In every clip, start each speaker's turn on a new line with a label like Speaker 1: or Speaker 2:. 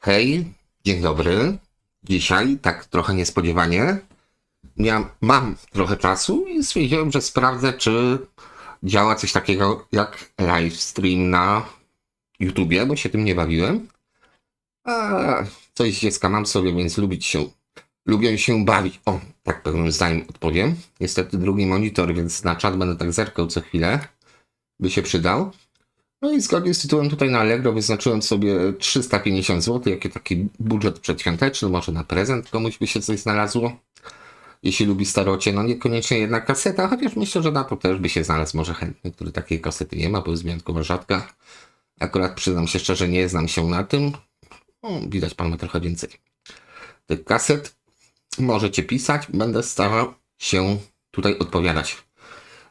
Speaker 1: Hej, dzień dobry. Dzisiaj, tak trochę niespodziewanie, mam trochę czasu i stwierdziłem, że sprawdzę, czy działa coś takiego jak live stream na YouTubie, bo się tym nie bawiłem. A coś z dziecka mam sobie, więc lubię się bawić. O, tak pewnym zdaniem odpowiem. Niestety drugi monitor, więc na czat będę tak zerkał co chwilę. By się przydał. No i zgodnie z tytułem tutaj na Allegro wyznaczyłem sobie 350 zł, jaki taki budżet przedświąteczny, może na prezent komuś by się coś znalazło. Jeśli lubi starocie, no niekoniecznie jedna kaseta, chociaż myślę, że na to też by się znalazł może chętny, który takiej kasety nie ma, bo jest wyjątkowo rzadka. Akurat przyznam się szczerze, nie znam się na tym. O, widać pan ma trochę więcej tych kaset. Możecie pisać, będę starał się tutaj odpowiadać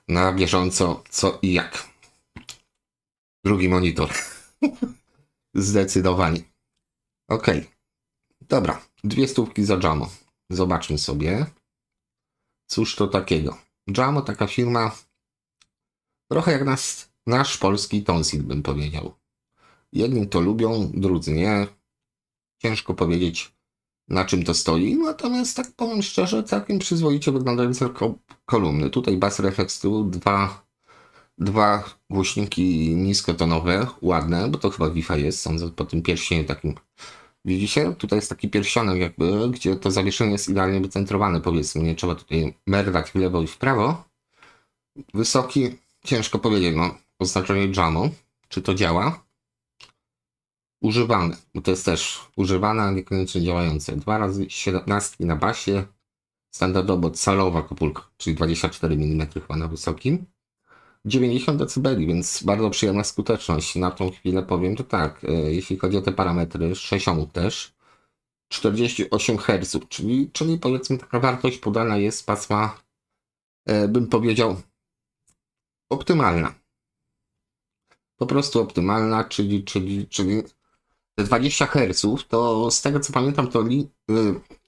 Speaker 1: na bieżąco co i jak. Drugi monitor. Zdecydowanie. Okej. Dobra. 200 za Jamo. Zobaczmy sobie. Cóż to takiego. Jamo, taka firma trochę jak nasz polski Tonsil, bym powiedział. Jedni to lubią, drudzy nie. Ciężko powiedzieć, na czym to stoi. Natomiast tak powiem szczerze, całkiem przyzwoicie wyglądające kolumny. Tutaj bass reflex z tyłu, dwa głośniki niskotonowe, ładne, bo to chyba Wi-Fi jest, sądzę, po tym pierścieniu takim. Widzicie? Tutaj jest taki pierścionek jakby, gdzie to zawieszenie jest idealnie wycentrowane, powiedzmy. Nie trzeba tutaj merdać w lewo i w prawo. Wysoki, ciężko powiedzieć, no, oznaczenie Jamo. Czy to działa? Używane, bo to jest też używane, a niekoniecznie działające. 2 razy 17 na basie, standardowo calowa kopulka, czyli 24 mm chyba na wysokim. 90 dB, więc bardzo przyjemna skuteczność. Na tą chwilę powiem, to tak, jeśli chodzi o te parametry, 6 ohmów też, 48 Hz, czyli powiedzmy taka wartość podana jest pasma, bym powiedział, optymalna. Po prostu optymalna, czyli te 20 Hz, to z tego co pamiętam, to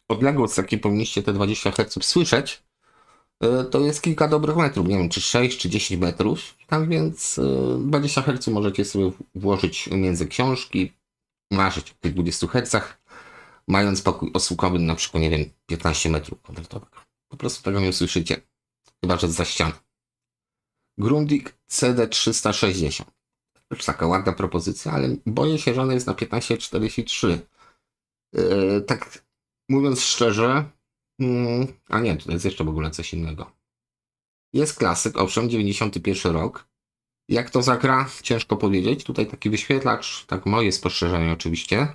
Speaker 1: odległość, z jakiej powinniście te 20 Hz słyszeć, to jest kilka dobrych metrów, nie wiem, czy 6, czy 10 metrów, tak więc 20 Hz możecie sobie włożyć między książki, marzyć o tych 20 Hz, mając pokój osłuchowy na przykład, nie wiem, 15 metrów kwadratowych. Po prostu tego nie usłyszycie, chyba że za ścianą. Grundig CD360. Też taka ładna propozycja, ale boję się, że ona jest na 1543. Tak mówiąc szczerze, a nie, tutaj jest jeszcze w ogóle coś innego. Jest klasyk, owszem, 91 rok. Jak to zagra? Ciężko powiedzieć. Tutaj taki wyświetlacz, tak moje spostrzeżenie oczywiście,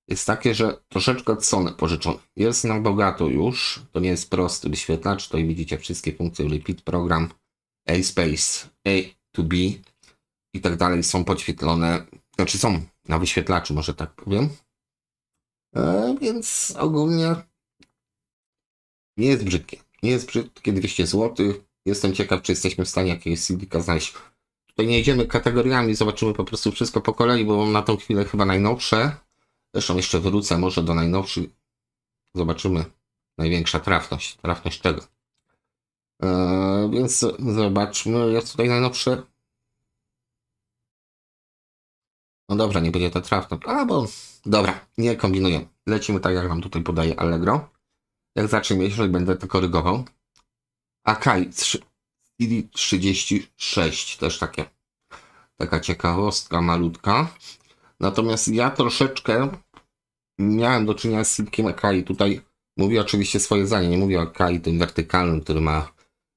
Speaker 1: jest takie, że troszeczkę od Sony pożyczony. Jest na bogato już. To nie jest prosty wyświetlacz. Tutaj widzicie wszystkie funkcje, repeat program, A-Space, A to B i tak dalej są podświetlone. Znaczy są na wyświetlaczu, może tak powiem. Więc ogólnie nie jest brzydkie. Nie jest brzydkie, 200 zł. Jestem ciekaw, czy jesteśmy w stanie jakiegoś CD znaleźć. Tutaj nie idziemy kategoriami, zobaczymy po prostu wszystko po kolei, bo mam na tą chwilę chyba najnowsze. Zresztą jeszcze wrócę może do najnowszych. Zobaczymy. Największa trafność. Trafność czego? Więc zobaczmy, jest tutaj najnowsze. No dobra, nie będzie to trafność. Bo dobra, nie kombinuję. Lecimy tak, jak nam tutaj podaje Allegro. Jak zaczniemy, jeżeli będę to korygował. Akai CD36, też taka ciekawostka malutka. Natomiast ja troszeczkę miałem do czynienia z CD-kiem Akai. Tutaj mówię oczywiście swoje zdanie, nie mówię o Akai tym wertykalnym, który ma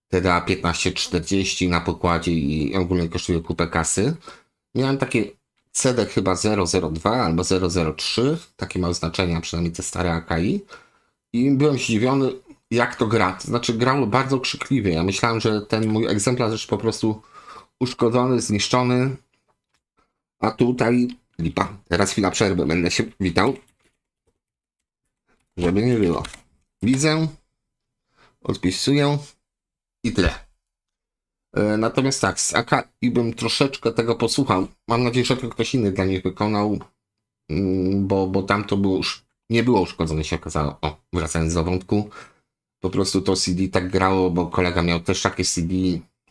Speaker 1: TDA 1540 na pokładzie i ogólnie kosztuje kupę kasy. Miałem takie CD chyba 002 albo 003, takie ma oznaczenia, przynajmniej te stare Akai. I byłem zdziwiony, jak to gra. To znaczy, grało bardzo krzykliwie. Ja myślałem, że ten mój egzemplarz jest po prostu uszkodzony, zniszczony. A tutaj lipa. Teraz chwila przerwy. Będę się witał. Żeby nie było. Widzę. Odpisuję. I tyle. Natomiast tak, z AK i bym troszeczkę tego posłuchał. Mam nadzieję, że to ktoś inny dla nich wykonał. Bo tam to było już nie było uszkodzone, się okazało. O, wracając do wątku. Po prostu to CD tak grało, bo kolega miał też takie CD,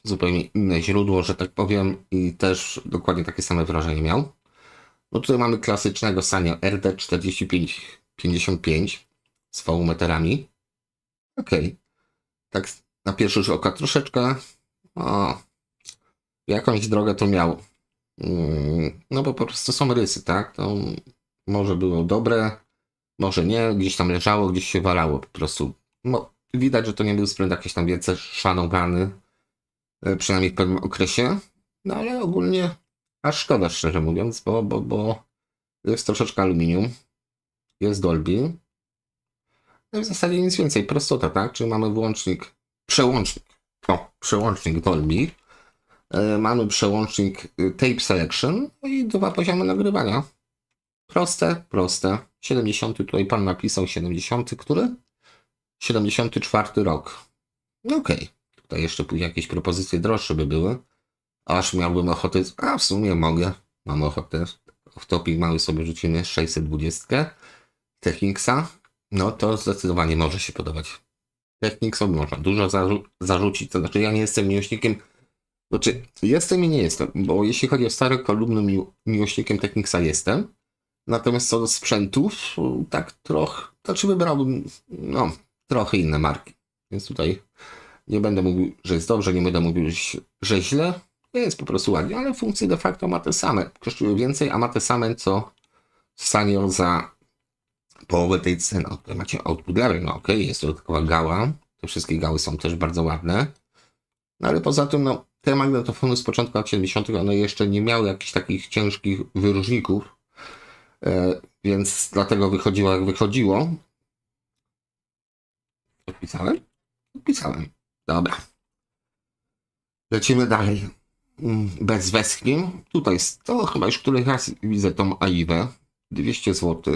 Speaker 1: zupełnie inne źródło, że tak powiem, i też dokładnie takie same wrażenie miał. No tutaj mamy klasycznego Sanyo RD4555 z V-meterami. Okej. Tak na pierwszy rzut oka troszeczkę jakąś drogę to miało. No bo po prostu są rysy, tak? To może było dobre, może nie, gdzieś tam leżało, gdzieś się walało po prostu. No, widać, że to nie był sprint jakiś tam wielce szanowany, przynajmniej w pewnym okresie. No ale ogólnie aż szkoda, szczerze mówiąc, bo jest troszeczkę aluminium, jest Dolby. No i w zasadzie nic więcej, prostota, tak? Czyli mamy przełącznik Dolby. Mamy przełącznik Tape Selection no i 2 poziomy nagrywania. Proste. 70, tutaj pan napisał 70, który? 74 rok. No okej. Tutaj jeszcze później jakieś propozycje droższe by były. Aż miałbym ochotę, a w sumie mogę. Mam ochotę. W topik mały sobie rzucimy 620 Technicsa. No to zdecydowanie może się podobać. Technicsowi można dużo zarzucić. To znaczy ja nie jestem miłośnikiem. Znaczy, jestem i nie jestem, bo jeśli chodzi o stare kolumny, miłośnikiem Technicsa jestem. Natomiast co do sprzętów, tak trochę, znaczy wybrałbym, trochę inne marki. Więc tutaj nie będę mówił, że jest dobrze, nie będę mówił, że źle. Jest po prostu ładnie, ale funkcje de facto ma te same. Kosztuje więcej, a ma te same, co Sanyo za połowę tej ceny. Tutaj macie output level, no okej, jest dodatkowa gała. Te wszystkie gały są też bardzo ładne. No ale poza tym, te magnetofony z początku lat 70. one jeszcze nie miały jakichś takich ciężkich wyróżników, więc dlatego wychodziło jak wychodziło. Odpisałem? Odpisałem. Dobra. Lecimy dalej. Bez westchnień. Tutaj to chyba już któryś raz widzę tą AIWę. 200 zł.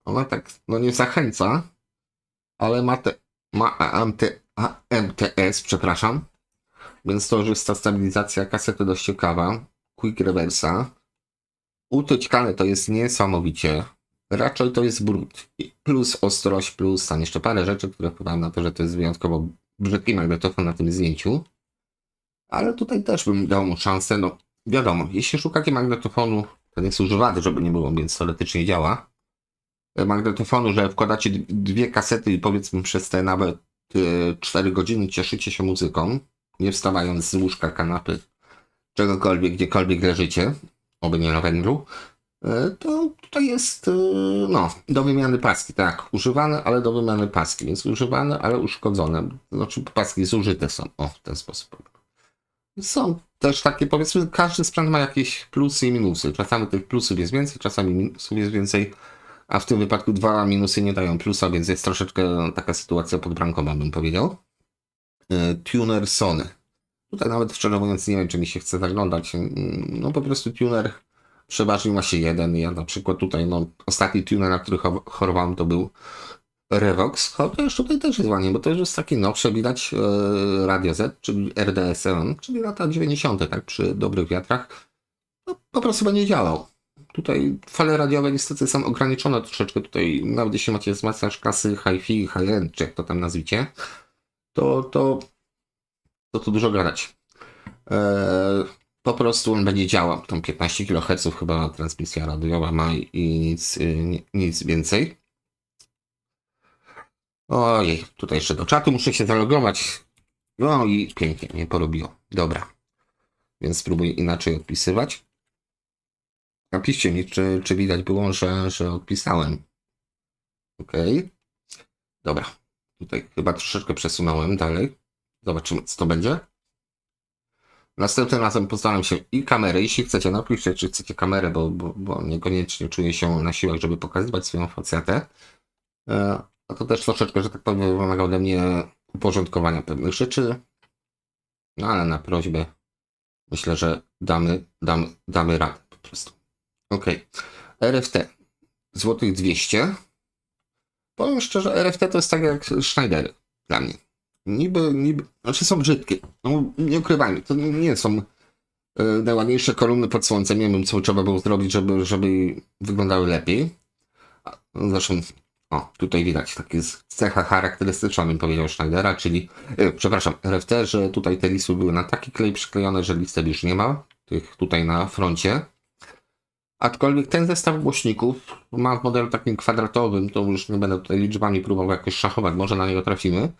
Speaker 1: Ona tak, nie zachęca, ale ma AMTS, przepraszam. Więc to już jest ta stabilizacja kasety dość ciekawa. Quick reversa. Utyćkane to jest niesamowicie. Raczej to jest brud. Plus ostrość, plus tam jeszcze parę rzeczy, które wpływają na to, że to jest wyjątkowo brzydki magnetofon na tym zdjęciu. Ale tutaj też bym dał mu szansę. No wiadomo, jeśli szukacie magnetofonu, ten jest używany, żeby nie było, więc teoretycznie działa. Magnetofonu, że wkładacie 2 kasety i powiedzmy przez te nawet 4 godziny cieszycie się muzyką, nie wstawając z łóżka, kanapy, czegokolwiek, gdziekolwiek leżycie, oby nie na węglu, to tutaj jest do wymiany paski, tak, używane, ale do wymiany paski, więc używane, ale uszkodzone, znaczy paski zużyte są, w ten sposób. Są też takie, powiedzmy, każdy sprzęt ma jakieś plusy i minusy, czasami tych plusów jest więcej, czasami minusów jest więcej, a w tym wypadku 2 minusy nie dają plusa, więc jest troszeczkę taka sytuacja podbramkowa, bym powiedział. Tuner Sony. Tutaj nawet szczerze mówiąc nie wiem, czy mi się chce zaglądać. No po prostu tuner przeważnie ma się jeden. Ja na przykład tutaj, ostatni tuner, na który chorowałem, to był Revox. Chociaż tutaj też jest ładnie, bo to już jest taki nowszy, widać Radio Z, czyli RDS-7, czyli lata 90, tak, przy dobrych wiatrach. No, po prostu będzie działał. Tutaj fale radiowe niestety są ograniczone troszeczkę. Tutaj nawet jeśli macie wzmacniacz klasy Hi-Fi, High-End, czy jak to tam nazwicie, to dużo gadać. Po prostu on będzie działał. Tam 15 kHz chyba transmisja radiowa ma i nic więcej. Ojej, tutaj jeszcze do czatu muszę się zalogować. No i pięknie mnie porobiło. Dobra. Więc spróbuję inaczej odpisywać. Napiszcie mi, czy widać było, że odpisałem. Okej. Dobra. Tutaj chyba troszeczkę przesunąłem dalej. Zobaczymy, co to będzie. Następnym razem postaram się i kamerę, jeśli chcecie, napiszcie, czy chcecie kamerę, bo niekoniecznie czuję się na siłach, żeby pokazywać swoją facetę. A to też troszeczkę, że tak powiem, wymaga ode mnie uporządkowania pewnych rzeczy. No ale na prośbę myślę, że damy radę po prostu. Ok. RFT. Złotych 200. Powiem szczerze, RFT to jest tak jak Schneidery dla mnie. Niby, znaczy są brzydkie. No, nie ukrywajmy, to nie są najładniejsze kolumny pod słońcem. Nie wiem, co trzeba było zrobić, żeby wyglądały lepiej. Zresztą, tutaj widać takie cecha charakterystyczna, bym powiedział, Schneidera, czyli, przepraszam, RFT, że tutaj te listy były na taki klej przyklejone, że listek już nie ma, tych tutaj na froncie. Aczkolwiek ten zestaw głośników ma w modelu takim kwadratowym, to już nie będę tutaj liczbami próbował jakoś szachować, może na niego trafimy.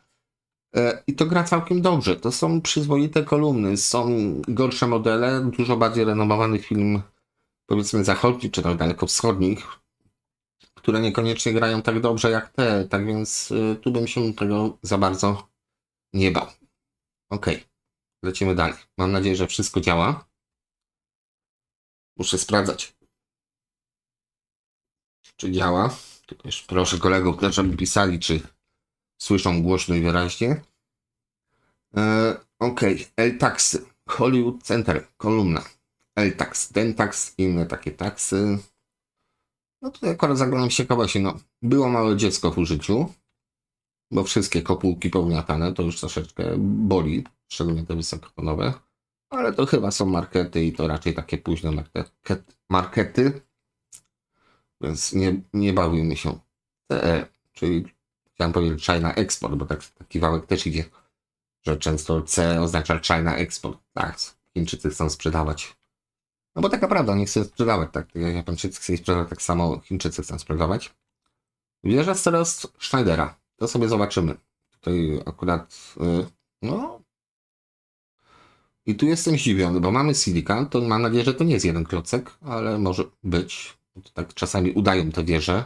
Speaker 1: I to gra całkiem dobrze. To są przyzwoite kolumny, są gorsze modele, dużo bardziej renomowanych firm, powiedzmy zachodnich czy tam dalekowschodnich, które niekoniecznie grają tak dobrze jak te, tak więc tu bym się tego za bardzo nie bał. Ok, lecimy dalej. Mam nadzieję, że wszystko działa. Muszę sprawdzać, czy działa. Tutaj już proszę kolegów też, żeby pisali, czy słyszą głośno i wyraźnie. Ok, L-taxy, Hollywood Center, kolumna. L-tax, Dentax, inne takie taksy. No tutaj akurat zaglądam z ciekawości, no było małe dziecko w użyciu, bo wszystkie kopułki powmiatane, to już troszeczkę boli, szczególnie te wysokotonowe, ale to chyba są markety i to raczej takie późne markety, więc nie bawimy się. CE, czyli chciałem powiedzieć China Export, bo taki wałek też idzie, że często C oznacza China Export. Tak, Chińczycy chcą sprzedawać. No bo taka prawda, nie chcą sprzedawać, tak jak Japończycy chcą sprzedawać, tak samo Chińczycy chcą sprzedawać. Wieża teraz Schneidera. To sobie zobaczymy. Tutaj akurat, no. I tu jestem zdziwiony, bo mamy Silikan, to mam nadzieję, że to nie jest jeden klocek, ale może być. To tak czasami udają te wieże,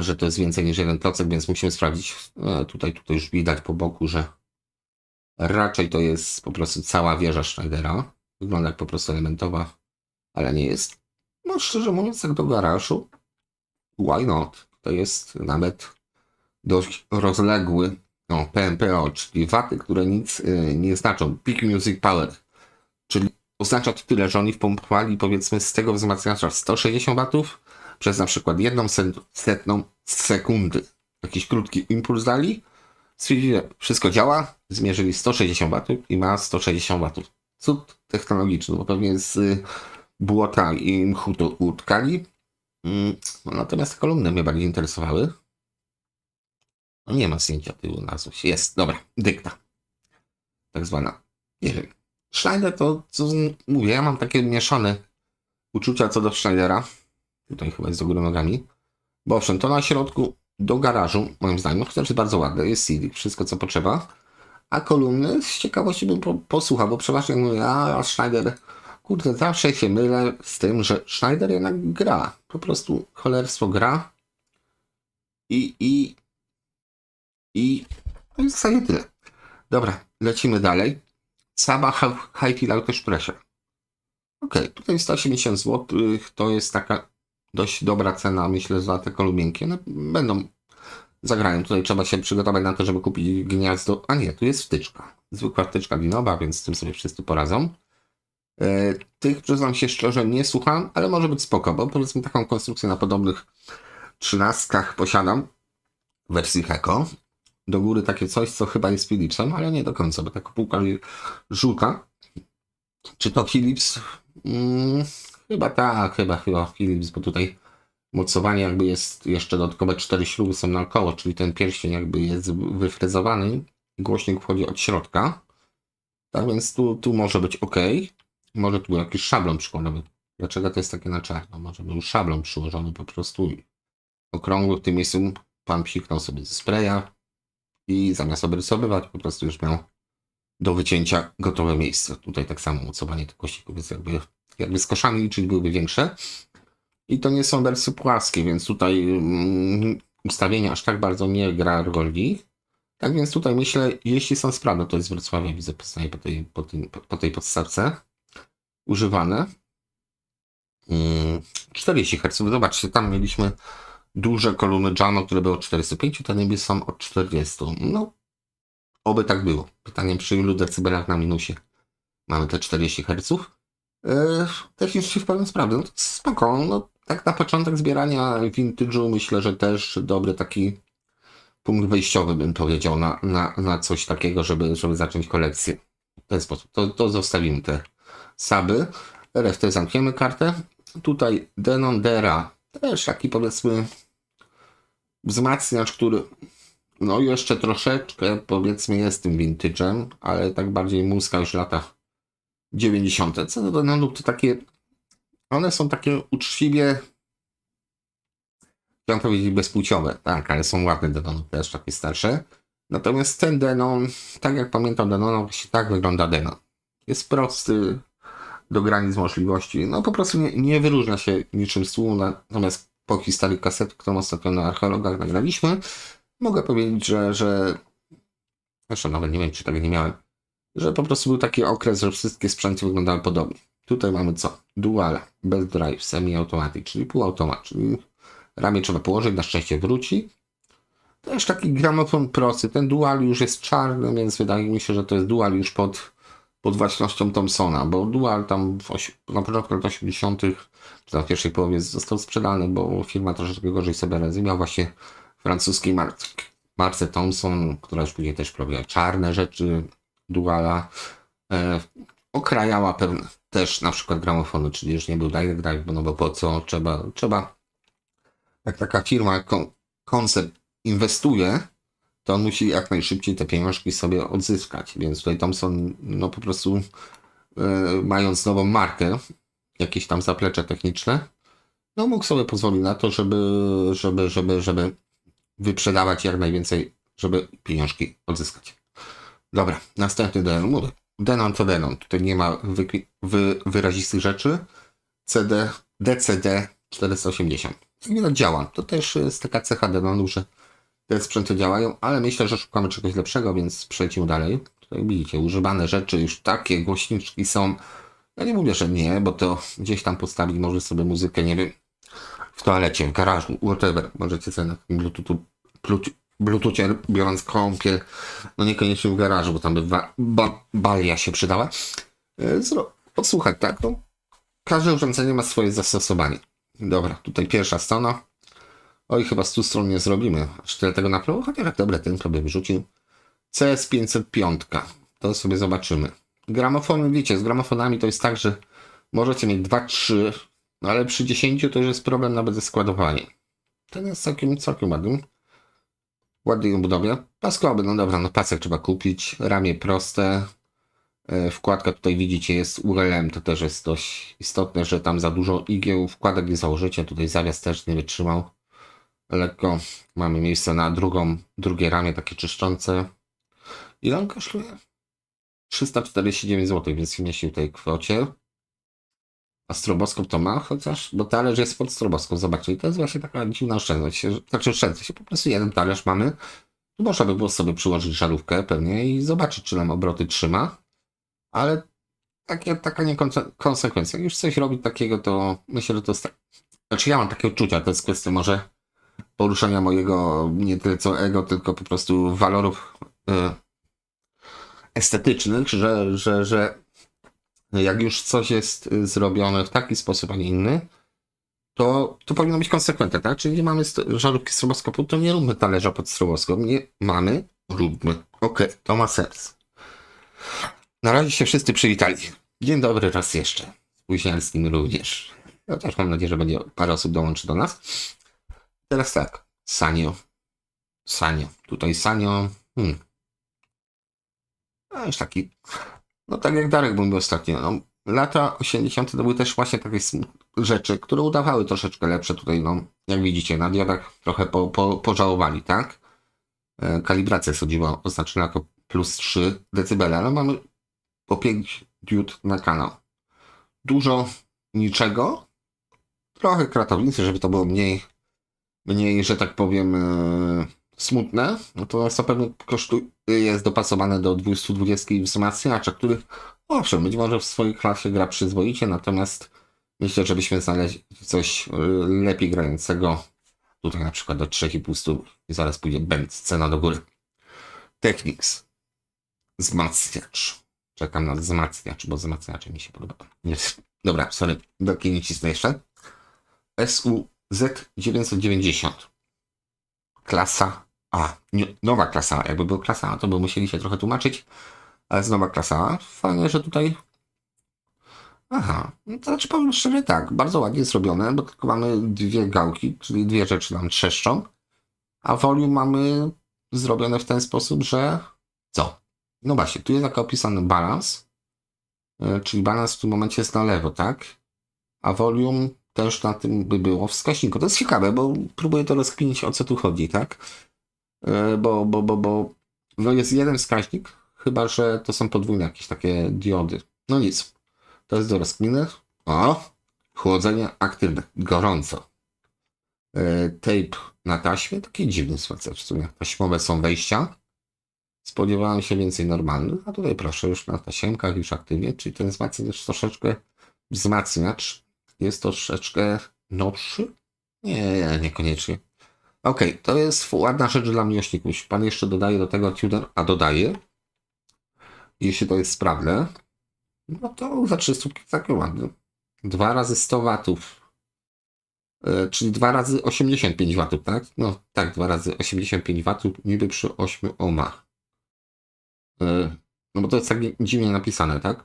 Speaker 1: że to jest więcej niż jeden klocek, więc musimy sprawdzić. Tutaj już widać po boku, że raczej to jest po prostu cała wieża Schneidera. Wygląda jak po prostu elementowa, ale nie jest. No szczerze mówiąc, jak do garażu, why not? To jest nawet dość rozległy PMPO, czyli waty, które nic nie znaczą. Peak Music Power, czyli oznacza to tyle, że oni wpompowali powiedzmy z tego wzmacniacza 160 watów przez na przykład 1/100 sekundy. Jakiś krótki impuls dali, stwierdzili, że wszystko działa, zmierzyli 160 watów i ma 160 watów. Cud technologiczny, bo pewnie z błota i mchu to utkali. Natomiast te kolumny mnie bardziej interesowały. No nie ma zdjęcia tyłu nazwy. Jest, dobra, dykta. Tak zwana. Nie wiem. Schneider to, co mówię, ja mam takie mieszane uczucia co do Schneidera. Tutaj chyba jest do góry nogami. Bo owszem, to na środku do garażu, moim zdaniem, chociaż jest bardzo ładne, jest CD, wszystko co potrzeba. A kolumny z ciekawości bym posłuchał, bo przeważnie mówię, a Schneider, kurde, zawsze się mylę z tym, że Schneider jednak gra. Po prostu cholerstwo gra. No i w zasadzie tyle. Dobra, lecimy dalej. Saba Hi-Fi Loud Pressure. Ok, tutaj 180 zł to jest taka dość dobra cena, myślę, za te kolubienki. One zagrają. Tutaj trzeba się przygotować na to, żeby kupić gniazdo. A nie, tu jest wtyczka. Zwykła wtyczka linowa, więc z tym sobie wszyscy poradzą. Tych, przyznam się szczerze, nie słucham, ale może być spoko, bo powiedzmy taką konstrukcję na podobnych 13 posiadam w wersji Heko. Do góry takie coś, co chyba jest Philipsem, ale nie do końca, bo ta kopułka żółta. Czy to Philips? Chyba tak, chyba Philips, bo tutaj mocowanie jakby jest jeszcze dodatkowe 4 śruby są naokoło, czyli ten pierścień jakby jest wyfrezowany. Głośnik wchodzi od środka. Tak więc tu może być ok. Może tu był jakiś szablon przykładowy. Dlaczego to jest takie na czarno? Może był szablon przyłożony po prostu okrągły w tym miejscu. Pan psiknął sobie ze spraya i zamiast obrysowywać po prostu już miał do wycięcia gotowe miejsce. Tutaj tak samo mocowanie tych kościków jest jakby z koszami liczyć byłyby większe. I to nie są wersje płaskie, więc tutaj ustawienia aż tak bardzo nie gra roli. Tak więc tutaj myślę, jeśli są sprawne, to jest Wrocławia, widzę po tej podstawce używane. 40 Hz. Zobaczcie, tam mieliśmy duże kolumny Jano, które były od 45, te niby są od 40. No, oby tak było. Pytanie, przy ilu decybelach na minusie mamy te 40 Hz. Technicznie w pełni sprawdzę. No to spoko. No, tak na początek zbierania vintage'u myślę, że też dobry taki punkt wyjściowy bym powiedział na coś takiego, żeby zacząć kolekcję. W ten sposób. To zostawimy te Saby. Resztę zamkniemy kartę. Tutaj Denondera. Też taki powiedzmy wzmacniacz, który no jeszcze troszeczkę powiedzmy jest tym vintage'em, ale tak bardziej muska już lata 90. Co do Denondu to takie One są takie uczciwie, chciałem powiedzieć bezpłciowe, tak, ale są ładne Denony, też takie starsze. Natomiast ten Denon, tak jak pamiętam Denona, właśnie tak wygląda Denon. Jest prosty do granic możliwości. No po prostu nie wyróżnia się niczym z tłumu, natomiast po historii kaset, którą ostatnio na archeologach nagraliśmy, mogę powiedzieć, że zresztą nawet nie wiem, czy tego nie miałem, że po prostu był taki okres, że wszystkie sprzęty wyglądały podobnie. Tutaj mamy co? Dual, belt drive, semi-automatic, czyli półautomat, czyli ramię trzeba położyć, na szczęście wróci. Też taki gramofon prosty. Ten dual już jest czarny, więc wydaje mi się, że to jest dual już pod własnością Thomsona, bo dual tam na początku lat 80., czy na pierwszej połowie został sprzedany, bo firma troszeczkę gorzej sobie radziła, właśnie francuskiej marce Thomson, która już później też robiła czarne rzeczy duala. Okrajała pewne też na przykład gramofony, czyli już nie był direct drive, no bo po co? Trzeba jak taka firma koncept inwestuje, to on musi jak najszybciej te pieniążki sobie odzyskać. Więc tutaj Thomson, no po prostu mając nową markę, jakieś tam zaplecze techniczne, no mógł sobie pozwolić na to, żeby wyprzedawać jak najwięcej, żeby pieniążki odzyskać. Dobra, następny Denon. Mówię, Denon to Denon. Tutaj nie ma wyrazistych rzeczy. DCD 480. Widać działa. To też jest taka cecha Denonu, że te sprzęty działają, ale myślę, że szukamy czegoś lepszego, więc przejdźmy dalej. Tutaj widzicie, używane rzeczy, już takie głośniczki są. Ja nie mówię, że nie, bo to gdzieś tam postawić może sobie muzykę, nie wiem, w toalecie, w garażu, whatever. Możecie sobie na takim Bluetoothie biorąc kąpiel, no niekoniecznie w garażu, bo tam by balia się przydała. Odsłuchać, tak? No, każde urządzenie ma swoje zastosowanie. Dobra, tutaj pierwsza strona. Oj, chyba 100 stron nie zrobimy. Aż tyle tego na prawo, chociaż dobre, ten sobie wyrzucił. CS505. To sobie zobaczymy. Gramofony, wiecie, z gramofonami to jest tak, że możecie mieć 2-3, no ale przy 10 to już jest problem nawet ze składowaniem. Ten jest całkiem ładny. Ładnej budowie. Paskowy, no dobra, no pasek trzeba kupić. Ramię proste. Wkładka tutaj widzicie jest URL-em, to też jest dość istotne, że tam za dużo igieł wkładek nie założycie. Tutaj zawias też nie wytrzymał. Lekko mamy miejsce na drugie ramię, takie czyszczące. Ile on kosztuje? 349 zł, więc się mieści w tej kwocie. A stroboskop to ma, chociaż, bo talerz jest pod stroboskop. Zobaczcie, i to jest właśnie taka dziwna oszczędność. Znaczy oszczędność, po prostu jeden talerz mamy. Tu można by było sobie przyłożyć żarówkę pewnie i zobaczyć, czy nam obroty trzyma. Ale taka niekonsekwencja. Jak już coś robić takiego, to myślę, że to jest... Znaczy ja mam takie odczucia, to jest kwestia może poruszenia mojego nie tyle co ego, tylko po prostu walorów estetycznych, że jak już coś jest zrobione w taki sposób, a nie inny, to powinno być konsekwentne, tak? Czyli nie mamy żarówki stroboskopu, to nie róbmy talerza pod stroboskop. Nie mamy, róbmy. Okej, to ma sens. Na razie się wszyscy przywitali. Dzień dobry raz jeszcze. Spóźnialskim również. Ja też mam nadzieję, że będzie parę osób dołączy do nas. Teraz tak. Sanio. Tutaj Sanio. No już taki. No tak jak Darek mówił ostatnio. No, lata 80. to były też właśnie takie rzeczy, które udawały troszeczkę lepsze. Tutaj, no, jak widzicie, na diodach trochę pożałowali, tak? Kalibracja sodziła oznaczona jako plus 3 dB, ale mamy po 5 diod na kanał. Dużo niczego. Trochę kratownicy, żeby to było mniej, że tak powiem, smutne. No to zapewne jest dopasowane do 220 wzmacniacza, których owszem, być może w swojej klasie gra przyzwoicie, natomiast myślę, że byśmy znaleźli coś lepiej grającego. Tutaj na przykład do 3,5 stóp i zaraz pójdzie cena do góry. Technics. Wzmacniacz. Czekam na wzmacniacz, bo wzmacniacze mi się podoba. Nie. Dobra, sorry, do nie cisnę jeszcze. SUZ990. Klasa A. Nie, nowa klasa A. Jakby była klasa A, to by musieli się trochę tłumaczyć, ale jest nowa klasa A. Fajnie, że tutaj... Aha, no to znaczy powiem szczerze tak, bardzo ładnie zrobione, bo tylko mamy dwie gałki, czyli dwie rzeczy nam trzeszczą, a volume mamy zrobione w ten sposób, że... Co? No właśnie, tu jest tak opisany balans, czyli balans w tym momencie jest na lewo, tak? a volume też na tym by było wskaźniku. To jest ciekawe, bo próbuję to rozkminić, o co tu chodzi, tak? Bo no jest jeden wskaźnik, chyba że to są podwójne jakieś takie diody. No nic, to jest do rozkminy. O, chłodzenie aktywne, gorąco. Tape na taśmie, taki dziwny spacer w sumie. Taśmowe są wejścia. Spodziewałem się więcej normalnych, a tutaj proszę, już na tasiemkach, już aktywnie, czyli ten wzmacniacz jest troszeczkę nowszy? Nie, niekoniecznie. Okej, to jest ładna rzecz dla miłośników. Jeśli pan jeszcze dodaje do tego tuner, a dodaje, jeśli to jest sprawne, no to za 300 takie ładne. 2 razy 100 watów, czyli 2 razy 85 watów, tak? No tak, 2 razy 85 watów, niby przy 8 ohmach. No bo to jest tak dziwnie napisane, tak?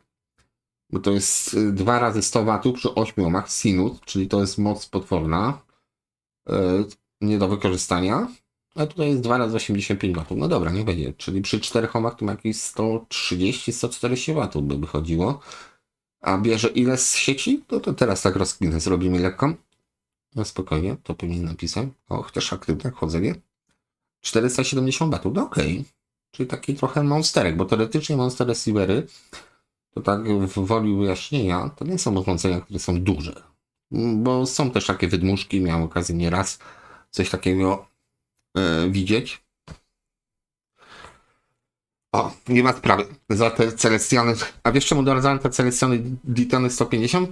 Speaker 1: Bo to jest 2 razy 100 watów przy 8 ohmach sinus, czyli to jest moc potworna, nie do wykorzystania. A tutaj jest 2 razy 85 watów. No dobra, nie będzie. Czyli przy 4 ohmach to ma jakieś 130-140 watów by wychodziło. A bierze ile z sieci? No to teraz tak rozkminę zrobimy lekko. No spokojnie, to powinien napisać. O, też aktywne chodzenie. 470 watów, no okej. Czyli taki trochę monsterek, bo teoretycznie monster receivery to tak w woli wyjaśnienia, to nie są urządzenia, które są duże. Bo są też takie wydmuszki, miałem okazję nieraz coś takiego widzieć. O, nie ma sprawy. Za te Celestiany. A wiesz czemu doradzałem te Celestiany Ditony 150,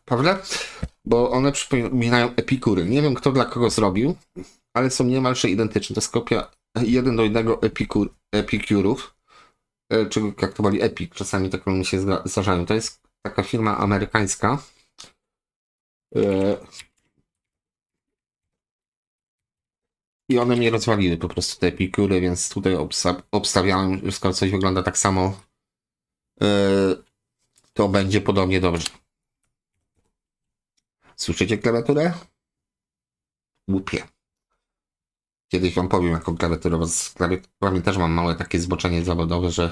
Speaker 1: Pawle? Bo one przypominają Epikury. Nie wiem kto dla kogo zrobił, ale są niemalże identyczne. To jest kopia 1 do 1 Epikurów. Czy jak to woli Epic. Czasami tak mi się zdarzają. To jest taka firma amerykańska. I one mnie rozwaliły po prostu te Epikury, więc tutaj obstawiałem, że skoro coś wygląda tak samo, to będzie podobnie dobrze. Słyszycie klawiaturę? Głupie. Kiedyś wam powiem jaką klawiaturę, bo z klawiaturami też mam małe takie zboczenie zawodowe, że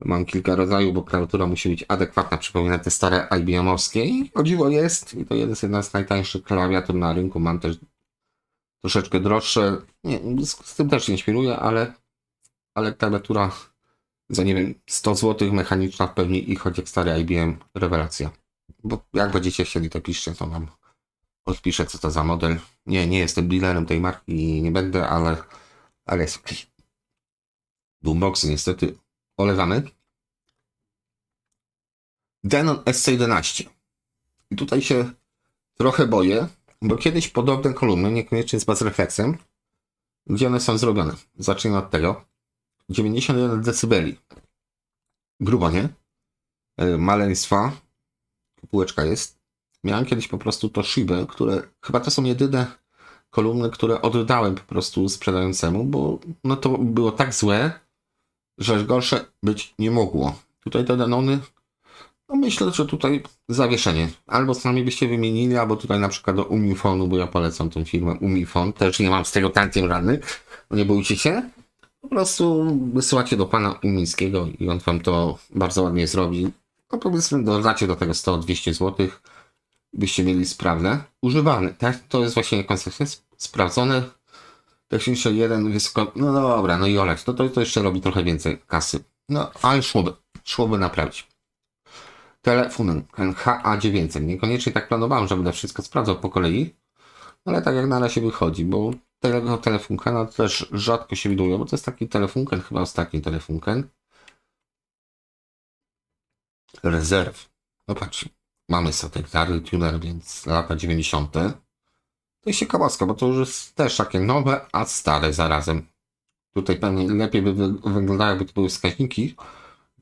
Speaker 1: mam kilka rodzajów, bo klawiatura musi być adekwatna. Przypomina te stare IBM-owskie i o dziwo jest. I to jest jedna z najtańszych klawiatur na rynku. Mam też troszeczkę droższe. Nie, z tym też się inspiruję, ale klawiatura za nie wiem 100 zł mechaniczna pewnie i choć jak stary IBM rewelacja. Bo jak będziecie chcieli to piszcie, to wam odpiszę co to za model. Nie jestem dealerem tej marki i nie będę, ale jest okej. Boomboxy niestety olewamy. Denon SC11. I tutaj się trochę boję, bo kiedyś podobne kolumny, niekoniecznie z bazrefleksem, gdzie one są zrobione. Zacznijmy od tego. 91 dB. Grubo, nie? Maleństwa. Półeczka jest. Miałem kiedyś po prostu Toshibę, które chyba to są jedyne kolumny, które oddałem po prostu sprzedającemu, bo no to było tak złe, że gorsze być nie mogło. Tutaj te Denony, no myślę, że tutaj zawieszenie. Albo z nami byście wymienili, albo tutaj na przykład do Umifonu, bo ja polecam tą firmę Umifon. Też nie mam z tego tantiem żadnych, nie bójcie się. Po prostu wysyłacie do pana Umińskiego i on wam to bardzo ładnie zrobi. No powiedzmy, dodacie do tego 100-200 zł, byście mieli sprawne. Używane, tak? To jest właśnie koncepcja sprawdzone. Technicznie jeden wysoko. No dobra, no i oleć. No to jeszcze robi trochę więcej kasy. No, ale szłoby naprawić. Telefon HA900. Niekoniecznie tak planowałem, że będę wszystko sprawdzał po kolei, ale tak jak na razie wychodzi, bo tego telefunken też rzadko się widuje, bo to jest taki telefunken, chyba ostatni telefunken. Rezerw. No patrz, mamy satellitary tuner, więc lata 90. To jest ciekawostka, bo to już jest też takie nowe, a stare zarazem. Tutaj pewnie lepiej by wyglądało, jakby to były wskaźniki.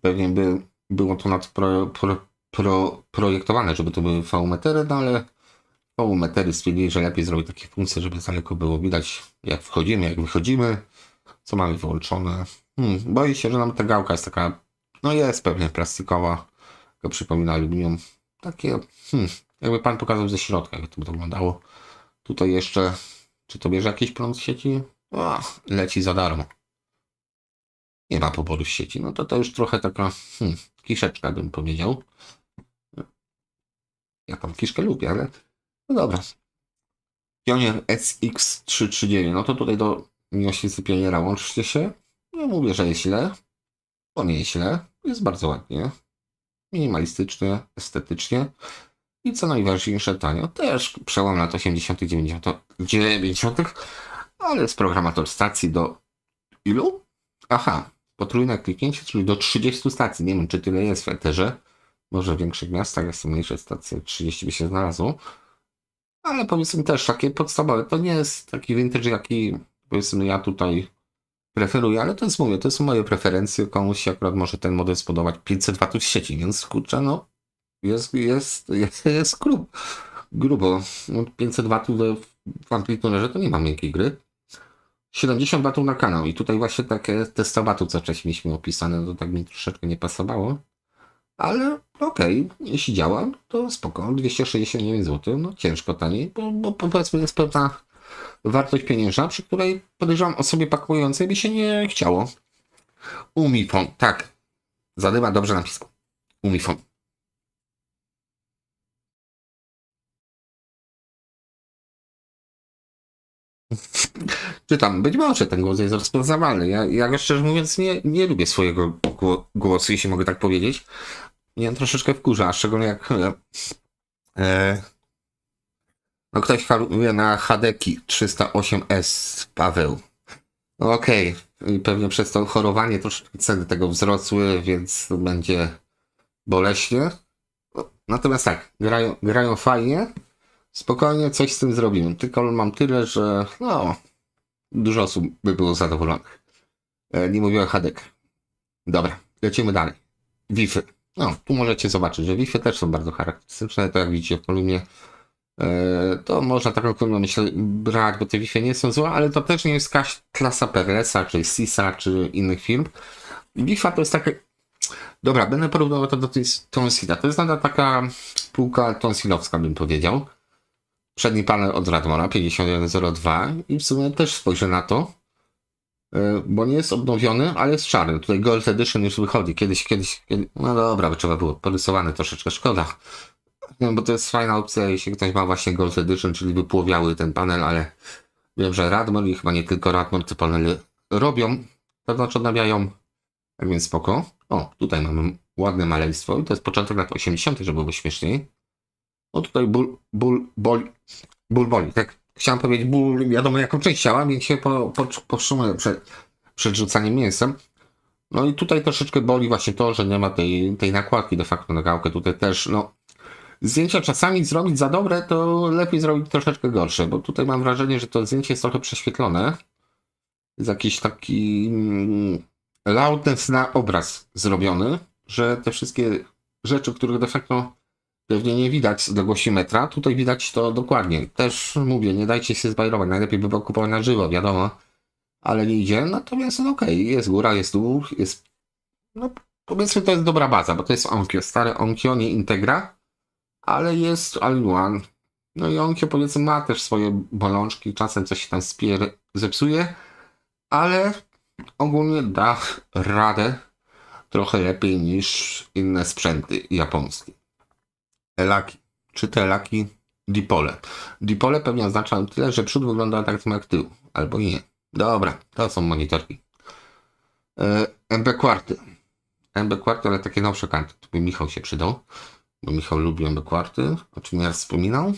Speaker 1: Pewnie by było to projektowane, żeby to były V-metery, no ale V-metery stwierdzili, że lepiej zrobić takie funkcje, żeby daleko było widać, jak wchodzimy, jak wychodzimy, co mamy wyłączone. Boję się, że nam ta gałka jest taka, no jest pewnie plastikowa, to przypomina aluminium. Takie, jakby pan pokazał ze środka, jak to by to wyglądało. Tutaj jeszcze, czy to bierze jakiś prąd z sieci? O, leci za darmo. Nie ma poboru z sieci. No to już trochę taka kiszeczka, bym powiedział. Ja tam kiszkę lubię, ale no dobra. Pionier SX339. No to tutaj do miłośnicy Pioniera łączcie się. Nie mówię, że jest źle. To nie jest źle. Jest bardzo ładnie. Minimalistycznie, estetycznie. I co najważniejsze, tanio. Też przełom lat 80., 90., ale jest programator stacji do ilu? Aha, potrójne kliknięcie, czyli do 30 stacji. Nie wiem, czy tyle jest w eterze. Może w większych miastach, jak są mniejsze stacje, 30 by się znalazło. Ale powiedzmy też takie podstawowe. To nie jest taki vintage, jaki powiedzmy ja tutaj preferuję, ale to jest, mówię, to są moje preferencje. Komuś się akurat może ten model spodobać. 500 watów sieci, więc kurczę, no jest grubo. No, 500 watów w amplituderze to nie mam miękkiej gry. 70 watów na kanał i tutaj właśnie takie testowatu, co wcześniej mieliśmy opisane, to tak mi troszeczkę nie pasowało. Ale okej, jeśli działa, to spoko. 269 zł, no ciężko taniej, bo powiedzmy jest pewna wartość pieniężna, przy której podejrzewam osobie pakującej by się nie chciało. Umifon, tak. Zadyma dobrze napisał. Umifon. Czytam, być może ten głos jest rozpoznawalny. Ja go szczerze mówiąc nie lubię swojego głosu, jeśli mogę tak powiedzieć. Mnie troszeczkę wkurza, szczególnie jak no ktoś haruje na Hadeki 308S, Paweł. No okej, i pewnie przez to chorowanie troszeczkę ceny tego wzrosły, więc będzie boleśnie. No, natomiast tak, grają fajnie, spokojnie coś z tym zrobimy. Tylko mam tyle, że no, dużo osób by było zadowolonych. Nie mówię o Hadek. Dobra, lecimy dalej. Wi-Fi. No, tu możecie zobaczyć, że Wi-Fi też są bardzo charakterystyczne, to jak widzicie w kolumnie. To można taką kolumnę myślę brać, bo te Wi-Fi nie są złe, ale to też nie jest jakaś klasa Perlesa, czy Sisa, czy innych firm. Wi-Fi to jest takie... Dobra, będę porównywał to do Tonsila. To jest nadal taka półka tonsilowska, bym powiedział. Przedni panel od Radmora 5102 i w sumie też spojrzę na to, bo nie jest obnowiony, ale jest czarny. Tutaj Gold Edition już wychodzi. Kiedyś. No dobra, by trzeba było. Porysowane troszeczkę, szkoda. No, bo to jest fajna opcja, jeśli ktoś ma właśnie Gold Edition, czyli wypłowiały ten panel, ale wiem, że Radmor i chyba nie tylko Radmor te panele robią, to znaczy odnawiają, tak więc spoko. O, tutaj mamy ładne maleństwo i to jest początek lat 80., żeby było śmieszniej. O, tutaj ból boli, tak chciałem powiedzieć, ból, wiadomo jaką część ciała, więc się powstrzymuję przed rzucaniem mięsem. No i tutaj troszeczkę boli właśnie to, że nie ma tej nakładki de facto na gałkę. Tutaj też, no, zdjęcia czasami zrobić za dobre, to lepiej zrobić troszeczkę gorsze, bo tutaj mam wrażenie, że to zdjęcie jest trochę prześwietlone. Jest jakiś taki loudness na obraz zrobiony, że te wszystkie rzeczy, których de facto pewnie nie widać z odległości metra, tutaj widać to dokładnie. Też mówię, nie dajcie się zbajrować, najlepiej by było kupować na żywo, wiadomo, ale nie idzie. Natomiast no okej, jest góra, jest dół, jest, no powiedzmy to jest dobra baza, bo to jest Onkyo, stare Onkyo, nie Integra, ale jest all-in-one. No i Onkyo powiedzmy ma też swoje bolączki, czasem coś się tam zepsuje, ale ogólnie da radę trochę lepiej niż inne sprzęty japońskie. Elaki. Czy te elaki? Dipole. Dipole pewnie oznacza tyle, że przód wygląda tak samo jak tył. Albo nie. Dobra, to są monitorki. MB Quarty. MB Quarty, ale takie nowsze karty. Tu by Michał się przydał. Bo Michał lubi MB Quarty. O czym ja wspominał.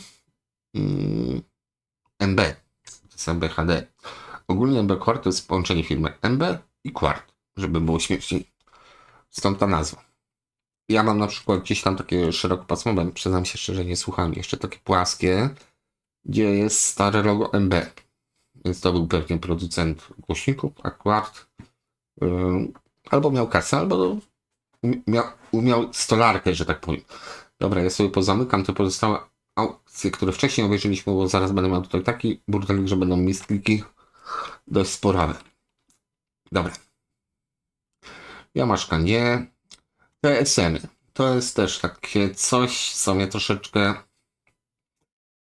Speaker 1: MB. To jest MB HD. Ogólnie MB Quart to jest połączenie firmy MB i Quart. Żeby było śmieszniej. Stąd ta nazwa. Ja mam na przykład gdzieś tam takie szerokopasmowe, przyznam się szczerze, nie słucham, jeszcze takie płaskie, gdzie jest stare logo MB. Więc to był pewnie producent głośników, akurat. Albo miał kasę, albo umiał stolarkę, że tak powiem. Dobra, ja sobie pozamykam te pozostałe aukcje, które wcześniej obejrzeliśmy, bo zaraz będę miał tutaj taki burdelik, że będą miskliki dość sporawe. Dobra. Jamaszka nie. TSN-y. To jest też takie coś, co mnie troszeczkę...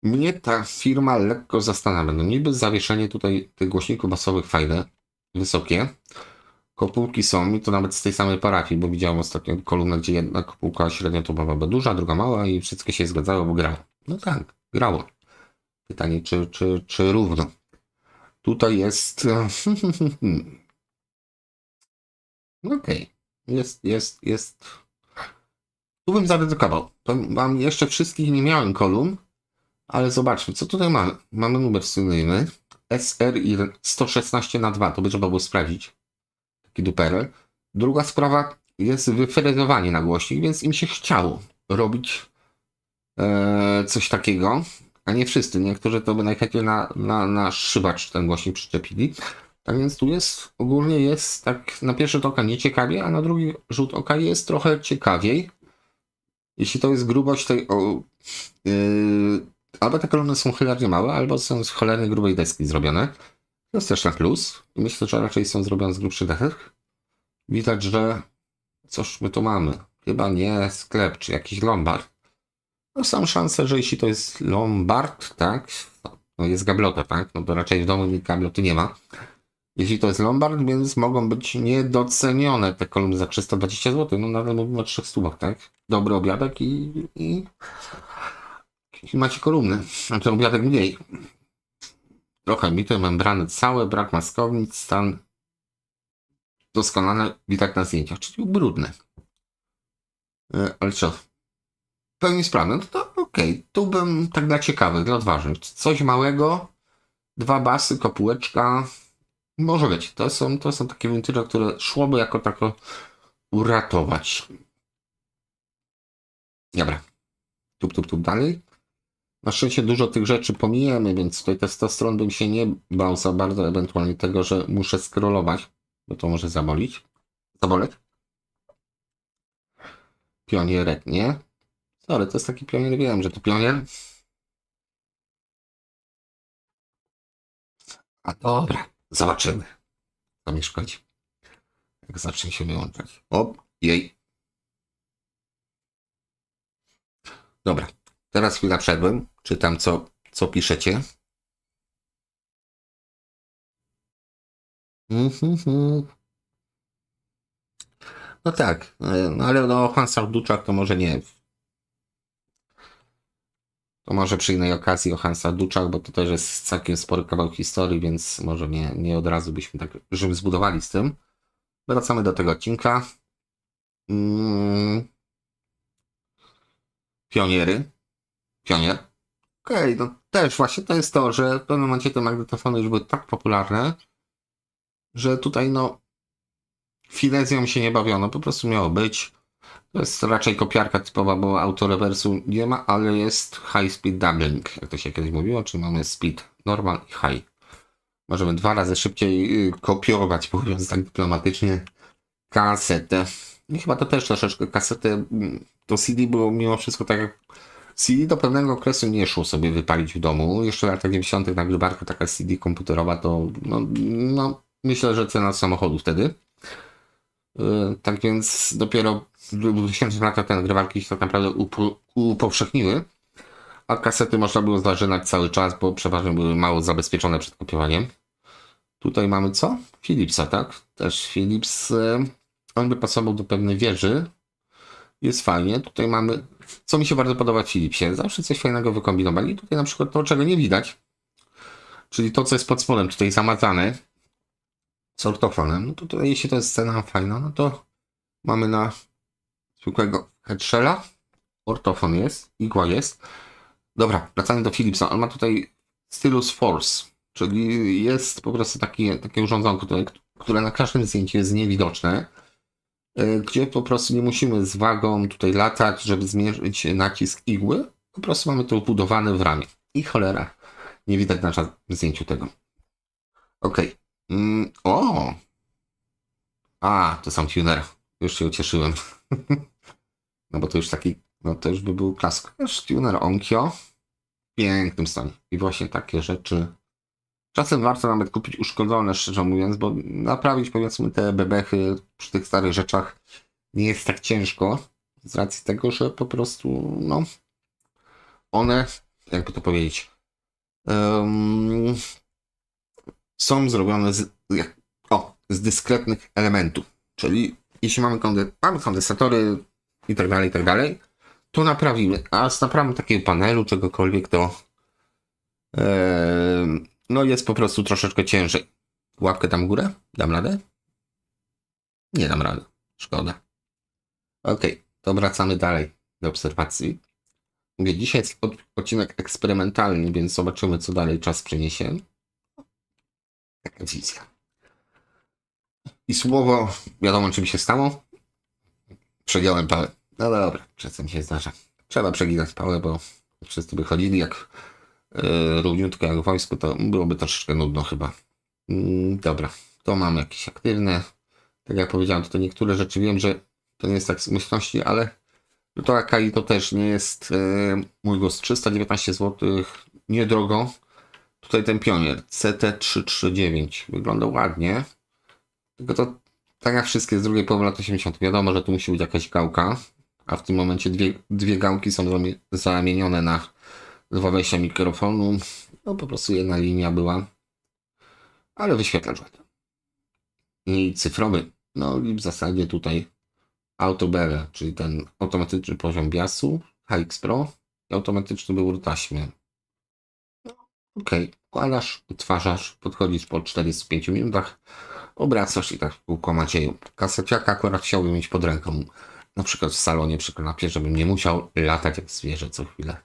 Speaker 1: Mnie ta firma lekko zastanawia. No niby zawieszenie tutaj tych głośników basowych fajne, wysokie. Kopułki są i to nawet z tej samej parafii, bo widziałem ostatnio kolumnę, gdzie jedna kopułka średnio to była duża, druga mała i wszystkie się zgadzały, bo grało. No tak, grało. Pytanie, czy równo. Tutaj jest... Okej. Jest. Tu bym zaryzykował. To mam jeszcze wszystkich nie miałem kolumn, ale zobaczmy, co tutaj mamy. Mamy numer seryjny SRI 116/2. To by trzeba było sprawdzić. Taki duperel. Druga sprawa jest wyfrezowanie na głośnik, więc im się chciało robić coś takiego, a nie wszyscy. Niektórzy to by najchętniej na szybacz ten głośnik przyczepili. Tak więc tu jest, ogólnie jest tak na pierwszy rzut oka nieciekawie, a na drugi rzut oka jest trochę ciekawiej. Jeśli to jest grubość tej... albo te kolumny są cholernie małe, albo są z cholernie grubej deski zrobione. To jest też na plus. Myślę, że raczej są zrobione z grubszych desek. Widać, że coś my tu mamy. Chyba nie sklep, czy jakiś lombard. No są szanse, że jeśli to jest lombard, tak, no jest gablota, tak, no to raczej w domu nikt gabloty nie ma. Jeśli to jest lombard, więc mogą być niedocenione te kolumny za 320 zł. No nawet mówimy o 3 stówach, tak? Dobry obiadek i macie kolumny. Znaczy obiadek mniej. Trochę mity, membrany całe, brak maskownic, stan doskonale widać na zdjęciach, czyli brudny. Ale co? W pełni sprawny, no to okej. Tu bym tak dla ciekawych, dla odważnych. Coś małego, 2 basy, kopułeczka. Może być. To są takie vintage, które szłoby jako tako uratować. Dobra. Tup dalej. Na szczęście dużo tych rzeczy pomijamy, więc tutaj testosteron bym się nie bał za bardzo, ewentualnie tego, że muszę scrollować, bo to może zabolić. Zaboleć? Pionierek, nie? Sorry, to jest taki pionier, wiem, że to pionier. A dobra, zobaczymy. Co mi szkodzi. Jak zacznie się wyłączać. O, jej. Dobra, teraz chwila przerwy. Czytam, co piszecie. No tak, no ale o Hansach Duczach to może nie. To może przy innej okazji o Hansach Duczach, bo to też jest całkiem spory kawał historii, więc może nie od razu byśmy tak Rzym zbudowali z tym. Wracamy do tego odcinka. Pioniery. Pionier. Okej, no też właśnie to jest to, że w pewnym momencie te magnetofony już były tak popularne, że tutaj no finezją się nie bawiono, po prostu miało być. To jest raczej kopiarka typowa, bo autorewersu nie ma, ale jest high speed doubling, jak to się kiedyś mówiło, czyli mamy speed normal i high. Możemy 2 razy szybciej kopiować, mówiąc tak dyplomatycznie, kasetę. I chyba to też troszeczkę kasetę, to CD było mimo wszystko tak jak CD do pewnego okresu nie szło sobie wypalić w domu. Jeszcze w latach 90. na grybarku taka CD komputerowa to no myślę, że cena samochodu wtedy. Tak więc dopiero w 2000 latach te nagrywarki się tak naprawdę upowszechniły, a kasety można było zażynać cały czas, bo przeważnie były mało zabezpieczone przed kopiowaniem. Tutaj mamy co? Philipsa, tak? Też Philips, on by pasował do pewnej wieży. Jest fajnie. Tutaj mamy, co mi się bardzo podoba w Philipsie, zawsze coś fajnego wykombinowali. Tutaj na przykład to, czego nie widać, czyli to, co jest pod spodem, tutaj zamazane z ortofonem. No to tutaj, jeśli to jest scena fajna, no to mamy na zwykłego headshella. Ortofon jest, igła jest. Dobra, wracamy do Philipsa. On ma tutaj Stylus Force, czyli jest po prostu takie urządzonko, które na każdym zdjęciu jest niewidoczne, gdzie po prostu nie musimy z wagą tutaj latać, żeby zmierzyć nacisk igły. Po prostu mamy to wbudowane w ramię. I cholera, nie widać na zdjęciu tego. Okej. O! A, to sam tuner. Już się ucieszyłem. No bo to już taki, no to już by był klasyk. Tuner Onkyo w pięknym stanie. I właśnie takie rzeczy czasem warto nawet kupić uszkodzone, szczerze mówiąc, bo naprawić powiedzmy te bebechy przy tych starych rzeczach nie jest tak ciężko, z racji tego, że po prostu no one, jakby to powiedzieć, są zrobione z dyskretnych elementów. Czyli jeśli mamy kondensatory i tak dalej, to naprawimy. A z naprawą takiego panelu, czegokolwiek, to no jest po prostu troszeczkę ciężej. Łapkę tam w górę? Dam radę? Nie dam rady. Szkoda. Ok, to wracamy dalej do obserwacji. Mówię, dzisiaj jest odcinek eksperymentalny, więc zobaczymy, co dalej czas przyniesie. Taka wizja. I słowo, wiadomo, czym się stało. Przegiąłem pałę. No dobra, czasem się zdarza. Trzeba przeginać pałę, bo wszyscy by chodzili jak równiutko jak w wojsku, to byłoby troszeczkę nudno chyba. Dobra, to mamy jakieś aktywne. Tak jak powiedziałem, to niektóre rzeczy wiem, że to nie jest tak z myślności, ale to Akai to też nie jest mój głos. 319 zł, niedrogo. Tutaj ten pionier CT339 wygląda ładnie. Tylko to tak jak wszystkie z drugiej połowy lat 80. Wiadomo, że tu musi być jakaś gałka, a w tym momencie dwie gałki są zamienione na dwa wejścia mikrofonu. No po prostu jedna linia była, ale wyświetlacz ładny. I cyfrowy, no i w zasadzie tutaj AutoBere, czyli ten automatyczny poziom biasu, HX Pro i automatyczny wybór taśmy. Ok, wkładasz, odtwarzasz, podchodzisz po 45 minutach, obracasz i tak w kółko Macieju. Kaseciaka akurat chciałbym mieć pod ręką, na przykład w salonie przy kanapie, żebym nie musiał latać jak zwierzę co chwilę.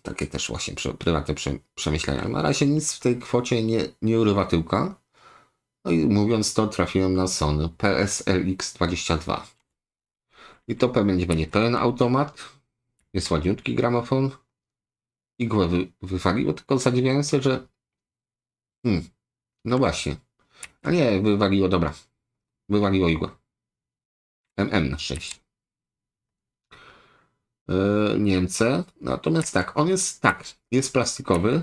Speaker 1: Takie też właśnie prywatne przemyślenia. Na razie nic w tej kwocie nie urywa tyłka. No i mówiąc to, trafiłem na Sony PSLX22. I to pewnie będzie pełen automat. Jest ładniutki gramofon. Igłę wywaliło, tylko zadziwiające, że... no właśnie. A nie, wywaliło, dobra. Wywaliło igłę. na szczęście. Niemcy. Natomiast tak, on jest plastikowy.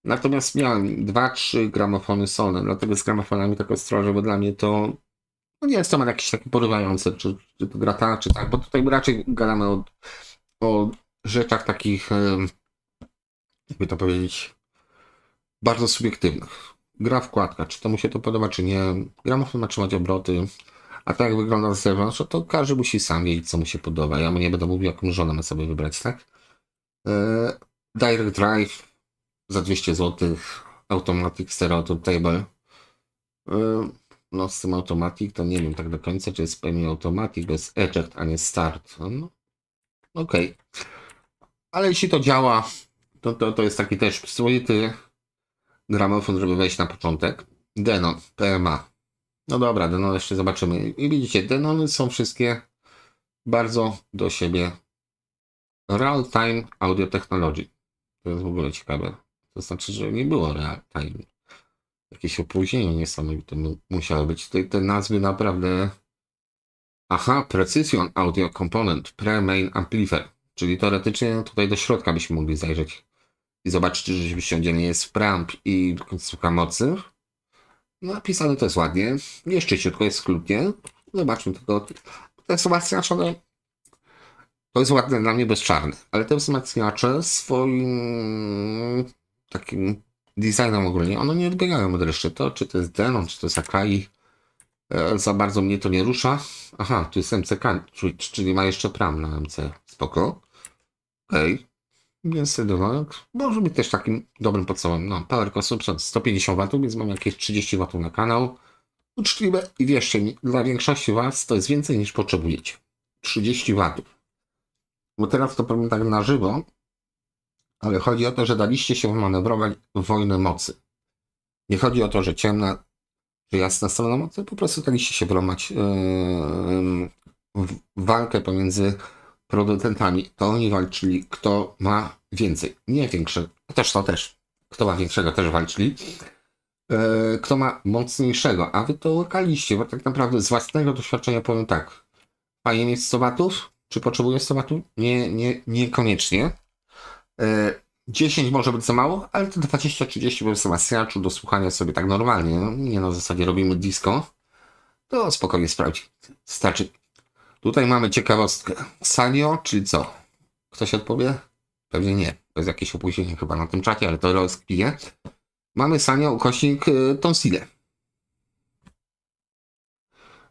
Speaker 1: Natomiast miałem 2-3 gramofony Sony, dlatego z gramofonami tak ostrożnie, bo dla mnie to no nie jest to jakieś takie porywające, czy to grata, czy tak, bo tutaj raczej gadamy o rzeczach takich, jakby to powiedzieć, bardzo subiektywnych. Gra wkładka, czy to mu się to podoba, czy nie. Gramofon ma trzymać obroty, a tak jak wygląda z zewnątrz, to każdy musi sam wiedzieć, co mu się podoba. Ja mu nie będę mówił, jaką żonę ma sobie wybrać, tak? Direct Drive za 200 zł, Automatic Stereo Turntable. No z tym Automatic to nie wiem tak do końca, czy jest pełni Automatic, bez Eject, a nie Start. No, okej. Ale jeśli to działa, to jest taki też przyzwoity gramofon, żeby wejść na początek. Denon, PMA. No dobra, Denon jeszcze zobaczymy. I widzicie, Denony są wszystkie bardzo do siebie Real Time Audio Technology. To jest w ogóle ciekawe. To znaczy, że nie było Real Time. Jakieś opóźnienie niesamowite musiało być. Te nazwy naprawdę... Aha, Precision Audio Component Pre-Main Amplifier. Czyli teoretycznie tutaj do środka byśmy mogli zajrzeć i zobaczyć, że rzeczywiście nie jest preamp i końcówka mocy. Napisane to jest ładnie. Nie szczyciutko, jest schludnie. Zobaczmy tylko. Te wzmacniacze, to jest ładne dla mnie bezczarne, ale te wzmacniacze swoim takim designem ogólnie, one nie odbiegają od reszty. To, czy to jest Denon, czy to jest Akai, za bardzo mnie to nie rusza. Aha, tu jest MCK, czyli ma jeszcze pram na MC. Spoko. Okej. Więc Denon może być też takim dobrym podstawowym. No, Power Consumption 150 W, więc mam jakieś 30 W na kanał. Uczciwe i wierzcie mi, dla większości Was to jest więcej niż potrzebujecie. 30 W. Bo teraz to powiem tak na żywo, ale chodzi o to, że daliście się manewrować w wojnę mocy. Nie chodzi o to, że ciemna czy jasna strona mocy, po prostu daliście się wrąbać w walkę pomiędzy producentami. To oni walczyli, kto ma więcej. Nie większe, to też. Kto ma większego, też walczyli. Kto ma mocniejszego, a wy to łykaliście, bo tak naprawdę z własnego doświadczenia powiem tak. Fajnie mieć 100 watów? Czy potrzebuję 100 watów? Niekoniecznie. 10 może być za mało, ale to 20-30 bez wzmacniaczu do słuchania sobie tak normalnie. No, nie na zasadzie robimy disco. To spokojnie sprawdzi. Starczy. Tutaj mamy ciekawostkę. Sanio, czyli co? Ktoś odpowie? Pewnie nie. To jest jakieś opóźnienie chyba na tym czacie, ale to rozkpiję. Mamy Sanio ukośnik Tonsile.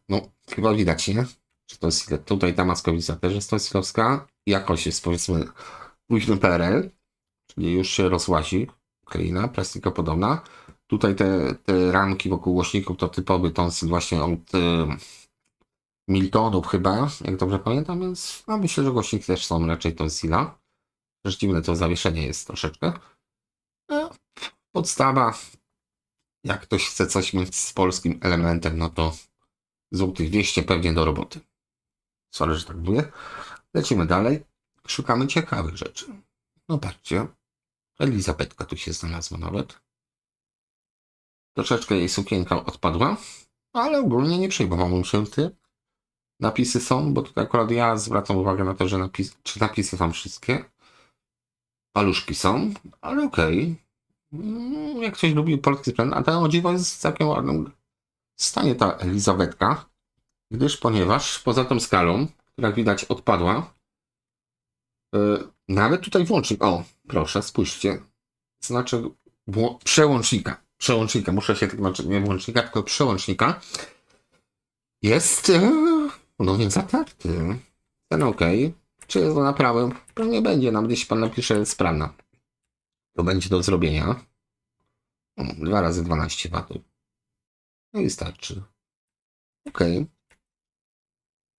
Speaker 1: No, chyba widać, nie? Że to jest tutaj ta maskowica też jest tosilowska. Jakość jest powiedzmy późny PRL, czyli już się rozłazi. Kleina, plastikopodobna. Tutaj te ramki wokół głośników to typowy tonsil właśnie od Miltonów chyba, jak dobrze pamiętam, więc no, myślę, że głośniki też są raczej tonsila. Też dziwne to zawieszenie jest troszeczkę. No, podstawa, jak ktoś chce coś mieć z polskim elementem, no to złotych 200 pewnie do roboty. Sorry, że tak mówię. Lecimy dalej. Szukamy ciekawych rzeczy. No patrzcie. Elizabetka tu się znalazła nawet. Troszeczkę jej sukienka odpadła, ale ogólnie nie przejmowałbym się tym. Napisy są, bo tutaj akurat ja zwracam uwagę na to, że czy napisy są wszystkie. Paluszki są, ale okej. Jak ktoś lubi polski sprzęt, a ten o dziwo jest w całkiem ładnym stanie ta Elizabetka, ponieważ poza tą skalą, która jak widać odpadła, nawet tutaj włącznik, o proszę spójrzcie, znaczy przełącznika, muszę się tak znaczy nie włącznika, tylko przełącznika jest ponownie zatarty. Ten ok. Czy jest do naprawy? Pewnie będzie, nawet jeśli pan napisze sprawna. To będzie do zrobienia. 2 razy 12 W. No i starczy. Ok.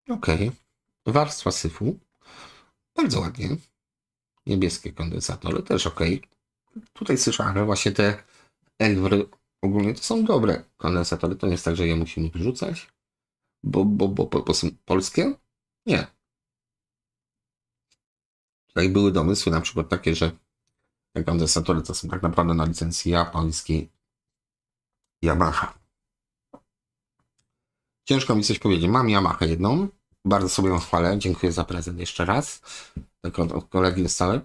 Speaker 1: Ok. Warstwa syfu. Bardzo ładnie. Niebieskie kondensatory też ok. Tutaj słyszałem, że właśnie te Elwry ogólnie to są dobre kondensatory. To nie jest tak, że je musimy wyrzucać. Bo są polskie? Nie. Tutaj były domysły na przykład takie, że te kondensatory to są tak naprawdę na licencji japońskiej Yamaha. Ciężko mi coś powiedzieć. Mam Yamaha jedną. Bardzo sobie ją chwalę. Dziękuję za prezent jeszcze raz. Tak od kolegi dostałem.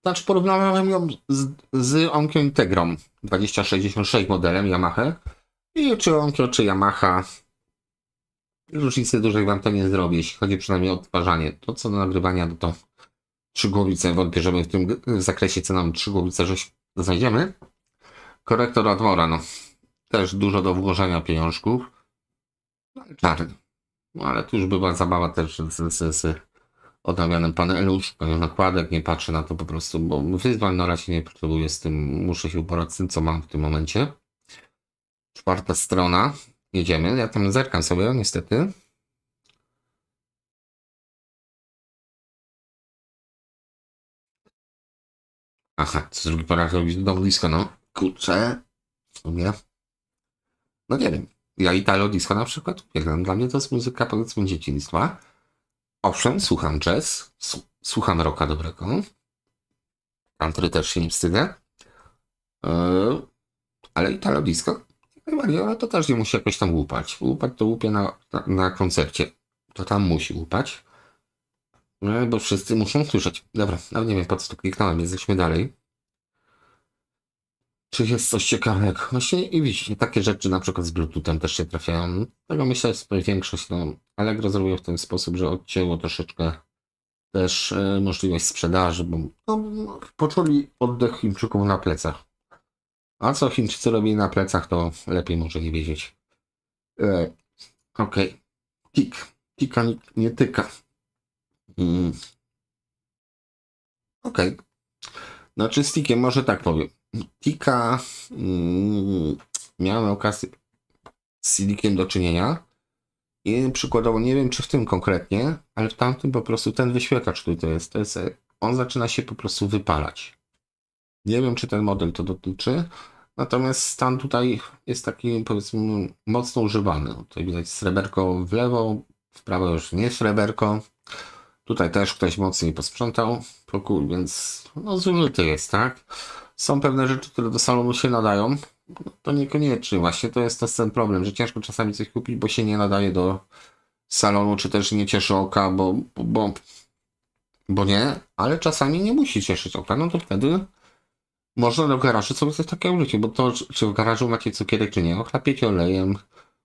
Speaker 1: Znaczy porównałem ją z Onkyo Integrą 2066 modelem Yamaha. I czy Onkyo, czy Yamaha. Różnicy dużej wam to nie zrobi, jeśli chodzi przynajmniej o odtwarzanie. To co do nagrywania, no to 3 głowice. Wątpię, że my w tym zakresie ceną 3 głowice znajdziemy. Korektor Admora, no. Też dużo do włożenia pieniążków. Czarny. No ale tu już była zabawa też z odnawianym panelu, szukaniu nakładek, nie patrzę na to po prostu, bo wyzwań na razie nie potrzebuję z tym, muszę się uporać z tym, co mam w tym momencie. 4. strona. Jedziemy. Ja tam zerkam sobie, niestety. Aha, co drugi parach robić do blisko, no. Kurczę. W sumie. No nie wiem. Ja Italo Disco na przykład uwielbiam. Dla mnie to jest muzyka powiedzmy dzieciństwa. Owszem, słucham jazz, słucham rocka dobrego. Country też się nie wstydzę. Ale Italo Disco, jak najbardziej, ale to też nie musi jakoś tam łupać. Łupać to łupie na koncercie. To tam musi łupać. Bo wszyscy muszą słyszeć. Dobra, nawet nie wiem po co tu kliknąłem, jesteśmy dalej. Czy jest coś ciekawego? Właśnie i widzicie, takie rzeczy na przykład z Bluetoothem też się trafiają. Tego myślę, że większość Allegro zrobiło w ten sposób, że odcięło troszeczkę też możliwość sprzedaży, bo poczuli oddech Chińczyków na plecach. A co Chińczycy robili na plecach, to lepiej może nie wiedzieć. Okej. Tika nie tyka. Okej. Znaczy z Tikiem może tak powiem. Tika miałem okazję z Silikiem do czynienia i przykładowo nie wiem czy w tym konkretnie, ale w tamtym po prostu ten wyświetlacz, który to jest on zaczyna się po prostu wypalać. Nie wiem czy ten model to dotyczy, natomiast stan tutaj jest taki powiedzmy mocno używany. Tutaj widać sreberko w lewo, w prawo już nie sreberko. Tutaj też ktoś mocniej posprzątał pokój, więc no zużyty jest, tak? Są pewne rzeczy, które do salonu się nadają. No, to niekoniecznie właśnie, to jest ten problem, że ciężko czasami coś kupić, bo się nie nadaje do salonu, czy też nie cieszy oka, bo nie, ale czasami nie musi cieszyć oka, no to wtedy można do garażu sobie coś takiego wrzucić, bo to, czy w garażu macie cukierek, czy nie, ochlapiecie olejem,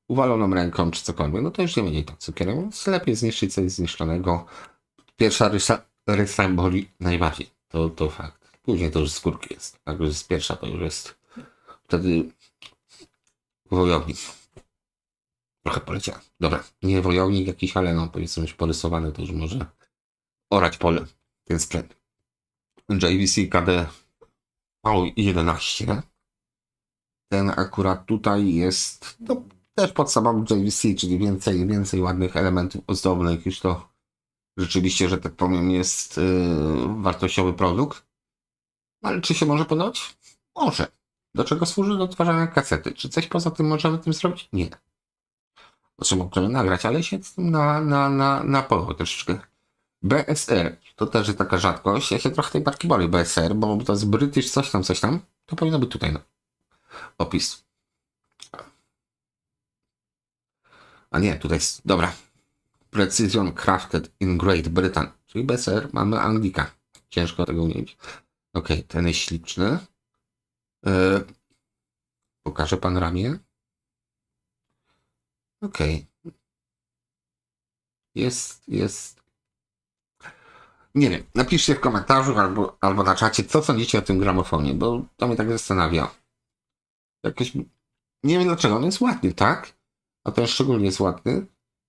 Speaker 1: uwaloną ręką, czy cokolwiek, no to już nie będzie tak cukierek, więc lepiej zniszczyć coś zniszczonego. Pierwsza rysa boli najbardziej, to fakt. Później to już skórki jest, jak już jest pierwsza, to już jest wtedy wojownik. Trochę poleciałem. Dobra, nie wojownik jakiś, ale no powiedzmy już porysowany, to już może orać pole. Ten sprzęt. JVC KD V11. Ten akurat tutaj jest no, też podstawowy JVC, czyli więcej ładnych elementów ozdobnych. Już to rzeczywiście, że tak powiem, jest wartościowy produkt. Ale czy się może podobać? Może. Do czego służy? Do odtwarzania kasety. Czy coś poza tym możemy tym zrobić? Nie. Znaczy możemy nagrać, ale się z tym na połowę troszeczkę. BSR to też jest taka rzadkość. Ja się trochę tej marki boję BSR, bo to jest British coś tam. To powinno być tutaj opis. A nie, tutaj jest, dobra. Precision Crafted in Great Britain. Czyli BSR mamy Anglika. Ciężko tego umieć. Ok, ten jest śliczny. Pokażę pan ramię. Ok. Jest. Nie wiem, napiszcie w komentarzu albo na czacie, co sądzicie o tym gramofonie, bo to mnie tak zastanawia. Jakoś, nie wiem dlaczego, on jest ładny, tak? A ten szczególnie jest ładny.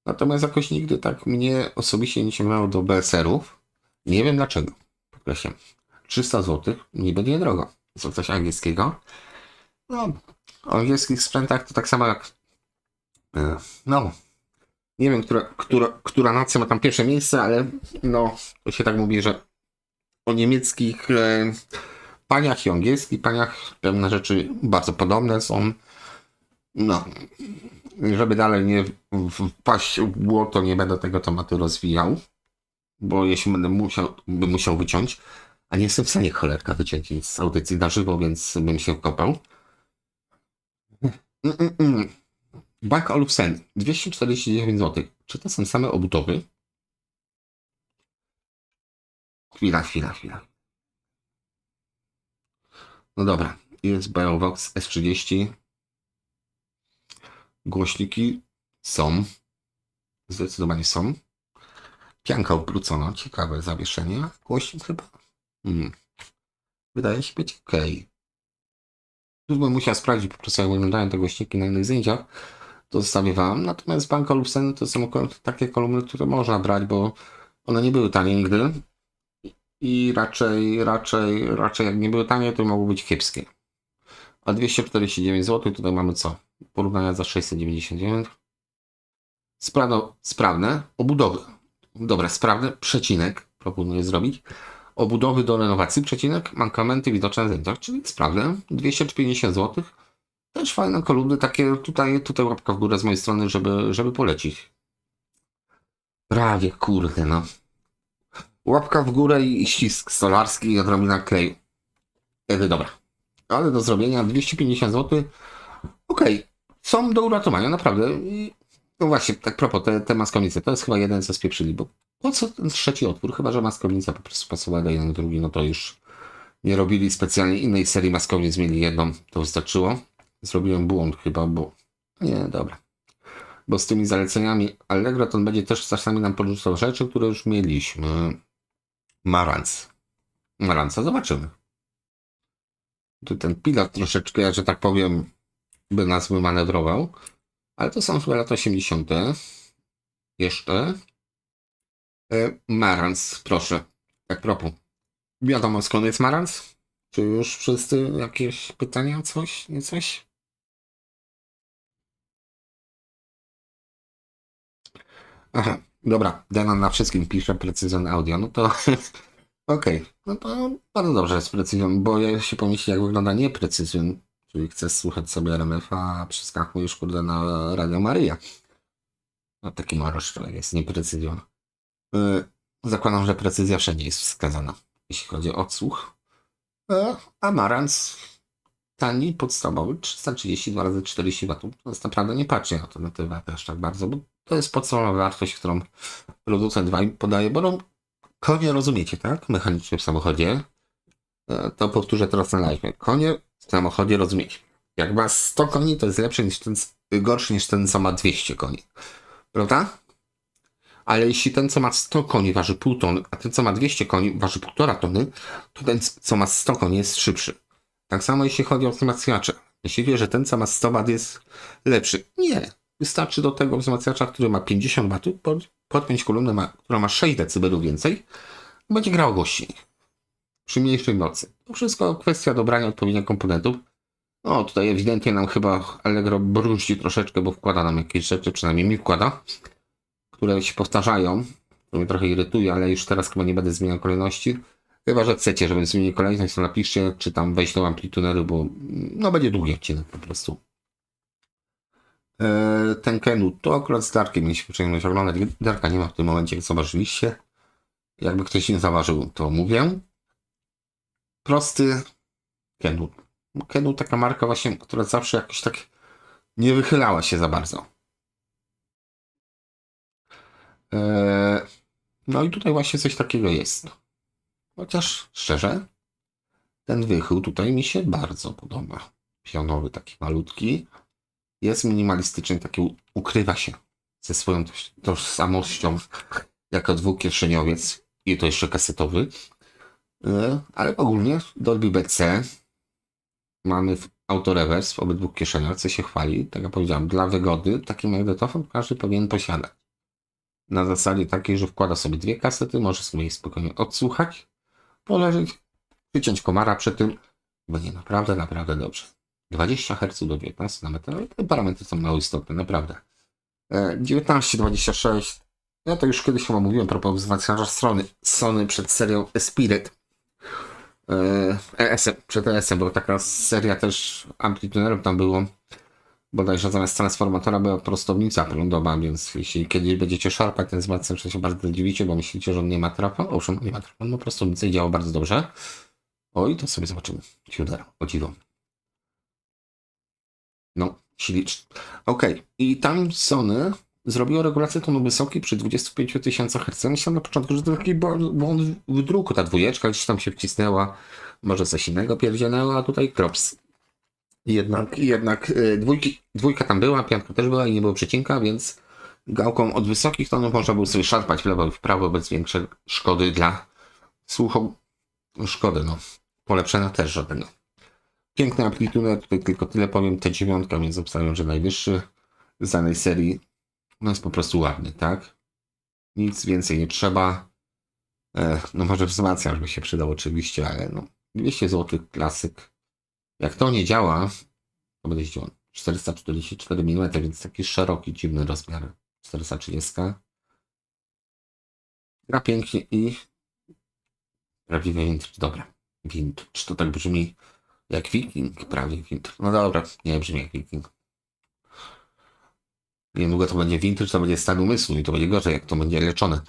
Speaker 1: Natomiast jakoś nigdy tak mnie osobiście nie ciągnęło do BSR-ów. Nie wiem dlaczego. Podkreślam. 300 zł, niby niedrogo. Jest to coś angielskiego. No, o angielskich sprzętach to tak samo jak no, nie wiem, która nacja ma tam pierwsze miejsce, ale no, to się tak mówi, że o niemieckich paniach i angielskich paniach pewne rzeczy bardzo podobne są. No, żeby dalej nie wpaść w błoto, nie będę tego tematu rozwijał, bo jeśli bym musiał wyciąć, a nie jestem w stanie cholerka wyciąć nic z audycji na żywo, więc bym się wkopał. Bank Olufsen 249 zł. Czy to są same obudowy? Chwila. No dobra, jest Biovox S30. Głośniki są. Zdecydowanie są. Pianka obrócona. Ciekawe zawieszenie. Głośnik chyba. Wydaje się być ok. Tu bym musiał sprawdzić po prostu, jak wyglądają te głośniki na innych zdjęciach. To zostawię wam. Natomiast Bank Olufsen to są takie kolumny, które można brać, bo one nie były tanie nigdy. I raczej jak nie były tanie, to mogły być kiepskie. A 249 zł, tutaj mamy co? Porównania za 699. Sprawne obudowy. Dobra, sprawne, przecinek, proponuję zrobić. Obudowy do renowacji, przecinek, mankamenty widoczne na zdjęciach, czyli sprawne. 250 zł. Też fajne kolumny, takie tutaj łapka w górę z mojej strony, żeby polecić. Prawie, kurde no. Łapka w górę i ścisk stolarski i odrobina kleju. Dobra. Ale do zrobienia 250 zł. Okej. Są do uratowania, naprawdę. I no właśnie, tak propos, te maskownice, to jest chyba jeden, co spieprzyli, bo po co ten trzeci otwór? Chyba że maskownica po prostu pasowała do jeden, drugi, no to już nie robili specjalnie innej serii maskownic, mieli jedną, to wystarczyło. Zrobiłem błąd chyba, bo nie, dobra. Bo z tymi zaleceniami Allegro to on będzie też czasami nam podrzucał rzeczy, które już mieliśmy. Maranca zobaczymy. Tu ten pilot troszeczkę, że tak powiem, by nas wymanewrował. Ale to są chyba lata 80. Jeszcze. Marantz, proszę. Tak propos. Wiadomo skąd jest Marantz? Czy już wszyscy jakieś pytania? Coś? Nie coś? Aha, dobra. Denon na wszystkim pisze Precision Audio. No to okej. No to bardzo dobrze jest Precision, bo ja się pomyśli, jak wygląda nie Precision. Czyli chcesz słuchać sobie RMF-a, a przeskakujesz kurde na Radio Maryja. No taki maroszczek jest, nie Precision. Zakładam, że precyzja wszędzie jest wskazana, jeśli chodzi o odsłuch. A Marantz tani, podstawowy, 332 razy 40 W. To jest naprawdę nie patrzy na to na te waty aż tak bardzo, bo to jest podstawowa wartość, którą producent wam podaje, bo no, konie rozumiecie, tak? Mechanicznie w samochodzie. To powtórzę teraz na live. Konie w samochodzie rozumiecie. Jak ma 100 koni, to jest lepszy niż ten, gorszy niż ten, co ma 200 koni. Prawda? Ale jeśli ten, co ma 100 koni, waży pół tony, a ten, co ma 200 koni, waży 1,5 tony, to ten, co ma 100 koni, jest szybszy. Tak samo jeśli chodzi o wzmacniacze. Jeśli wie, że ten, co ma 100 W, jest lepszy. Nie. wystarczy do tego wzmacniacza, który ma 50 W, podpiąć kolumnę, która ma 6 dB więcej, będzie grał głośniej. Przy mniejszej mocy. To wszystko kwestia dobrania odpowiednich komponentów. No tutaj ewidentnie nam chyba Allegro bruździ troszeczkę, bo wkłada nam jakieś rzeczy, przynajmniej mi wkłada, które się powtarzają. To mnie trochę irytuje, ale już teraz chyba nie będę zmieniał kolejności. Chyba że chcecie, żebym zmienił kolejność, to napiszcie, czy tam wejść do amplituneru, bo no będzie długi odcinek po prostu. Ten Kenwood, to akurat z Darkiem mieliśmy przyjemność oglądać. Darka nie ma w tym momencie, jak zauważyliście. Jakby ktoś nie zauważył, to mówię. Prosty Kenwood. Kenwood taka marka właśnie, która zawsze jakoś tak nie wychylała się za bardzo. No i tutaj właśnie coś takiego jest. Chociaż szczerze, ten wychył tutaj mi się bardzo podoba. Pionowy, taki malutki. Jest minimalistyczny, taki ukrywa się ze swoją tożsamością jako dwukieszeniowiec i to jeszcze kasetowy. Ale ogólnie Dolby BC mamy w autorewers w obydwu kieszeniach, co się chwali. Tak jak powiedziałem, dla wygody taki magnetofon każdy powinien posiadać. Na zasadzie takiej, że wkłada sobie dwie kasety, może sobie je spokojnie odsłuchać, poleżeć, wyciąć komara przy tym. Będzie naprawdę, naprawdę dobrze. 20 Hz do 19 na metr, ale te parametry są mało istotne, naprawdę. 19-26, ja to już kiedyś chyba mówiłem a propos wzmacniacza Sony przed serią Spirit. ESM, przed ESM była taka seria też amplitunerów tam było. Bodajże zamiast transformatora była prostownica prądowa, więc jeśli kiedyś będziecie szarpać ten wzmacniacz, to się bardzo dziwicie, bo myślicie, że on nie ma trapa. Owszem, nie ma trapa, ma prostownicę i działa bardzo dobrze. Oj, to sobie zobaczymy. Ciudera, o dziwo. No, śliczny. Okej. I tam Sony zrobiło regulację tonu wysoki przy 25 000 Hz. Myślałem na początku, że to taki błąd w druku, ta dwójeczka gdzieś tam się wcisnęła, może coś innego pierdzielnęło, a tutaj krops. Jednak dwójka tam była, piątka też była i nie było przecinka, więc gałką od wysokich tonów można było sobie szarpać w lewo i w prawo bez większej szkody dla słuchu. Szkody, no. Polepszenia też żadnego. Piękny amplituner, tutaj tylko tyle powiem, T9, więc obstawiam, że najwyższy z danej serii. No jest po prostu ładny, tak? Nic więcej nie trzeba. No może wzmacniacz by się przydał oczywiście, ale no 200 zł klasyk. Jak to nie działa, to będzie działał 444 mm, więc taki szeroki, dziwny rozmiar. 430. Gra pięknie i prawdziwy vintage. Dobra, vintage. To tak brzmi jak Viking, prawie vintage. No dobra, nie brzmi jak Viking. Niedługo to będzie vintage, to będzie stan umysłu i to będzie gorzej, jak to będzie leczone.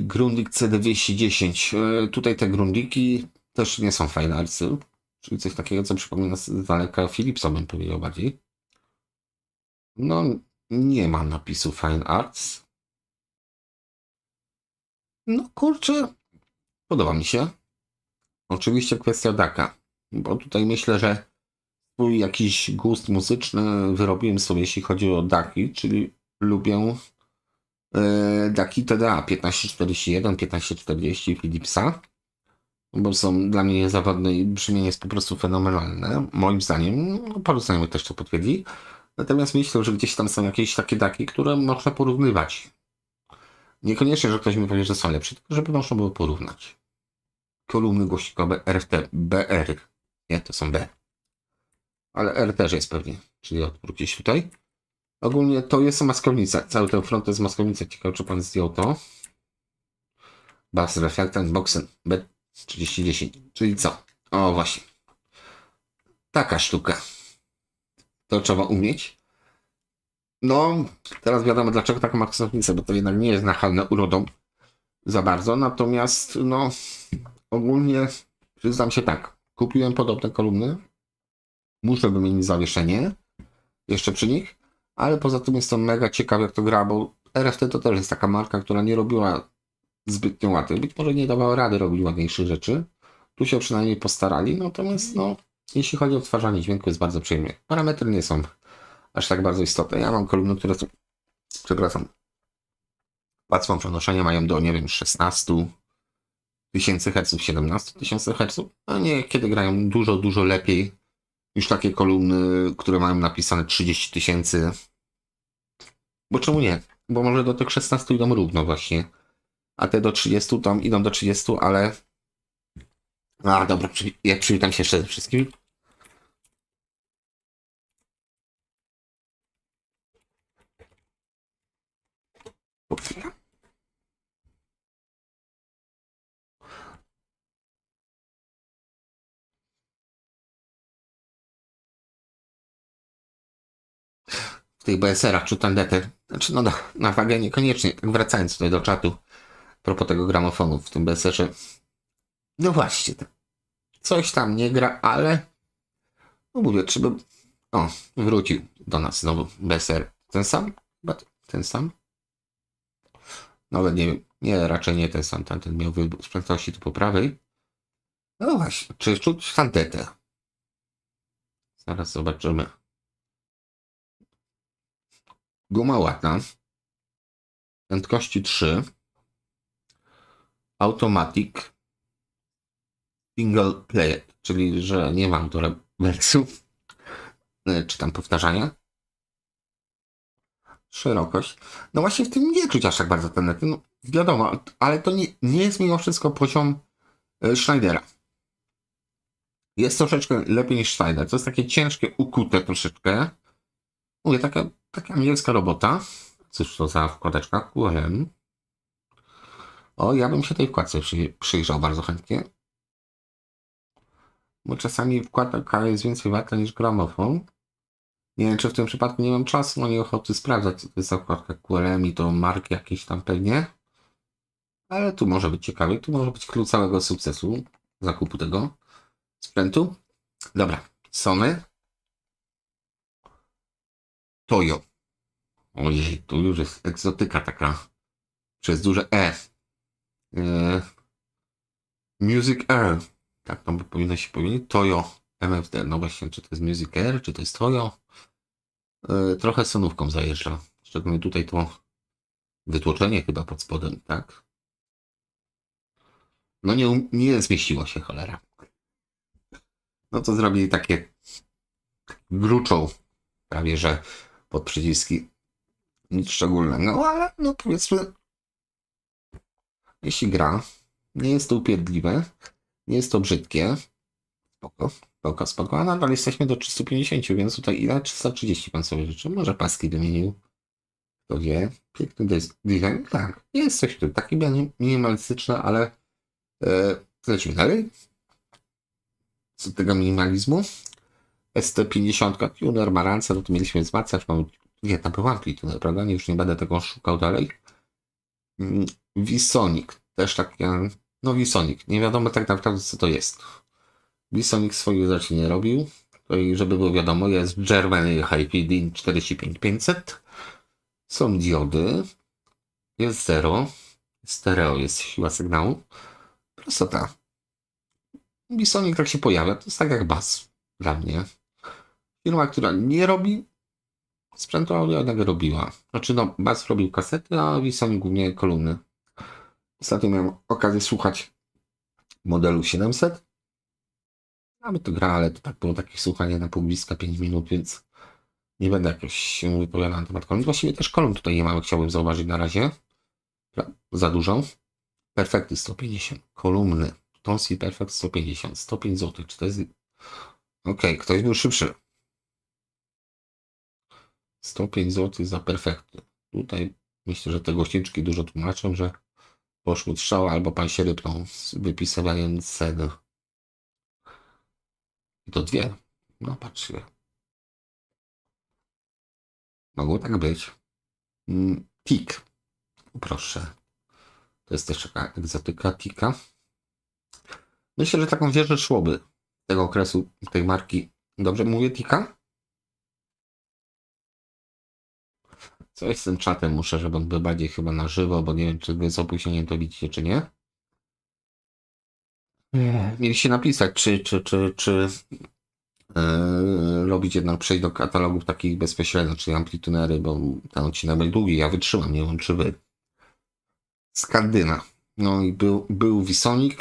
Speaker 1: Grundig CD210. Tutaj te Grundiki też nie są fine artsy, czyli coś takiego, co przypomina z daleka Philipsa, bym powiedział bardziej. No, nie ma napisu fine arts. No kurczę, podoba mi się. Oczywiście kwestia DAC-a, bo tutaj myślę, że swój jakiś gust muzyczny wyrobiłem sobie, jeśli chodzi o DAC-i, czyli lubię DAC-i TDA 1541, 1540 Philipsa, bo są dla mnie niezawodne i brzmienie jest po prostu fenomenalne. Moim zdaniem, paru znajomych też to potwierdzi. Natomiast myślę, że gdzieś tam są jakieś takie DAC-i, które można porównywać. Niekoniecznie, że ktoś mi powie, że są lepsze, tylko żeby można było porównać. Kolumny głośnikowe RFT, BR. Nie, to są B. Ale R też jest pewnie, czyli odpór gdzieś tutaj. Ogólnie to jest maskownica. Cały ten front to jest maskownica. Ciekawe, czy pan zdjął to. Bass Reflectant Boxen B3010. Czyli co? O, właśnie. Taka sztuka. To trzeba umieć. No, teraz wiadomo dlaczego taka maskownica, bo to jednak nie jest nachalne urodą za bardzo. Natomiast, no, ogólnie przyznam się tak. Kupiłem podobne kolumny. Muszę wymienić zawieszenie jeszcze przy nich, ale poza tym jestem mega ciekaw jak to gra, bo RFT to też jest taka marka, która nie robiła zbytnio łatwych. Być może nie dawała rady robić ładniejszych rzeczy. Tu się przynajmniej postarali, natomiast no, jeśli chodzi o odtwarzanie dźwięku jest bardzo przyjemnie. Parametry nie są aż tak bardzo istotne. Ja mam kolumny, które są, przepraszam, łatwą przenoszenia mają do, nie wiem, 16 000 Hz, 17 000 Hz, a nie kiedy grają dużo lepiej. Już takie kolumny, które mają napisane 30 000, Bo czemu nie? Bo może do tych 16 idą równo właśnie. A te do 30 tam idą do 30, ale... A, dobra, ja przywitam się jeszcze ze wszystkimi. W tych BSR-ach czy tandety. Znaczy, no na wagę niekoniecznie. Tak wracając tutaj do czatu. A propos tego gramofonu w tym BSR-ze. No właśnie, coś tam nie gra, ale... No mówię, trzeba... O, wrócił do nas znowu BSR. Ten sam? Chyba ten sam? Nawet nie wiem. Nie, raczej nie ten sam. Tamten miał wybór sprzętności tu po prawej. No właśnie, czy czuć tandetę? Zaraz zobaczymy. Guma ładna. Prędkości 3. Automatic. Single play, czyli że nie mam tu rewersu. Czy tam powtarzania. Szerokość. No właśnie w tym nie czuć aż tak bardzo tandety. No wiadomo, ale to nie jest mimo wszystko poziom Schneidera. Jest troszeczkę lepiej niż Schneider. To jest takie ciężkie, ukute troszeczkę. Mówię, taka angielska robota. Cóż to za wkładeczka? QLM. O, ja bym się tej wkładce przyjrzał bardzo chętnie. Bo czasami wkładka jest więcej warta niż gramofon. Nie wiem, czy w tym przypadku nie mam czasu, no nie ochoty sprawdzać, co to jest za wkładka QLM i to marki jakieś tam pewnie. Ale tu może być ciekawy, tu może być klucz całego sukcesu zakupu tego sprzętu. Dobra, Sony. Toyo. Ojej, tu już jest egzotyka taka przez duże E. Music Air. Tak to by powinno się powiedzieć. Toyo MFD. No właśnie, czy to jest Music Air, czy to jest Toyo? Trochę sonówką zajeżdża. Szczególnie tutaj to wytłoczenie chyba pod spodem, tak? No nie zmieściło się, cholera. No to zrobili takie gruczą prawie, że pod przyciski. Nic szczególnego, no ale no powiedzmy, jeśli gra, nie jest to upierdliwe, nie jest to brzydkie, spoko, a nadal jesteśmy do 350, więc tutaj ile? 330 pan sobie życzy, może paski wymienił, kto wie, piękny design, tak, jest coś tu, taki minimalistyczny, ale lecimy dalej, z tego minimalizmu, ST50 tuner Marantza, no to mieliśmy wzmacniacz, mamy, nie, tam był amplituner, prawda, już nie będę tego szukał dalej, VSonic, też takie, no VSonic, nie wiadomo tak naprawdę co to jest. VSonic swoich rzeczy nie robił. Tutaj, żeby było wiadomo, jest Germany HiFi 45500. Są diody. Jest zero. Stereo jest siła sygnału. Prostota. VSonic tak się pojawia. To jest tak jak Bass dla mnie. Firma, która nie robi sprzętu audio, jednak robiła. Znaczy no, Bass robił kasety, a VSonic głównie kolumny. Ostatnio miałem okazję słuchać modelu 700. Mamy to gra, ale to tak było takie słuchanie na pół bliska 5 minut, więc nie będę jakoś się wypowiadał na temat kolumn. Właściwie też kolumn tutaj nie mamy, chciałbym zauważyć na razie. Za dużo. Perfekty 150. Kolumny. Tonsi Perfect 150. 105 zł. Czy to jest... Okej, ktoś był szybszy. 105 zł za perfekty. Tutaj myślę, że te głośniczki dużo tłumaczą, że poszły strzały albo pan się rypnął z wypisywaniem ceny. I to dwie. No patrzcie. Mogło tak być. Tik. Proszę. To jest też taka egzotyka Tika. Myślę, że taką wieżę szłoby tego okresu, tej marki. Dobrze mówię Tika? Coś z tym czatem muszę, żeby on był bardziej chyba na żywo, bo nie wiem, czy wy z opóźnieniem to widzicie, czy nie. Mieliście napisać, czy robić jednak przejść do katalogów takich bezpośrednio, czyli amplitunery, bo ten odcinek był długi, ja wytrzymam, nie wiem czy wy. Skandyna. No i był VSonic.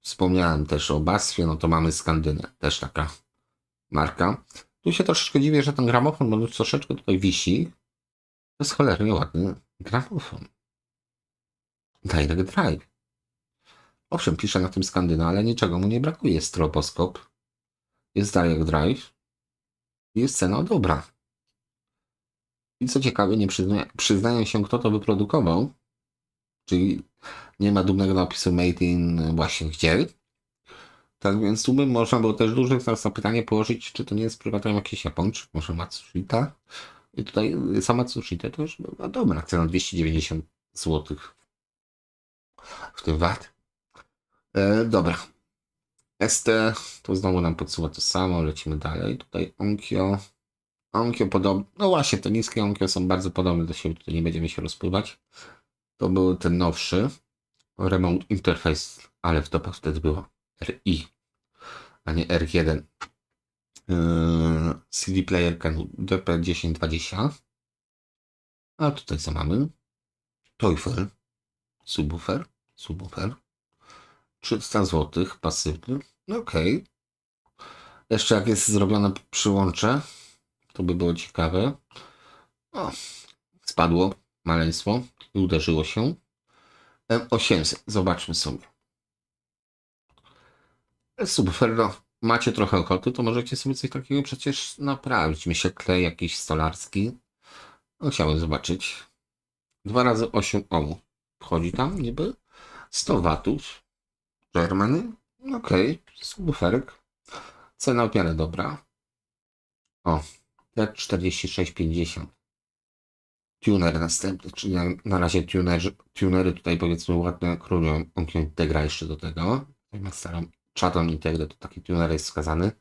Speaker 1: Wspomniałem też o Basfie, no to mamy Skandynę, też taka marka. Tu się troszeczkę dziwię, że ten gramofon bo troszeczkę tutaj wisi. To jest cholernie ładny gramofon. Direct Drive. Owszem, pisze na tym Skandyna, ale niczego mu nie brakuje. Stroboskop, jest Direct Drive, jest cena dobra. I co ciekawe, nie przyznają się, kto to wyprodukował, czyli nie ma dumnego napisu Made in właśnie gdzie. Tak więc tu by można było też duże zapytanie położyć, czy to nie jest przypadkiem jakiś Japon, czy może Matsushita. I tutaj sama Matsushita to już była dobra cena, 290 zł w tym VAT. Dobra. ST to znowu nam podsuwa to samo, lecimy dalej. Tutaj Onkyo. Onkyo podobne. No właśnie, te niskie Onkyo są bardzo podobne do siebie, tutaj nie będziemy się rozpływać. To był ten nowszy Remote Interface, ale w topach wtedy było RI, a nie R1. CD Player DP1020. A tutaj co mamy? Teufel. Subwoofer. 300 zł, pasywny. No okej. Jeszcze jak jest zrobione przyłącze, to by było ciekawe. O, spadło maleństwo i uderzyło się. M800, zobaczmy sobie. Subwoofer, no, macie trochę ochoty, to możecie sobie coś takiego przecież naprawić. Myślę, klej jakiś stolarski. No, chciałem zobaczyć. 2 razy 8 ohmów. Wchodzi tam niby 100 watów. Germany. Okej. Subwooferek. Cena w miarę dobra. O. T4650. Tuner następny, czyli na razie tunery tutaj powiedzmy ładne królują. Onkyo Integra jeszcze do tego. Ma starą Chaton Integrę, to taki tuner jest wskazany.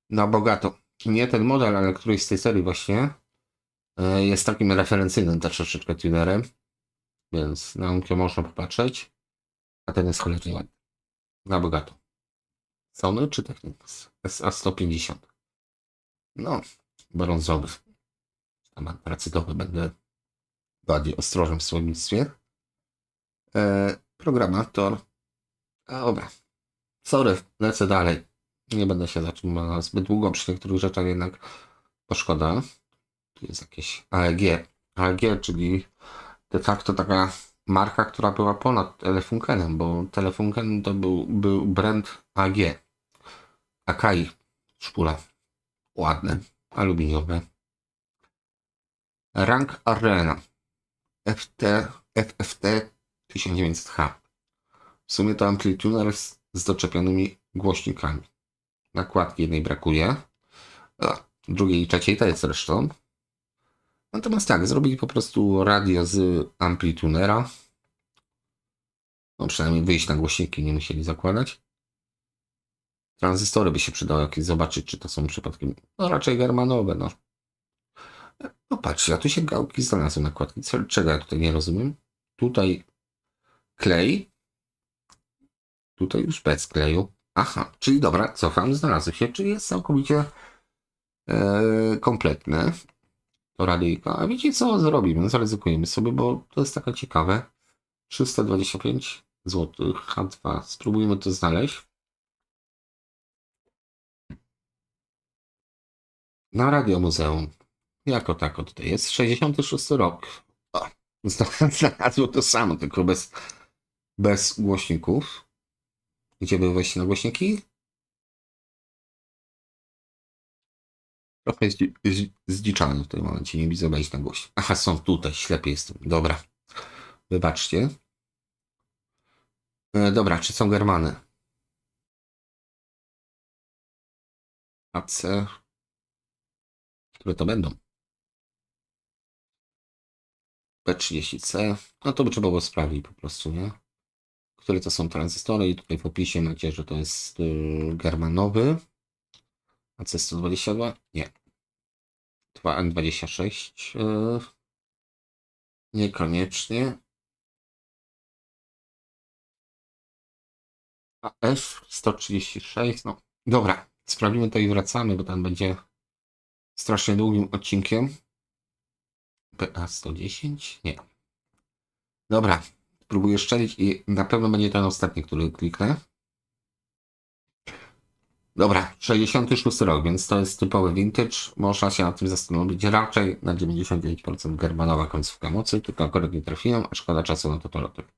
Speaker 1: Na bogato. Nie ten model, ale któryś z tej serii właśnie jest takim referencyjnym też troszeczkę tunerem. Więc na Onkyo można popatrzeć. A ten jest cholernie ładny. Na bogato. Sony czy Technics? SA150. No, brązowy. Tam antracytowy, będę bardziej ostrożny w słownictwie. Programator. Dobra. Sorry, lecę dalej. Nie będę się zatrzymywał zbyt długo przy niektórych rzeczach, jednak szkoda. Tu jest jakieś AEG. AEG, czyli de facto taka marka, która była ponad Telefunkenem, bo Telefunken to był brand AG. Akai. Szpula. Ładne. Aluminiowe. Rank Arena. FFT 1900H. W sumie to amplituner z doczepionymi głośnikami. Nakładki jednej brakuje. Drugiej i trzeciej też zresztą. Natomiast tak, zrobili po prostu radio z amplitunera. No przynajmniej wyjść na głośniki nie musieli zakładać. Tranzystory by się przydało jakieś zobaczyć, czy to są przypadkiem. No raczej germanowe, no. No patrzcie, a tu się gałki znalazły nakładki. Czego ja tutaj nie rozumiem? Tutaj klej. Tutaj już bez kleju. Aha, czyli dobra, cofam, znalazły się, czyli jest całkowicie kompletne to radyjko. A wiecie co zrobimy? Zaryzykujemy sobie, bo to jest takie ciekawe. 325 zł H2. Spróbujmy to znaleźć. Na Radiomuzeum. Jako tako tutaj jest 66 rok. O, znalazło to samo, tylko bez głośników. Gdzie były wejście na głośniki? Trochę zdziczany w tym momencie, nie widzę wejść na głośnik. Aha, są tutaj, ślepy jestem. Dobra, wybaczcie. Dobra, czy są Germany? AC. Które to będą? P30C. No to by trzeba było sprawdzić po prostu, nie? Które to są tranzystory i tutaj w opisie macie, że to jest germanowy. AC122? Nie. 2N26? Niekoniecznie. A F136? No dobra, sprawdzimy to i wracamy, bo tam będzie strasznie długim odcinkiem. PA110? Nie. Dobra, spróbuję szczelić i na pewno będzie ten ostatni, który kliknę. Dobra, 66 rok, więc to jest typowy vintage. Można się nad tym zastanowić raczej na 99% germanowa końcówka mocy, tylko akurat nie trafiłem, a szkoda czasu na totolotek.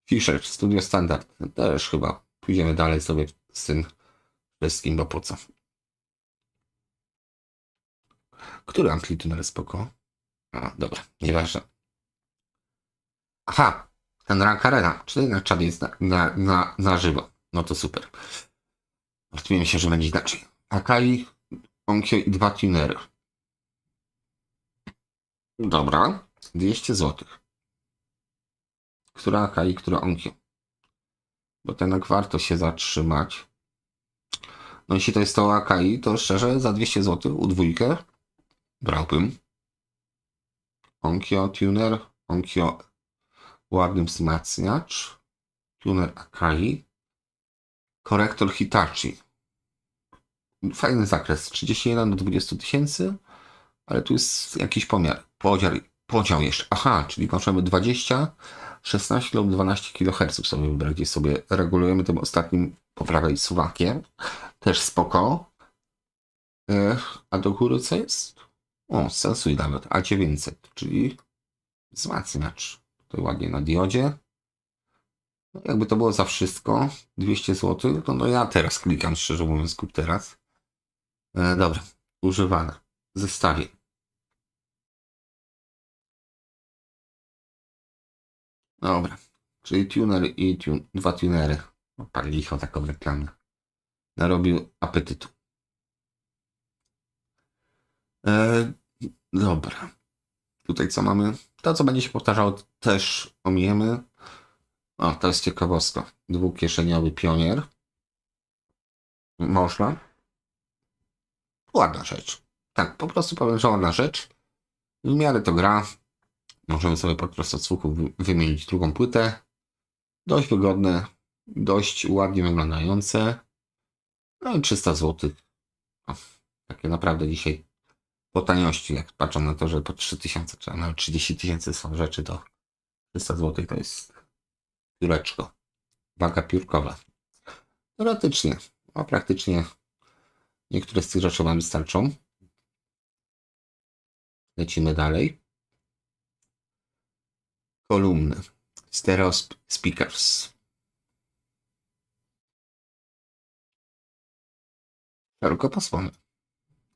Speaker 1: Fisher, Studio Standard. Też chyba pójdziemy dalej sobie z tym wszystkim, bo po co? Który amplituner spoko? A, dobra, nieważne. Aha, ten rank arena, czyli na czat jest na żywo. No to super. Martwiłem się, że będzie inaczej. Akai, Onkyo i 2 tunery. Dobra, 200 zł. Która Akai, która Onkyo? Bo jednak warto się zatrzymać. No jeśli to jest to Akai, to szczerze za 200 zł u dwójkę brałbym. Onkyo tuner, Onkyo ładny wzmacniacz, tuner Akai, korektor Hitachi. Fajny zakres, 31 do 20 tysięcy, ale tu jest jakiś podział jeszcze. Aha, czyli możemy 20, 16 lub 12 kHz sobie wybrać, gdzie sobie regulujemy tym ostatnim po prawej suwakiem. Też spoko. A do góry co jest? O, sensuj nawet, A900, czyli wzmacniacz. Tutaj ładnie na diodzie. No, jakby to było za wszystko, 200 zł, to no ja teraz klikam, szczerze mówiąc, kup teraz. Dobra, używane. Zestawię. Dobra, czyli tuner i dwa tunery. Pan licho taką reklamę. Narobił apetytu. Dobra. Tutaj co mamy? To, co będzie się powtarzało, też omijemy. O, to jest ciekawostka. Dwukieszeniowy pionier. Można. Ładna rzecz. Tak, po prostu powiem, że ładna rzecz. W miarę to gra. Możemy sobie podczas odsłuchu wymienić drugą płytę. Dość wygodne, dość ładnie wyglądające. No i 300 zł. O, takie naprawdę dzisiaj po taniości, jak patrzę na to, że po 3000 czy nawet 30 tysięcy są rzeczy, to 300 zł to jest pióreczko. Waga piórkowa. Teoretycznie, a praktycznie niektóre z tych rzeczy wam wystarczą. Lecimy dalej. Kolumny. Stereo speakers. Szerokopasmowe.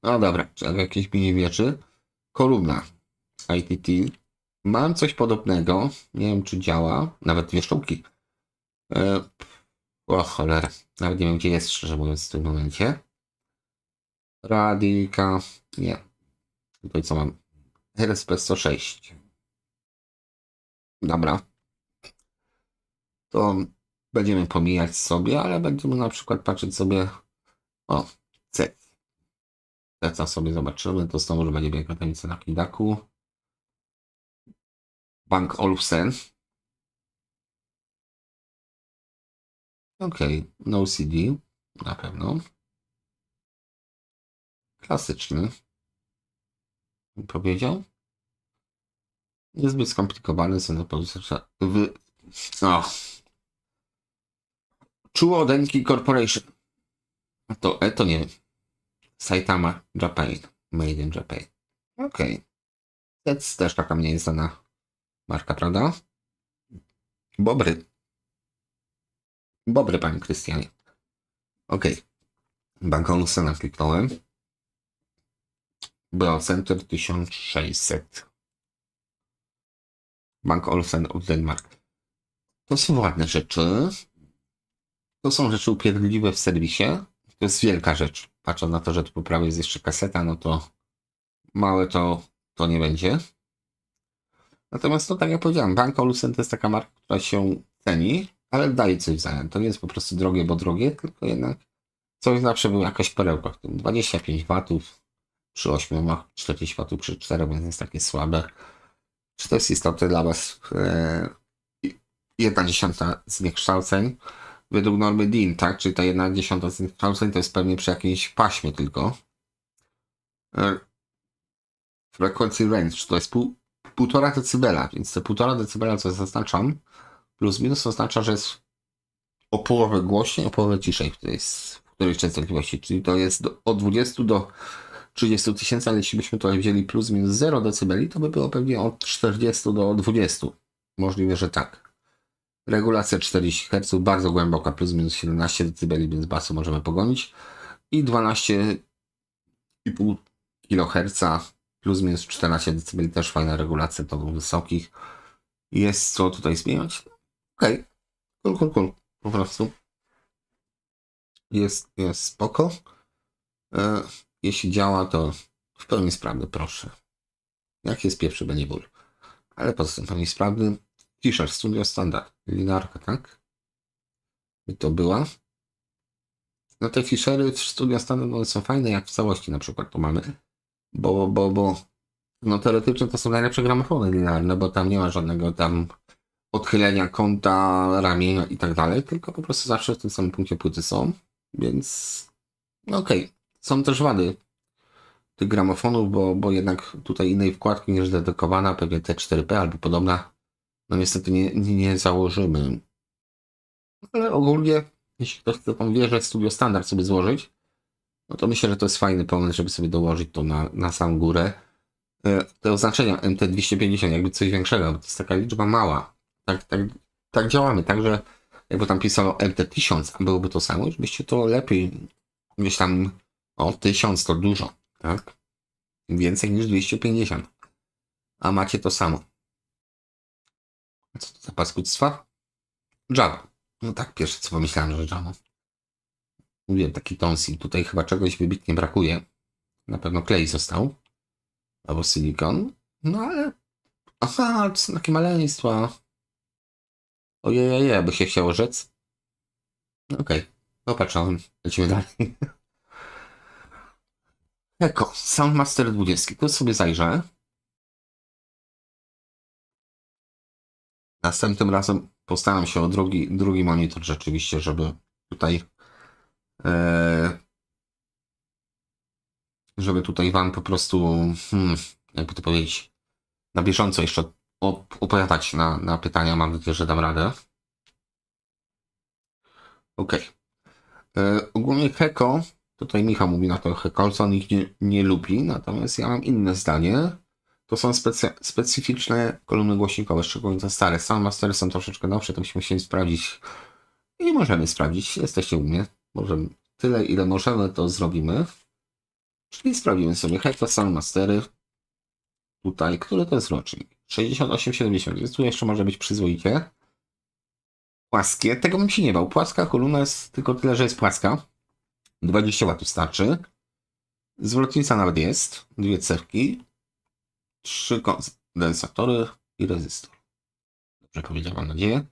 Speaker 1: No dobra, jak jakieś mini wieczy. Kolumna. ITT. Mam coś podobnego. Nie wiem, czy działa. Nawet dwie sztuki. O cholera. Nawet nie wiem, gdzie jest, szczerze mówiąc, w tym momencie. Radika. Nie. Tutaj co mam? RSP 106. Dobra. To będziemy pomijać sobie, ale będziemy na przykład patrzeć sobie. O, C. Co sobie zobaczymy, to znowu, że będzie biegła tajemnica na Kidaku. Bank Olufsen. Ok, no CD. Na pewno. Klasyczny. Powiedział. Niezbyt skomplikowany, są to pozycja. O. Chuo Denki Corporation. To nie wiem. Saitama Japan. Made in Japan. Okej. To jest też taka mniej znana marka, prawda? Bobry. Bobry, panie Krystianie. Okej. Bank Olufsena kliknąłem. Center 1600. Bank Olufsen of Denmark. To są ładne rzeczy. To są rzeczy upierdliwe w serwisie. To jest wielka rzecz. Patrząc na to, że tu po prawej jest jeszcze kaseta, no to małe to nie będzie. Natomiast no tak jak powiedziałem, Bank Olufsen to jest taka marka, która się ceni, ale daje coś w zamian. To nie jest po prostu drogie, bo drogie, tylko jednak coś zawsze była jakaś perełka w tym. 25 watów przy 8, 40 watów przy 4, więc jest takie słabe. Czy to jest istotne dla Was? 1/10 zniekształceń według normy DIN, tak? Czyli ta 1/10 zniekształceń to jest pewnie przy jakimś paśmie tylko. Frequency range to jest 1,5 decybela, więc te 1,5 decybela, co zaznaczam, plus minus oznacza, że jest o połowę głośniej, o połowę ciszej w której częstotliwości, czyli to jest od 20 do 30 tysięcy, ale jeśli byśmy tutaj wzięli plus minus 0 dB, to by było pewnie od 40 do 20. Możliwe, że tak. Regulacja 40 Hz, bardzo głęboka, plus minus 17 dB, więc basu możemy pogonić. I 12,5 kHz, plus minus 14 dB, też fajna regulacja tonów wysokich. Jest co tutaj zmieniać? Okej. Cool. Po prostu. Jest spoko. Jeśli działa, to w pełni sprawny, proszę. Jak jest pierwszy, będzie ból. Ale poza tym w pełni sprawny. Fisher Studio Standard. Linarka, tak? I to była. No te Fishery w Studio Standard one są fajne, jak w całości na przykład to mamy. Bo no teoretycznie to są najlepsze gramofony linearne, bo tam nie ma żadnego tam odchylenia kąta, ramienia i tak dalej, tylko po prostu zawsze w tym samym punkcie płyty są, więc no okej. Są też wady tych gramofonów, bo jednak tutaj innej wkładki niż dedykowana, pewnie T4P albo podobna, no niestety nie założymy. Ale ogólnie, jeśli ktoś chce tą wieżę Studio Standard sobie złożyć, no to myślę, że to jest fajny pomysł, żeby sobie dołożyć to na samą górę. Te oznaczenia MT250, jakby coś większego, bo to jest taka liczba mała. Tak działamy, także jakby tam pisało MT1000, a byłoby to samo, żebyście to lepiej, gdzieś tam 1000 to dużo, tak? Więcej niż 250. A macie to samo. Co to za paskudztwa? Java. No tak, pierwsze co pomyślałem, że Java. Mówiłem, taki tonsil. Tutaj chyba czegoś wybitnie brakuje. Na pewno klej został. Albo silikon. No ale... Aha, to są takie maleństwa. Ojej, by się chciało rzec. Okej, popatrzałem. Lecimy dalej. Eko, Soundmaster 20. Tu sobie zajrzę. Następnym razem postaram się o drugi monitor rzeczywiście, żeby tutaj żeby tutaj wam po prostu jakby to powiedzieć, na bieżąco jeszcze opowiadać na pytania. Mam nadzieję, że dam radę. Okej. Ogólnie Heko, tutaj Michał mówi na to Hekolca, on ich nie lubi, natomiast ja mam inne zdanie. To są specyficzne kolumny głośnikowe, szczególnie te stare. Soundmastery są troszeczkę nowsze, to byśmy musieli sprawdzić. I możemy sprawdzić, jesteście u mnie. Możemy tyle, ile możemy, to zrobimy. Czyli sprawdzimy sobie Heko Soundmastery. Tutaj, który to jest rocznik? 68-70, więc tu jeszcze może być przyzwoicie. Płaskie, tego bym się nie bał. Płaska kolumna jest tylko tyle, że jest płaska. 20 W starczy. Zwrotnica nawet jest. Dwie cewki. 3 kondensatory i rezystor. Dobrze powiedział, mam nadzieję.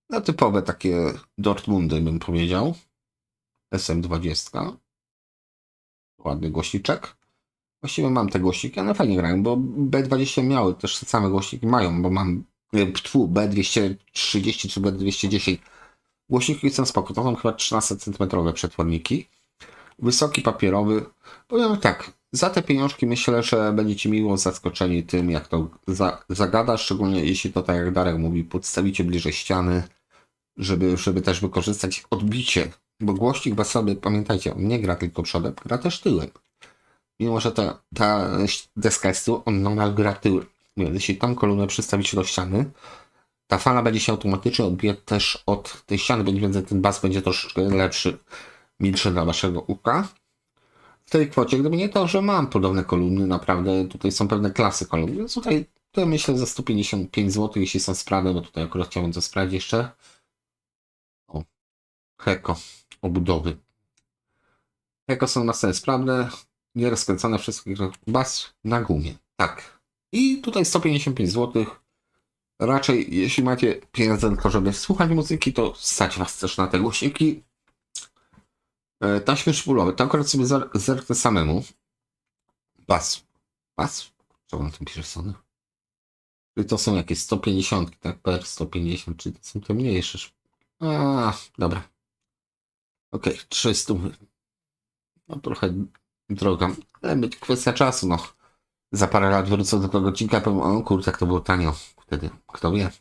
Speaker 1: No typowe takie Dortmundy bym powiedział. SM20. Ładny głośniczek. Właściwie mam te głośniki, one fajnie grają, bo B20 miały też same głośniki mają, bo mam B230 czy B210. Głośniki są spoko, to są chyba 13 cm przetworniki. Wysoki papierowy. Powiem tak, za te pieniążki myślę, że będziecie miło zaskoczeni tym, jak to zagada, szczególnie jeśli to, tak jak Darek mówi, podstawicie bliżej ściany, żeby też wykorzystać odbicie, bo głośnik basowy, pamiętajcie, on nie gra tylko przodem, gra też tyłem. Mimo że ta deska jest tył, on nadal gra tyłem. Więc jeśli tam kolumnę przystawicie do ściany, ta fala będzie się automatycznie odbijać też od tej ściany, więc ten bas będzie troszeczkę lepszy, milszy dla waszego ucha. W tej kwocie, gdyby nie to, że mam podobne kolumny, naprawdę tutaj są pewne klasy kolumn, więc tutaj to myślę za 155 zł, jeśli są sprawne, bo tutaj akurat chciałbym to sprawdzić jeszcze. O, Heko, obudowy. Heko są na scenie sprawne, nie rozkręcone wszystkich, bas na gumie, tak. I tutaj 155 zł. Raczej, jeśli macie pieniądze na to, żeby słuchać muzyki, to stać was też na te głośniki. Taśmy szpulowe, to akurat sobie zerknę samemu. Bas. Co na tym pisze Sony? Czyli to są jakieś 150, tak? Per 150, czyli to są te mniejsze. Dobra. Okej, 300. No trochę droga, ale być kwestia czasu, no. Za parę lat wrócę do tego odcinka i powiem, o kurde, jak to było tanio wtedy, kto wie.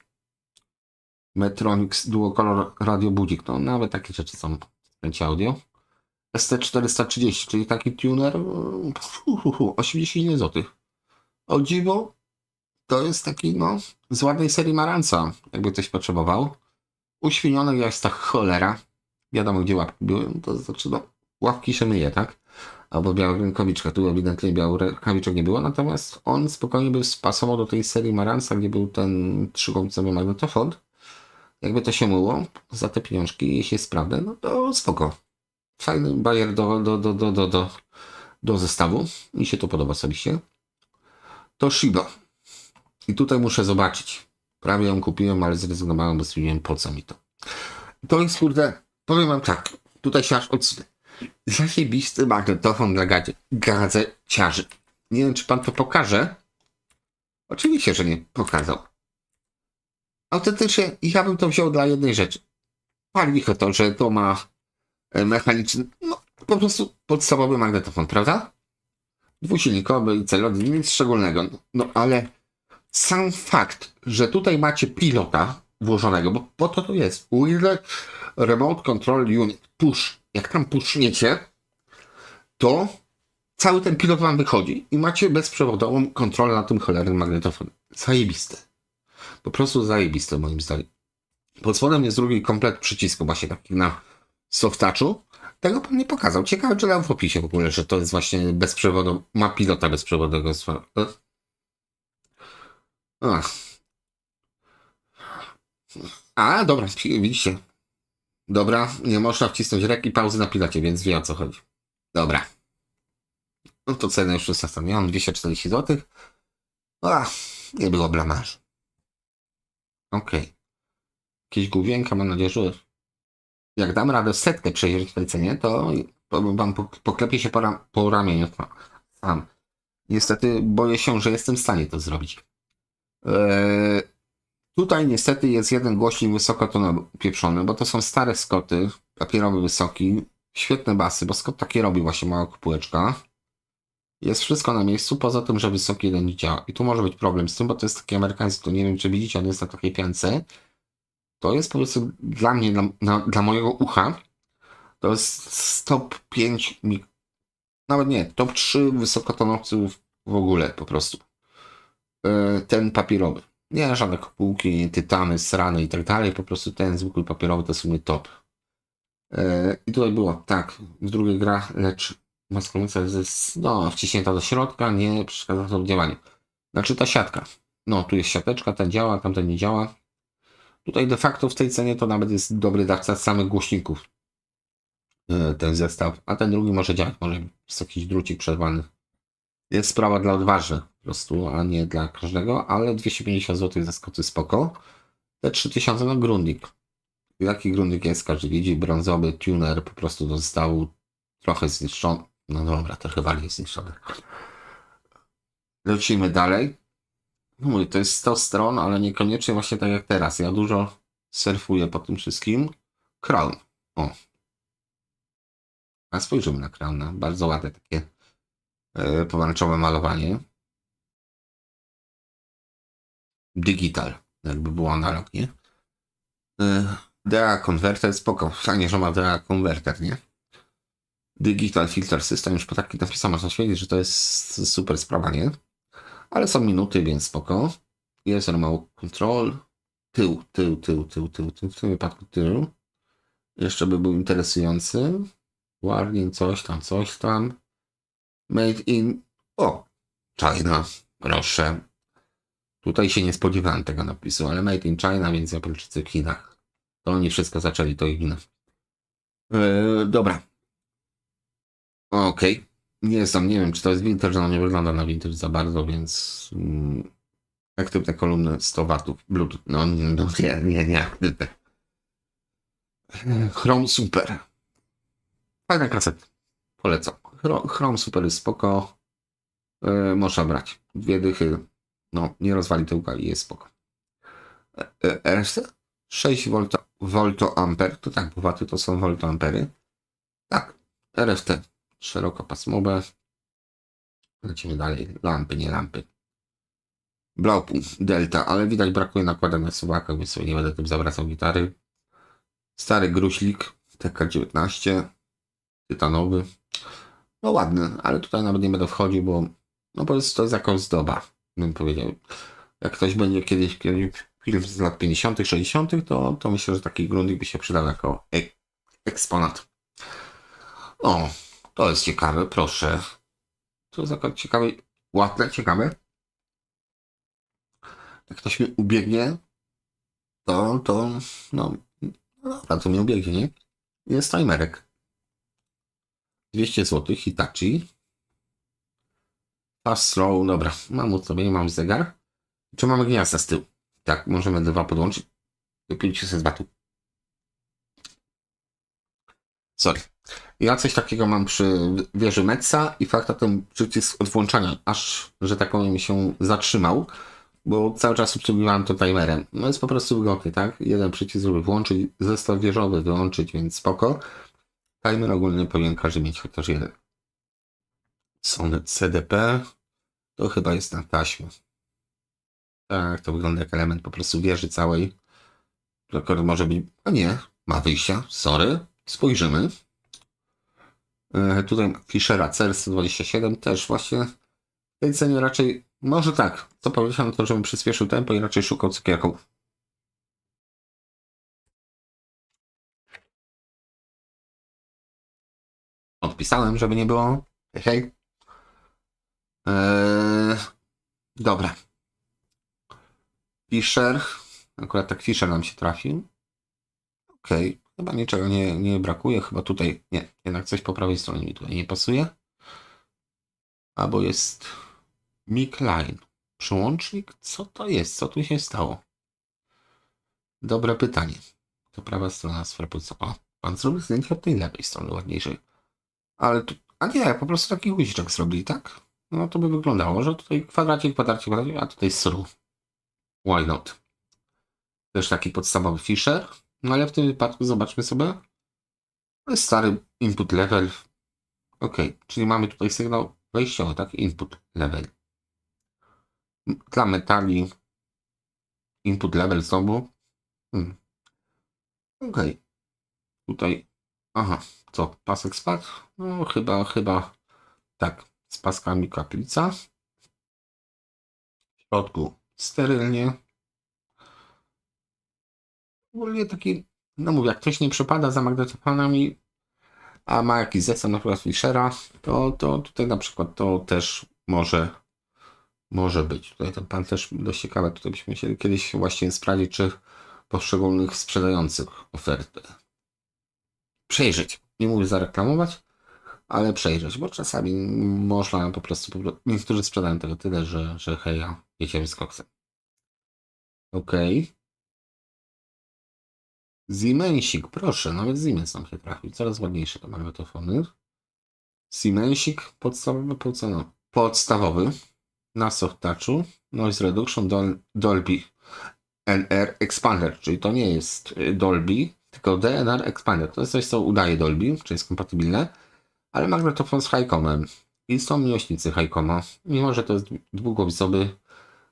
Speaker 1: Metronics Duocolor Radio Budzik, no nawet takie rzeczy są w sprzęcie audio. ST430, czyli taki tuner 80 zł. O dziwo, to jest taki, no, z ładnej serii Maranca, jakby ktoś potrzebował. Uświniony jest tak cholera. Wiadomo, gdzie łapki były, no to znaczy, no, łapki się myje, tak? Albo biała rękawiczka. Tu ewidentnie białych rękawiczek nie było, natomiast on spokojnie by spasował do tej serii Maranca, gdzie był ten 3-końcowy magnetofon. Jakby to się myło za te pieniążki, jeśli jest sprawne, no to spoko. Fajny bajer do zestawu. Mi się to podoba osobiście. To Shiba. I tutaj muszę zobaczyć. Prawie ją kupiłem, ale zrezygnowałem, bo stwierdziłem, po co mi to. To jest, kurde, powiem wam tak. Tutaj się aż odsunę. Zajebisty magnetofon dla gazeciarzy. Nie wiem, czy pan to pokaże. Oczywiście, że nie pokazał. Autentycznie ja bym to wziął dla jednej rzeczy. Pali to, że to ma mechaniczny, no po prostu podstawowy magnetofon, prawda? Dwusilnikowy i celowy, nic szczególnego. No ale sam fakt, że tutaj macie pilota włożonego, bo po to jest. Wireless Remote Control Unit. Push. Jak tam puszniecie, to cały ten pilot wam wychodzi i macie bezprzewodową kontrolę na tym cholernym magnetofonie. Zajebiste. Po prostu zajebiste moim zdaniem. Pod spodem jest drugi komplet przycisku, właśnie taki na soft touchu. Tego pan nie pokazał. Ciekawe, czy dał w opisie w ogóle, że to jest właśnie bezprzewodowy, ma pilota bezprzewodowego. A, dobra, widzicie. Dobra, nie można wcisnąć reki pauzy na pilocie, więc wie o co chodzi. Dobra. No to cenę już ustawiam. 240 zł. Nie było blamażu. Okej. Jakieś główienka, mam nadzieję, że jak dam radę setkę przejrzeć w tej cenie, to wam poklepię się po ramieniu sam. Niestety boję się, że jestem w stanie to zrobić. Tutaj niestety jest jeden głośnik wysokotonowy pieprzony, bo to są stare Scotty, papierowy wysoki, świetne basy, bo Scott takie robi właśnie mała kopułeczka. Jest wszystko na miejscu, poza tym, że wysoki jeden nie działa. I tu może być problem z tym, bo to jest taki amerykański, to nie wiem, czy widzicie, on jest na takiej piance. To jest po prostu dla mnie, dla mojego ucha, to jest top 5, nawet nie, top 3 wysokotonowców w ogóle po prostu. Ten papierowy. Nie żadne kopułki, tytany, srany i tak dalej, po prostu ten zwykły papierowy to jest u mnie top. I tutaj było tak, w drugiej gra, lecz maskownica jest wciśnięta do środka, nie przeszkadza w działaniu. Znaczy ta siatka. No, tu jest siateczka, ten działa, tamten nie działa. Tutaj de facto w tej cenie to nawet jest dobry dawca samych głośników. Ten zestaw, a ten drugi może działać, może jest jakiś drucik przerwany. Jest sprawa dla odważnych po prostu, a nie dla każdego, ale 250 zł za Scotty spoko. Te 3000 no Grundig. Jaki Grundig jest, każdy widzi, brązowy tuner po prostu do zestawu, trochę zniszczony. No dobra, to chyba jest zniszczony. Lecimy dalej. No mówię, to jest 100 stron, ale niekoniecznie właśnie tak jak teraz. Ja dużo surfuję po tym wszystkim. Crown. O. A spojrzymy na Crowna. Bardzo ładne takie pomarańczowe malowanie. Digital. Jakby było analog, nie? DA Converter, spoko. Fajnie, że ma DA Converter, nie? Digital Filter System, już po takich napisach można świecić, że to jest super sprawa, nie? Ale są minuty, więc spoko. Jest remote control. Tył. W tym wypadku tył. Jeszcze by był interesujący. Warning, coś tam. Made in... China. Proszę. Tutaj się nie spodziewałem tego napisu, ale Made in China, więc Japończycy w Chinach. To oni wszystko zaczęli, to ich wina. Dobra. Okej. Nie wiem, czy to jest vintage, no nie wygląda na vintage za bardzo, więc... aktywne kolumny 100 watów. Bluetooth. No nie aktywne. Chrome Super. Fajna kaseta. Polecam. Chrome Super jest spoko. Można brać. 2 dychy. No, nie rozwali tyłka i jest spoko. RC? 6 voltoamper. To tak, bo waty to są voltoampery. Tak. RFT. Szerokopasmowe. Lecimy dalej. Lampy, nie lampy. Blaupunkt. Delta, ale widać brakuje nakładek na suwakach, więc sobie nie będę tym zawracał gitary. Stary gruślik. TK19. tytanowy. No ładny, ale tutaj nawet nie będę wchodził, bo no bo to jest jakaś zdoba, bym powiedział. Jak ktoś będzie kiedyś film z lat 50., 60., to myślę, że taki grundik by się przydał jako eksponat. O, to jest ciekawe, proszę. To jest akurat ciekawe, ładne, ciekawe. Jak ktoś mi ubiegnie, to no, dobra, to mnie ubiegnie, nie? Jest timerek. 200 zł, Hitachi. Fast slow, dobra, mam sobie, nie mam zegar. Czy mamy gniazda z tyłu? Tak, możemy dwa podłączyć. Do 500 watów. Sorry. Ja coś takiego mam przy wieży Metza i fakt ten przycisk od włączania, aż, że tak powiem, się zatrzymał, bo cały czas obsługiwałem to timerem. No jest po prostu wygodnie, tak? Jeden przycisk, żeby włączyć, zestaw wieżowy wyłączyć, więc spoko. Timer ogólnie powinien każdy mieć chociaż jeden. Sony CDP to chyba jest na taśmę. Tak, to wygląda jak element po prostu wieży całej. Rekord może być... A nie, ma wyjścia, sorry. Spojrzymy. Tutaj Fischera CR127 też właśnie w tej cenie raczej, może tak, co powiedziałem to, żebym przyspieszył tempo i raczej szukał cukierków. Odpisałem, żeby nie było. Hej. Dobra. Fischer. Akurat tak Fischer nam się trafił. Okej. Chyba niczego nie brakuje. Chyba tutaj, nie, jednak coś po prawej stronie mi tutaj nie pasuje. Albo jest Mic Line. Przełącznik? Co to jest? Co tu się stało? Dobre pytanie. To prawa strona sferpuca. O, pan zrobił zdjęcie od tej lewej strony ładniejszej. Ale tu... A nie, po prostu taki guziczek zrobili, tak? No to by wyglądało, że tutaj kwadracik, kwadracik, a tutaj sru. Why not? Też taki podstawowy Fisher. No ale w tym wypadku zobaczmy sobie. To jest stary input level. Ok, czyli mamy tutaj sygnał wejściowy, tak? Input level. Dla metali input level znowu. Ok. Tutaj. Aha, co? Pasek spadł? No chyba tak. Z paskami kaplica. W środku sterylnie. Ogólnie taki, no mówię, jak ktoś nie przepada za magnetofonami, a ma jakiś zestaw na przykład Fischera, to tutaj na przykład to też może być. Tutaj ten pan też dość ciekawy. Tutaj byśmy chcieli kiedyś właśnie sprawdzić, czy poszczególnych sprzedających ofertę przejrzeć. Nie mówię zareklamować, ale przejrzeć, bo czasami można po prostu niektórzy sprzedają tego tyle, że heja, jedziemy z koksem. Okej. Siemensik, proszę, nawet Siemens nam się trafił. Coraz ładniejsze te magnetofony. Siemensik podstawowy na soft touchu, noise reduction, Dolby NR Expander, czyli to nie jest Dolby, tylko DNR Expander. To jest coś, co udaje Dolby, czy jest kompatybilne, ale magnetofon z Highcomem. I są miłośnicy Highcoma. Mimo że to jest dwugłowicowy,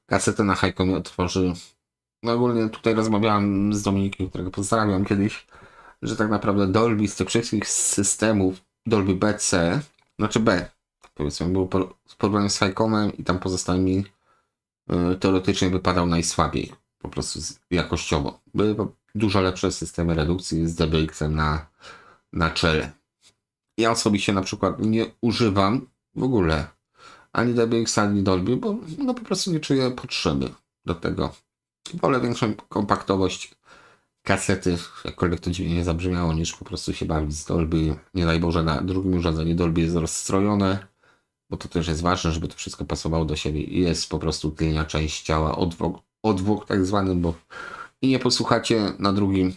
Speaker 1: kasetę na Highcomie otworzy. No ogólnie tutaj rozmawiałem z Dominikiem, którego pozdrawiam kiedyś, że tak naprawdę Dolby z tych wszystkich systemów Dolby BC, znaczy B, powiedzmy, był w porównaniu z Highcomem i tam pozostałymi teoretycznie wypadał najsłabiej, po prostu jakościowo. Były dużo lepsze systemy redukcji z DBX-em na czele. Ja osobiście na przykład nie używam w ogóle ani DBX, ani Dolby, bo no po prostu nie czuję potrzeby do tego. Wolę większą kompaktowość kasety, jakkolwiek to dziwnie nie zabrzmiało, niż po prostu się bawić z Dolby. Nie daj Boże, na drugim urządzeniu Dolby jest rozstrojone, bo to też jest ważne, żeby to wszystko pasowało do siebie i jest po prostu tylnia część ciała, odwłok tak zwany, bo i nie posłuchacie na drugim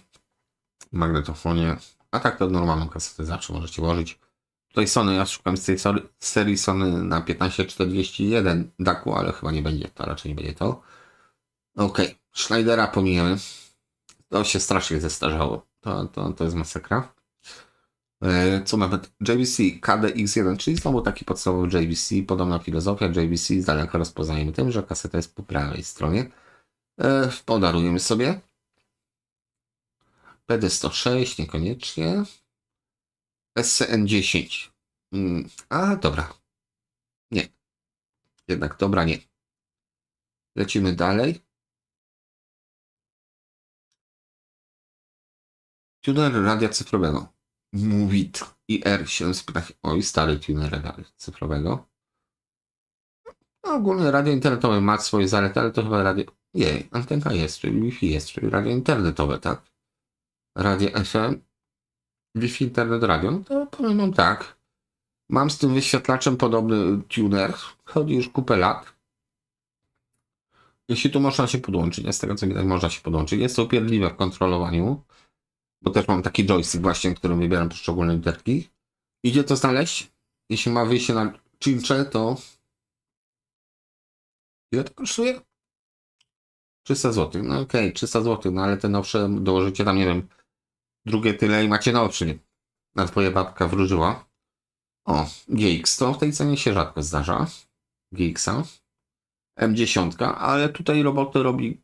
Speaker 1: magnetofonie, a tak to normalną kasetę zawsze możecie włożyć. Tutaj Sony, ja szukam z tej serii Sony na 1541 DAC-u, ale chyba nie będzie to, raczej nie będzie to. Ok, Schneidera pomijamy. To się strasznie zestarzało. To jest masakra. Co mamy? JVC KDX1, czyli znowu taki podstawowy JVC, podobna filozofia. JVC z daleka rozpoznajemy tym, że kaseta jest po prawej stronie. Podarujemy sobie. PD106 niekoniecznie. SCN10. A, dobra. Nie. Jednak dobra, nie. Lecimy dalej. Tuner radia cyfrowego. Movit IR715. Oj, stary tuner radia cyfrowego. No, ogólnie radio internetowe ma swoje zalety, ale to chyba radio... Jej, antenka jest, czyli Wi-Fi jest, czyli radio internetowe, tak? Radio FM, Wi-Fi, internet, radio. No to powiem wam tak. Mam z tym wyświetlaczem podobny tuner. Chodzi już kupę lat. Jeśli tu można się podłączyć, a z tego co widać można się podłączyć. Jest to upierdliwe w kontrolowaniu. Bo też mam taki joystick właśnie, którym wybieram poszczególne literki. Idzie to znaleźć. Jeśli ma wyjście na czyncze, to... Ile to kosztuje? 300 zł. No okej, 300 zł, no ale te nowsze dołożycie tam, nie wiem, drugie tyle i macie nowszy. Na twoja babka wróżyła. O, GX, to w tej cenie się rzadko zdarza. GX-a. M10, ale tutaj robotę robi,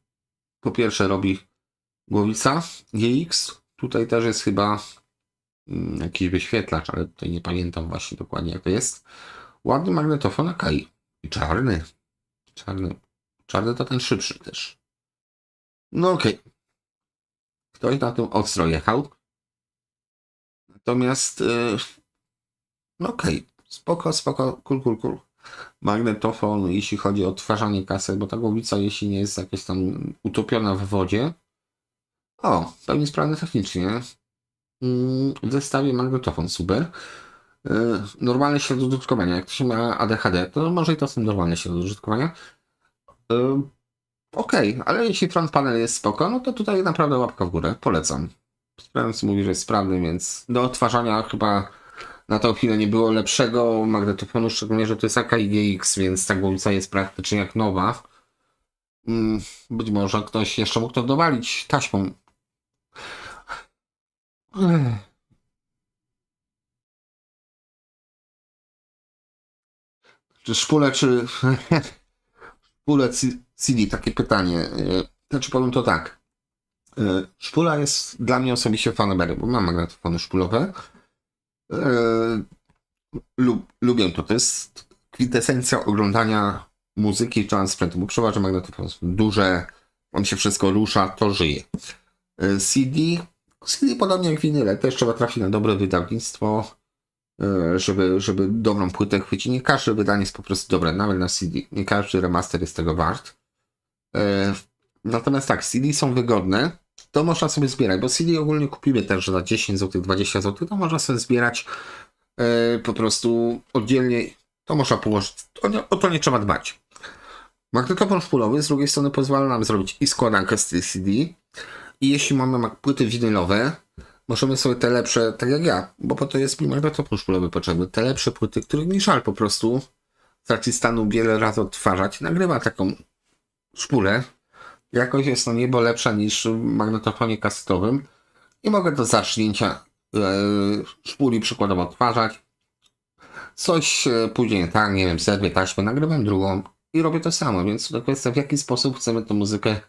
Speaker 1: po pierwsze robi głowica GX. Tutaj też jest chyba jakiś wyświetlacz, ale tutaj nie pamiętam właśnie dokładnie jak to jest. Ładny magnetofon Akai. I czarny. Czarny to ten szybszy też. No okej. Ktoś na tym ostro jechał. Natomiast no okej. Spoko, cool. Magnetofon, jeśli chodzi o odtwarzanie kaset, bo ta głowica, jeśli nie jest jakaś tam utopiona w wodzie. O, pewnie sprawny technicznie. W zestawie magnetofon, super. Normalne ślady użytkowania. Jak ktoś ma ADHD, to może i to są normalne ślady użytkowania. Okej, ale jeśli front panel jest spoko, no to tutaj naprawdę łapka w górę. Polecam. Sprawdź mówi, że jest sprawny, więc do odtwarzania chyba na tą chwilę nie było lepszego magnetofonu, szczególnie, że to jest Akai GX, więc ta głowica jest praktycznie jak nowa. Być może ktoś jeszcze mógł to dowalić taśmą. Czy szpule, czy... szpule CD, takie pytanie. Znaczy powiem to tak. Szpula jest dla mnie osobiście fanabery, bo mam magnetofony szpulowe. Lubię to. To jest kwintesencja oglądania muzyki czy sprzętu, bo przeważnie magnetofony są duże, on się wszystko rusza, to żyje. CD podobnie jak winyle, też trzeba trafić na dobre wydawnictwo, żeby dobrą płytę chwycić. Nie każde wydanie jest po prostu dobre, nawet na CD. Nie każdy remaster jest tego wart. Natomiast tak, CD są wygodne, to można sobie zbierać, bo CD ogólnie kupimy też za 10 zł, 20 zł, to można sobie zbierać po prostu oddzielnie, to można położyć, o to nie trzeba dbać. Magnetofon szpulowy z drugiej strony pozwala nam zrobić i składankę z tych CD, i jeśli mamy płyty winylowe, możemy sobie te lepsze, tak jak ja, bo po to jest mi magnetofon szpulowy potrzebny, te lepsze płyty, których mi żal po prostu z racji stanu wiele razy odtwarzać, nagrywa taką szpulę. Jakość jest na niebo lepsza niż w magnetofonie kasetowym i mogę do zacznięcia szpuli przykładowo odtwarzać. Coś później tak, nie wiem, zerwie taśmę, nagrywam drugą i robię to samo, więc to kwestia w jaki sposób chcemy tę muzykę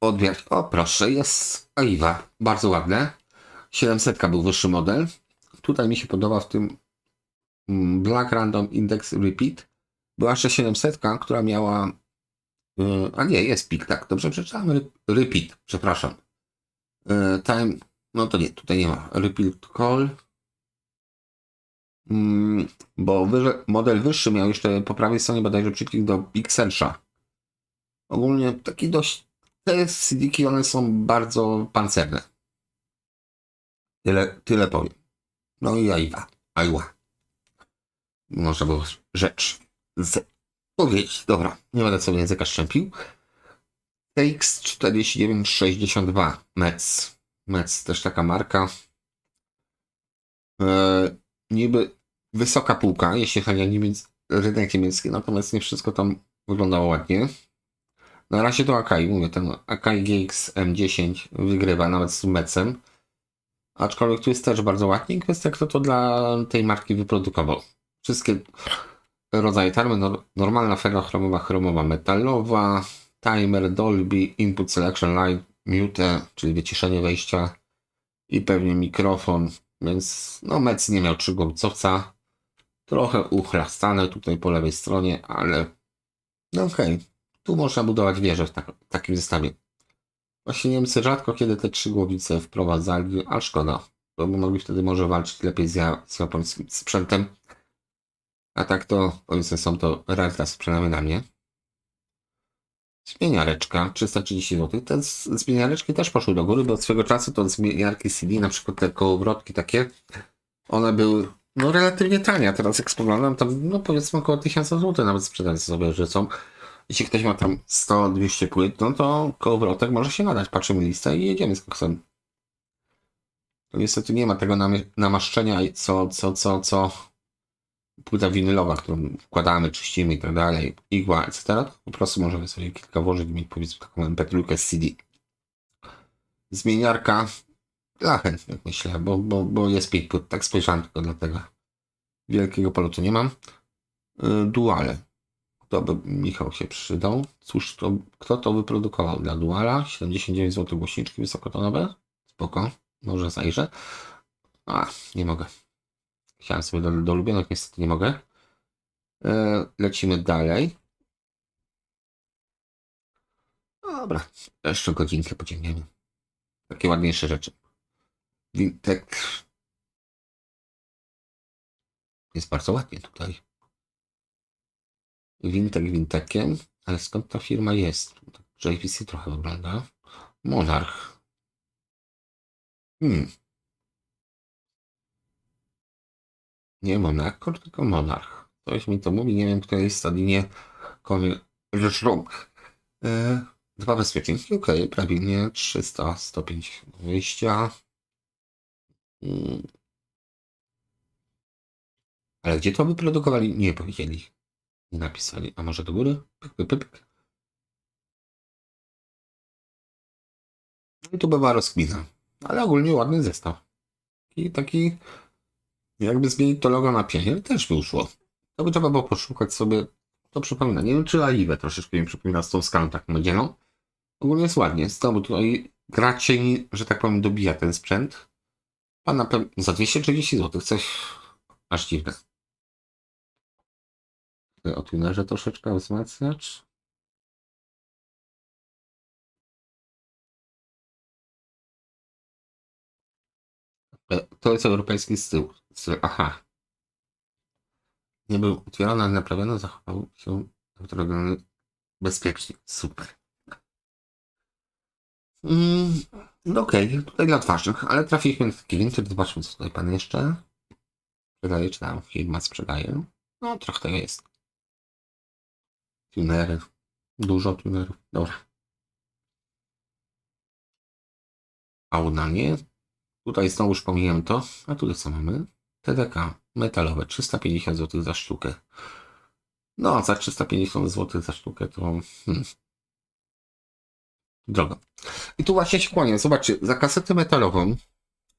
Speaker 1: odbierać. O proszę, jest Aiwa, bardzo ładne. 700 był wyższy model. Tutaj mi się podoba w tym Black Random Index Repeat. Była jeszcze 700, która miała a nie, jest pik, tak. Dobrze przeczytałem. Repeat, przepraszam. Time, no to nie, tutaj nie ma. Repeat call. Bo model wyższy miał jeszcze po prawej stronie bodajże przycisk do Pixelsha. Ogólnie taki dość, te CD-ki one są bardzo pancerne. Tyle powiem. No i Aiwa. Można było rzecz powiedzieć. Dobra, nie będę sobie języka szczępił. TX4962 Metz. Metz też taka marka. Niby wysoka półka, jeśli chodzi o rynek niemiecki, natomiast nie wszystko tam wyglądało ładnie. Na razie to Akai, mówię, ten Akai GX M10 wygrywa nawet z Metzem. Aczkolwiek tu jest też bardzo ładnie. Kwestia, kto to dla tej marki wyprodukował. Wszystkie rodzaje tarmy, normalna ferrochromowa, chromowa, metalowa, timer, Dolby, input selection line, mute, czyli wyciszenie wejścia i pewnie mikrofon Więc no Mec nie miał trzygłowicowca. Trochę uchlastane tutaj po lewej stronie, ale no okej. Tu można budować wieżę w takim zestawie. Właśnie Niemcy rzadko kiedy te trzy głowice wprowadzali, a szkoda, bo by mogli wtedy może walczyć lepiej z japońskim sprzętem. A tak to, powiedzmy, są to rarytas, przynajmniej na mnie. Zmieniareczka, 330 zł. Te zmieniareczki też poszły do góry, bo swego czasu to zmieniarki CD, na przykład te kołowrotki takie, one były no relatywnie tanie, a teraz jak spoglądam, to no powiedzmy około 1000 zł nawet sprzedać sobie, że są. Jeśli ktoś ma tam 100-200 płyt, no to kołowrotek może się nadać. Patrzymy listę i jedziemy z koksem. To niestety nie ma tego namaszczenia, co płyta winylowa, którą wkładamy, czyścimy i tak dalej, igła, etc. Po prostu możemy sobie kilka włożyć i mieć, powiedzmy, taką MP3 z CD. Zmieniarka dla chętnych, myślę, bo jest 5 płyt. Tak spojrzałem tylko dlatego. Wielkiego polotu nie mam. Duale. To by Michał się przydał. Cóż, kto to wyprodukował dla Duala? 79 zł głośniczki wysokotonowe. Spoko. Może zajrzę. A, nie mogę. Chciałem sobie do ulubionych, niestety nie mogę. Lecimy dalej. Dobra, jeszcze godzinkę pociągniemy. Takie ładniejsze rzeczy. Wintek. Jest bardzo ładnie tutaj. Wintek wintekiem, ale skąd ta firma jest? JVC trochę wygląda. Monarch. Nie Monaco, tylko Monarch. Ktoś mi to mówi, nie wiem, której stadinie rzecz rąk. Dwa bezpieczniki, ok, prawidłnie 300, 150 wyjścia. Ale gdzie to wyprodukowali? Nie powiedzieli. Nie napisali. A może do góry? Pyk, pyk, pyk. No i tu bywa rozkmina. Ale ogólnie ładny zestaw. I taki jakby zmienić to logo na pienię, też by uszło. To by trzeba było poszukać sobie. To przypomina. Nie wiem, czy Alive troszeczkę mi przypomina z tą skalą taką medzieną. Ogólnie jest ładnie. Znowu tutaj gra cieni, że tak powiem, dobija ten sprzęt. A na pewno za 230 zł. Coś aż dziwne. O tunerze troszeczkę wzmacniacz. To jest europejski styl. Aha. Nie był otwierany, ale naprawiony, zachował się bezpiecznie. Super. No okej, tutaj dla twarzych, ale trafiliśmy na taki vintage. Zobaczmy, co tutaj pan jeszcze sprzedaje, czy tam firma sprzedaje. No, trochę tego jest. Tunery. Dużo tunerów. Dobra. Auna nie. Tutaj znowuż pomijam to. A tutaj co mamy? TDK metalowe. 350 zł za sztukę. No, za 350 zł za sztukę to... drogo. I tu właśnie się kłania. Zobaczcie, za kasetę metalową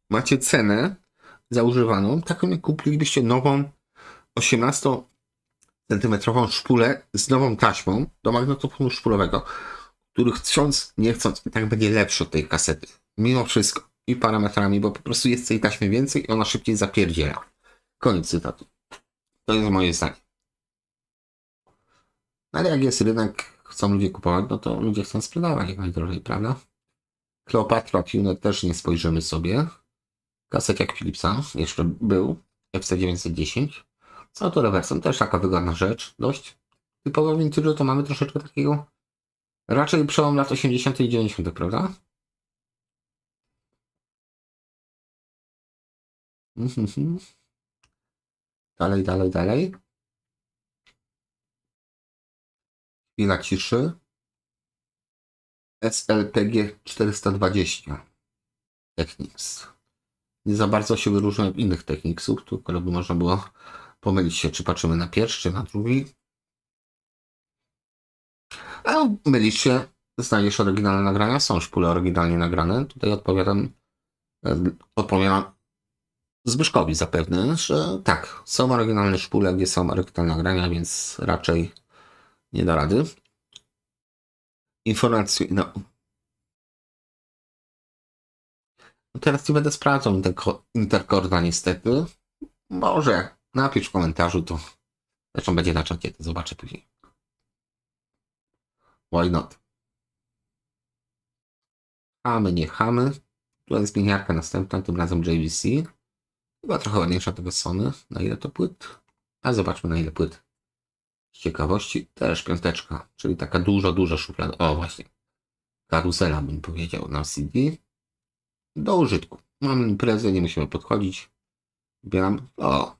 Speaker 1: macie cenę za używaną, taką jak kupilibyście nową 18-centymetrową szpulę z nową taśmą do magnetofonu szpulowego, który chcąc, nie chcąc, i tak będzie lepszy od tej kasety. Mimo wszystko. I parametrami, bo po prostu jest tej taśmy więcej i ona szybciej zapierdziela. Koniec cytatu. To jest moje zdanie. Ale jak jest rynek, chcą ludzie kupować, no to ludzie chcą sprzedawać jak najdrożej, prawda? Kleopatra Tuner też nie spojrzymy sobie. Kaset jak Philipsa jeszcze był. FC910. Z autorewersem też taka wygodna rzecz. Dość. Typowo w vintage'u to mamy troszeczkę takiego raczej przełom lat 80. i 90., prawda? Dalej, dalej, dalej. Chwila ciszy. SLPG 420 Technics. Nie za bardzo się wyróżnia od innych Technicsów, tylko by można było pomylić się, czy patrzymy na pierwszy, czy na drugi. A mylisz się, znajdziesz oryginalne nagrania, są szpule oryginalnie nagrane. Tutaj odpowiadam Zbyszkowi zapewne, że tak, są oryginalne szpule, gdzie są oryginalne nagrania, więc raczej nie da rady. Informacje, no. No teraz nie będę sprawdzał Intercorda niestety. Może napisz w komentarzu, to zresztą będzie na czacie, to zobaczę później. Why not? Chamy, nie chamy. Tu jest zmieniarka następna, tym razem JVC. Chyba trochę ładniejsza tego Sony. Na ile to płyt? A zobaczmy na ile płyt. Z ciekawości też piąteczka, czyli taka duża szuflada. O właśnie. Karuzela bym powiedział na CD. Do użytku. Mamy imprezę, nie musimy podchodzić. Zbieram. O,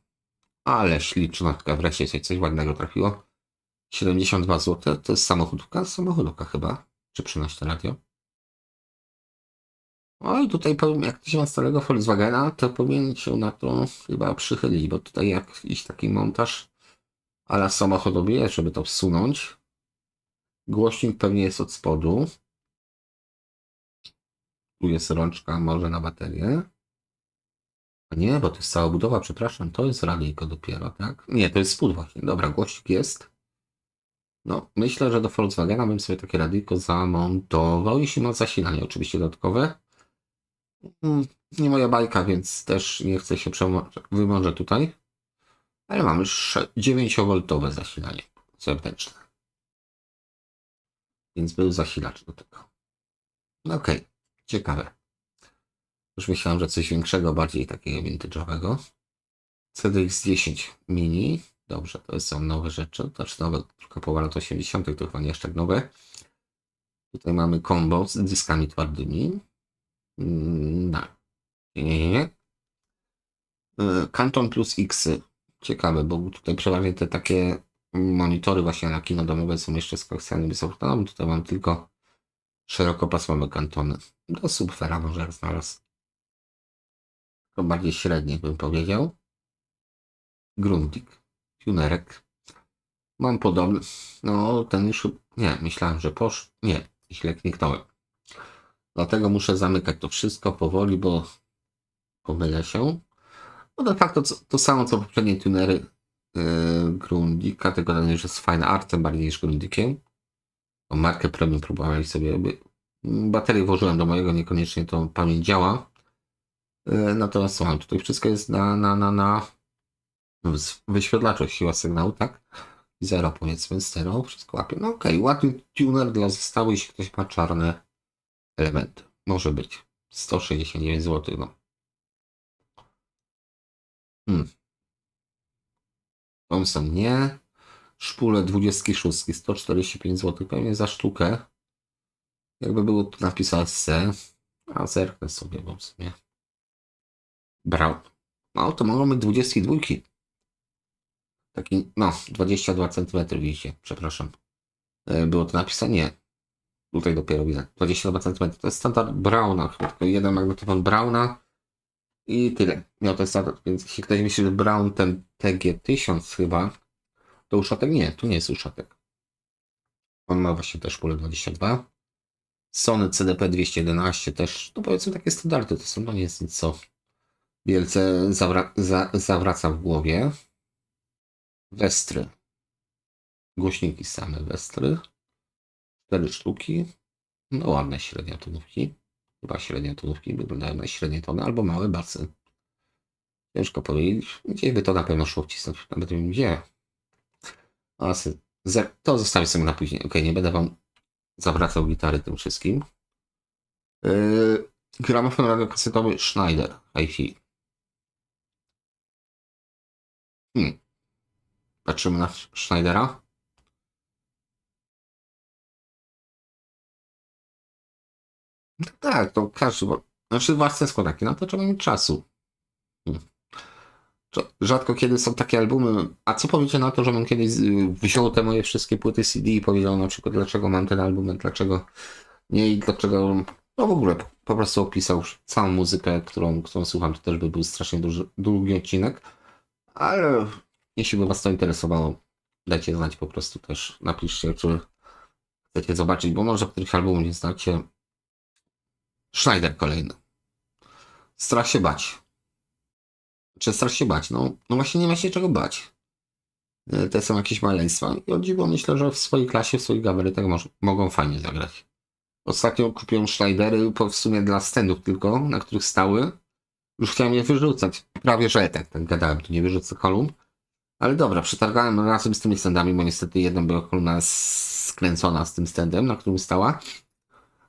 Speaker 1: ale ślicznotka. Wreszcie coś ładnego trafiło. 72 zł. To jest samochodówka? Samochodówka chyba. Czy przynosi to radio? Oj, tutaj powiem, jak ktoś ma starego Volkswagena, to powinien się na to chyba przychylić, bo tutaj jakiś taki montaż a la samochodowy jest, żeby to wsunąć. Głośnik pewnie jest od spodu. Tu jest rączka może na baterię. A nie, bo to jest cała budowa, przepraszam, to jest radyjko dopiero, tak? Nie, to jest spód właśnie. Dobra, głośnik jest. No, myślę, że do Volkswagena bym sobie takie radyjko zamontował, jeśli ma zasilanie oczywiście dodatkowe. Nie moja bajka, więc też nie chcę się wymążę tutaj. Ale mamy 9V zasilanie zewnętrzne. Więc był zasilacz do tego. No okej, ciekawe. Już myślałem, że coś większego, bardziej takiego vintage'owego. CDX-10 Mini. Dobrze, to są nowe rzeczy. Znaczy nowe, tylko połowa lat 80. to chyba nie jeszcze tak nowe. Tutaj mamy combo z dyskami twardymi. No. Nie. Kanton plus X. Ciekawe, bo tutaj przeważnie te takie monitory właśnie na kino domowe są jeszcze z koaksjalnym wysokotanami. Tutaj mam tylko szerokopasmowe kantony. Do subwoofera może znalazł. To bardziej średnie bym powiedział. Grundig. Tunerek. Mam podobny. No ten już... Nie, myślałem, że Nie, źle kliknąłem. Dlatego muszę zamykać to wszystko powoli, bo pomylę się. No de facto to samo co poprzednie tunery Grundika, tylko ten już jest fine artem bardziej niż Grundikiem. Markę premium próbowałem sobie. Baterię włożyłem do mojego, niekoniecznie to pamięć działa. Natomiast co mam tutaj? Wszystko jest na wyświetlaczu, siła sygnału, tak? Zero powiedzmy, stereo, wszystko łapie. No okej, ładny tuner dla zestawu, jeśli ktoś ma czarne elementy. Może być. 169 zł, no. Thomson nie. Szpule 26, 145 zł, pewnie za sztukę. Jakby było tu napisane C, a zerknę sobie, bo w sumie. Brown. No to mogą być 22. Taki, no, 22 cm widzicie, przepraszam. Było to napisane? Nie. Tutaj dopiero widzę. 22 cm. To jest standard Browna, chyba tylko jeden magnetofon Browna i tyle. Miał ten standard, więc jeśli ktoś myśli, że Brown ten TG1000 chyba, to uszatek nie, tu nie jest uszatek. On ma właśnie też pole 22. Sony CDP 211 też, no powiedzmy takie standardy, to są, no nie jest nic co wielce zawraca w głowie. Westry. Głośniki same Westry. 4 sztuki. No ładne średnie tonówki. Chyba średnie tonówki wyglądają na średnie tony albo małe basy. Ciężko powiedzieć. Gdzieś by to na pewno szło wcisnąć. Nawet nie wiem gdzie. To zostawię sobie na później. Ok, nie będę wam zawracał gitary tym wszystkim. Gramofon radiokasetowy Schneider HiFi. Patrzymy na Schneidera. No tak, to każdy. Znaczy własne składaki, no to trzeba mieć czasu. Rzadko kiedy są takie albumy. A co powiecie na to, żebym kiedyś wziął te moje wszystkie płyty CD i powiedział na przykład, dlaczego mam ten album, dlaczego nie i dlaczego. No w ogóle po prostu opisał całą muzykę, którą słucham. To też by był strasznie długi odcinek. Ale jeśli by was to interesowało, dajcie znać po prostu też. Napiszcie, czy chcecie zobaczyć, bo może których albumów nie znacie. Schneider kolejny. Strach się bać. Czy strach się bać? No właśnie nie ma się czego bać. To są jakieś maleństwa i o dziwo myślę, że w swojej klasie, w swoich gabarytach mogą fajnie zagrać. Ostatnio kupiłem Schneidery w sumie dla standów tylko, na których stały. Już chciałem je wyrzucać. Prawie że tak gadałem, to nie wyrzucę kolumn. Ale dobra, przetargałem razem z tymi standami, bo niestety jedna była kolumna skręcona z tym standem, na którym stała.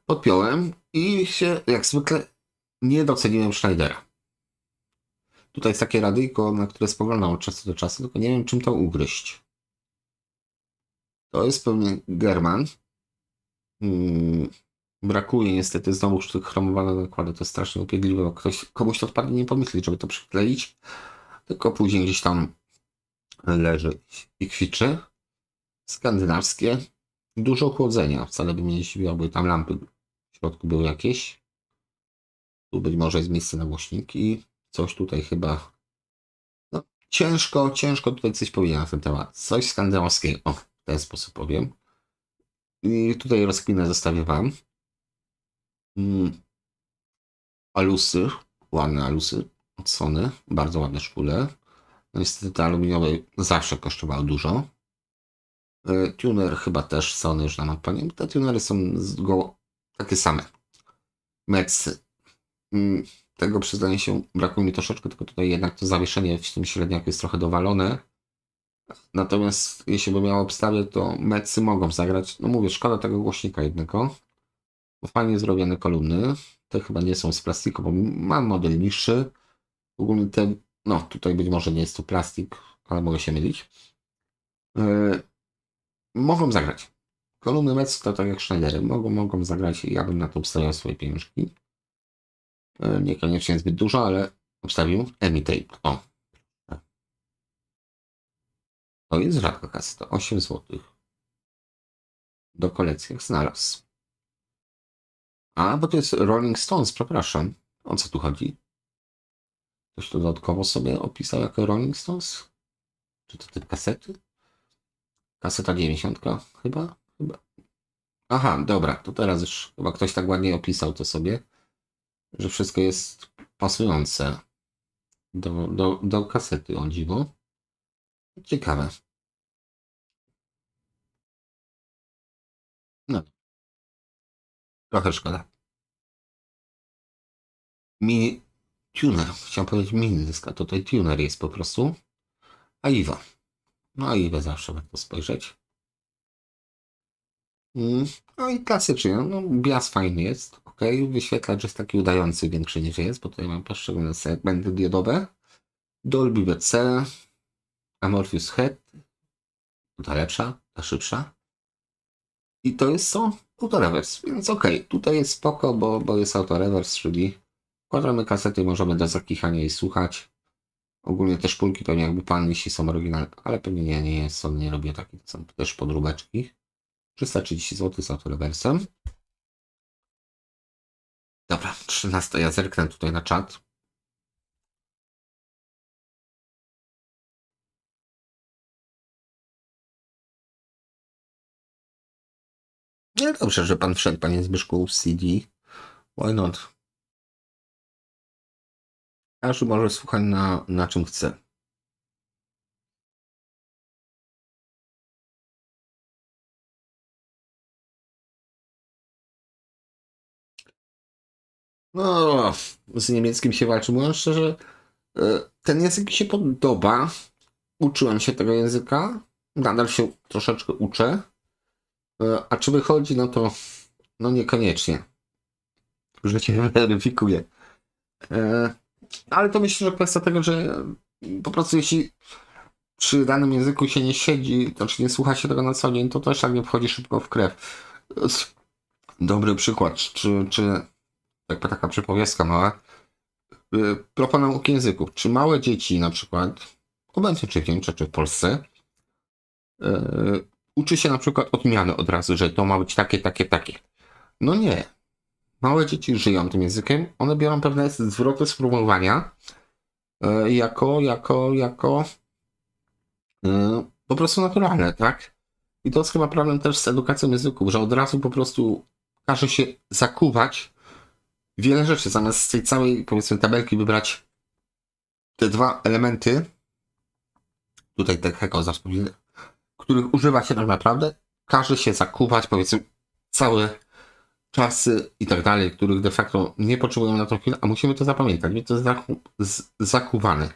Speaker 1: Podpiąłem i się jak zwykle nie doceniłem Schneidera. Tutaj jest takie radyjko, na które spoglądam od czasu do czasu, tylko nie wiem czym to ugryźć. To jest pewnie German. Brakuje niestety znowu tych chromowanych nakładów. To jest strasznie upierdliwe, bo komuś to odpadnie nie pomyśli, żeby to przykleić. Tylko później gdzieś tam leży i kwiczy. Skandynawskie. Dużo chłodzenia. Wcale by mnie nie zdziwiło, bo tam lampy w środku były jakieś. Tu być może jest miejsce na głośniki. Coś tutaj chyba... No, ciężko tutaj coś powiedzieć na ten temat. Coś skandynawskiego. O, w ten sposób powiem. I tutaj rozkminę zostawię wam. Alusy. Ładne alusy od Sony. Bardzo ładne szpule. No niestety te aluminiowe zawsze kosztowały dużo. Tuner chyba też Sony już nam odpalił. Te tunery są takie same. Metsy. Tego przyznaję się, brakuje mi troszeczkę, tylko tutaj jednak to zawieszenie w tym średniaku jest trochę dowalone. Natomiast jeśli by miało obstawię, to Metsy mogą zagrać. No mówię, szkoda tego głośnika jednego. Bo fajnie zrobione kolumny. Te chyba nie są z plastiku, bo mam model niższy. Ogólnie te, no tutaj być może nie jest to plastik, ale mogę się mylić. Mogą zagrać. Kolumny Metsy to tak jak Schneidery. Mogą zagrać i ja bym na to obstawiał swoje pieniążki. Niekoniecznie zbyt dużo, ale obstawił Emitape. O. To jest rzadka kaseta. 8 zł. Do kolekcji jak znalazł. A, bo to jest Rolling Stones, przepraszam. O co tu chodzi? Ktoś to dodatkowo sobie opisał jako Rolling Stones? Czy to typ kasety? Kaseta 90 chyba? Aha, dobra, to teraz już chyba ktoś tak ładnie opisał to sobie, że wszystko jest pasujące do kasety, o dziwo. Ciekawe. No, trochę szkoda. Mini tuner, chciałem powiedzieć mini dysk, a tutaj tuner jest po prostu. AIWA. No AIWA zawsze warto spojrzeć. No i klasycznie, no bias fajny jest, ok, wyświetlacz jest taki udający większy niż jest, bo tutaj mam poszczególne segmenty diodowe. Dolby BC, Amorphous Head, ta lepsza, ta szybsza. I to jest co? Autoreverse, więc ok, tutaj jest spoko, bo jest autoreverse, czyli wkładamy kasety, możemy do zakichania jej słuchać. Ogólnie te szpulki pewnie jakby pan, jeśli są oryginalne, ale pewnie nie, Sony nie robię takich, to są też podróbeczki. 330 zł z autorewersem. Dobra, 13. Ja zerknę tutaj na czat. Nie, dobrze, że pan wszedł, panie Zbyszku, w CD. Why not? Każdy może słuchać na czym chce. No, z niemieckim się walczy. Mówiąc szczerze, ten język mi się podoba. Uczyłem się tego języka. Nadal się troszeczkę uczę. A czy wychodzi, no to no niekoniecznie. Życie weryfikuje. Ale to myślę, że kwestia tego, że po prostu jeśli przy danym języku się nie siedzi, to czy nie słucha się tego na co dzień, to też tak nie wchodzi szybko w krew. Dobry przykład, czy jakby taka przypowiastka mała. Propos nauki języków. Czy małe dzieci na przykład, obecnie czy w Niemczech, czy w Polsce, uczy się na przykład odmiany od razu, że to ma być takie. No nie. Małe dzieci żyją tym językiem, one biorą pewne zwroty sformułowania jako po prostu naturalne, tak? I to jest chyba problem też z edukacją języków, że od razu po prostu każe się zakuwać wiele rzeczy, zamiast z tej całej, powiedzmy, tabelki wybrać te dwa elementy, tutaj te heko, których używa się tak naprawdę, każe się zakuwać, powiedzmy, czasy i tak dalej, których de facto nie potrzebujemy na tą chwilę, a musimy to zapamiętać, więc to jest zakuwane.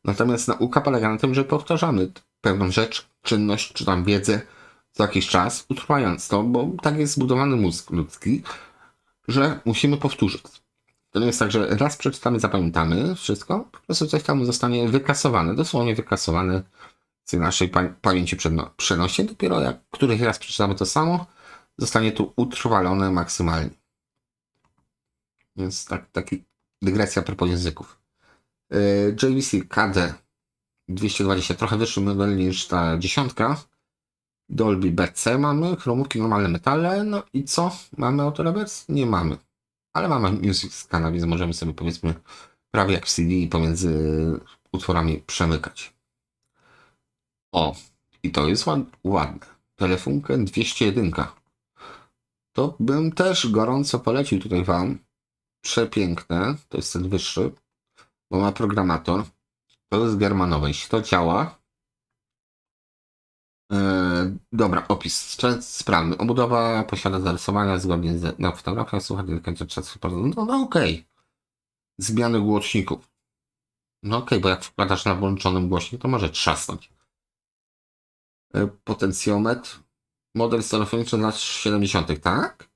Speaker 1: Natomiast nauka polega na tym, że powtarzamy pewną rzecz, czynność, czy tam wiedzę co jakiś czas, utrwalając to, bo tak jest zbudowany mózg ludzki, że musimy powtórzyć. To nie jest tak, że raz przeczytamy, zapamiętamy wszystko, po prostu coś tam zostanie wykasowane, dosłownie wykasowane z naszej pamięci przenośnie. Dopiero jak któryś raz przeczytamy to samo, zostanie tu utrwalone maksymalnie. Więc taki dygresja a propos języków. JVC KD 220, trochę wyższy model niż ta 10. Dolby BC mamy, chromówki, normalne metale, no i co? Mamy Auto Reverse? Nie mamy. Ale mamy Music Scan, więc możemy sobie powiedzmy prawie jak w CD pomiędzy utworami przemykać. O, i to jest ładne. Telefunkę 201. To bym też gorąco polecił tutaj Wam. Przepiękne. To jest ten wyższy, bo ma programator. To jest germanowe. Jeśli to działa. Dobra, opis. Sprawny. Obudowa posiada zarysowania zgodnie z na fotografiach. Słuchajcie, do końca czasu. No okej. Zmiany głośników. No okej, bo jak wkładasz na włączonym głośniku, to może trzasnąć. Potencjometr. Model telefoniczny lat 70., tak?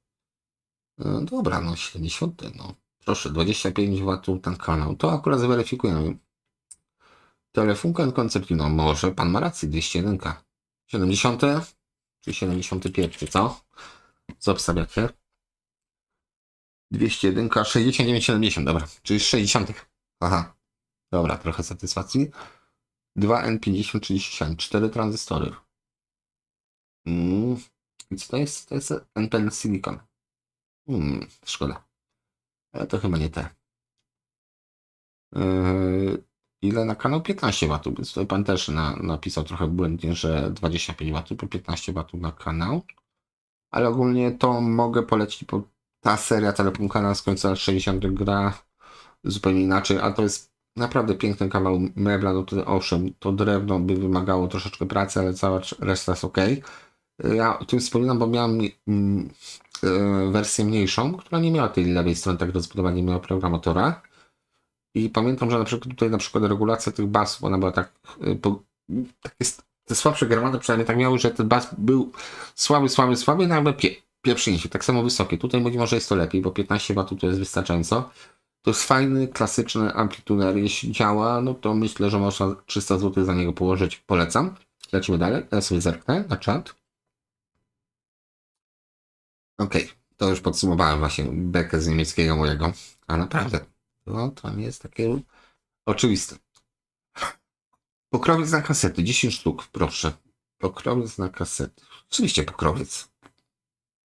Speaker 1: Dobra, no 70, no. Proszę, 25 W ten kanał. To akurat zweryfikujemy. Telefunken koncepcyjną. Może pan ma rację, 201. 70 czy 71, co? Co obstawiacie? 201, 69, 70, dobra. Czyli 60. Aha. Dobra, trochę satysfakcji. 2N50, 37, 4 tranzystory. I co to jest? To jest NPN Silicon. Szkoda. Ale to chyba nie te. Ile na kanał? 15 W, więc tutaj pan też napisał trochę błędnie, że 25 W, po 15 W na kanał. Ale ogólnie to mogę polecić, bo ta seria Telepunkana z końca lat 60 gra zupełnie inaczej, a to jest naprawdę piękny kawał mebla, no to owszem, to drewno by wymagało troszeczkę pracy, ale cała reszta jest ok. Ja o tym wspominam, bo miałem wersję mniejszą, która nie miała tej lewej strony tak rozbudowanej, nie miała programatora. I pamiętam, że na przykład tutaj regulacja tych basów, ona była tak, te słabsze gramaty przynajmniej tak miały, że ten bas był słaby i nagle pieprznięcie, tak samo wysokie. Tutaj może jest to lepiej, bo 15 W to jest wystarczająco. To jest fajny, klasyczny amplituner. Jeśli działa, no to myślę, że można 300 zł za niego położyć. Polecam. Lecimy dalej. Ja sobie zerknę na czat. Okej, to już podsumowałem właśnie bekę z niemieckiego mojego. A naprawdę, no to nie jest takie oczywiste. Pokrowiec na kasety, 10 sztuk, proszę. Pokrowiec na kasety. Oczywiście pokrowiec.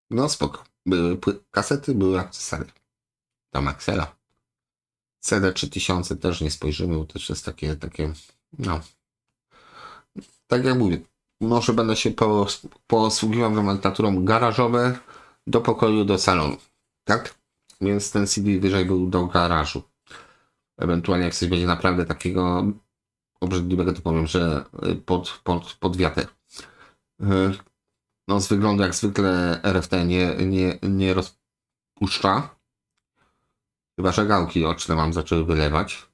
Speaker 1: No spoko. Były kasety, były akcesory. Tam Axela. CD 3000 też nie spojrzymy, bo też jest takie, no. Tak jak mówię, może będę się posługiwał nomenklaturą garażowe do pokoju, do salonu. Tak? Więc ten CD wyżej był do garażu. Ewentualnie jak coś będzie naprawdę takiego obrzydliwego, to powiem, że pod wiatr. No z wyglądu jak zwykle RFT nie rozpuszcza. Chyba, że gałki oczne mam zaczęły wylewać.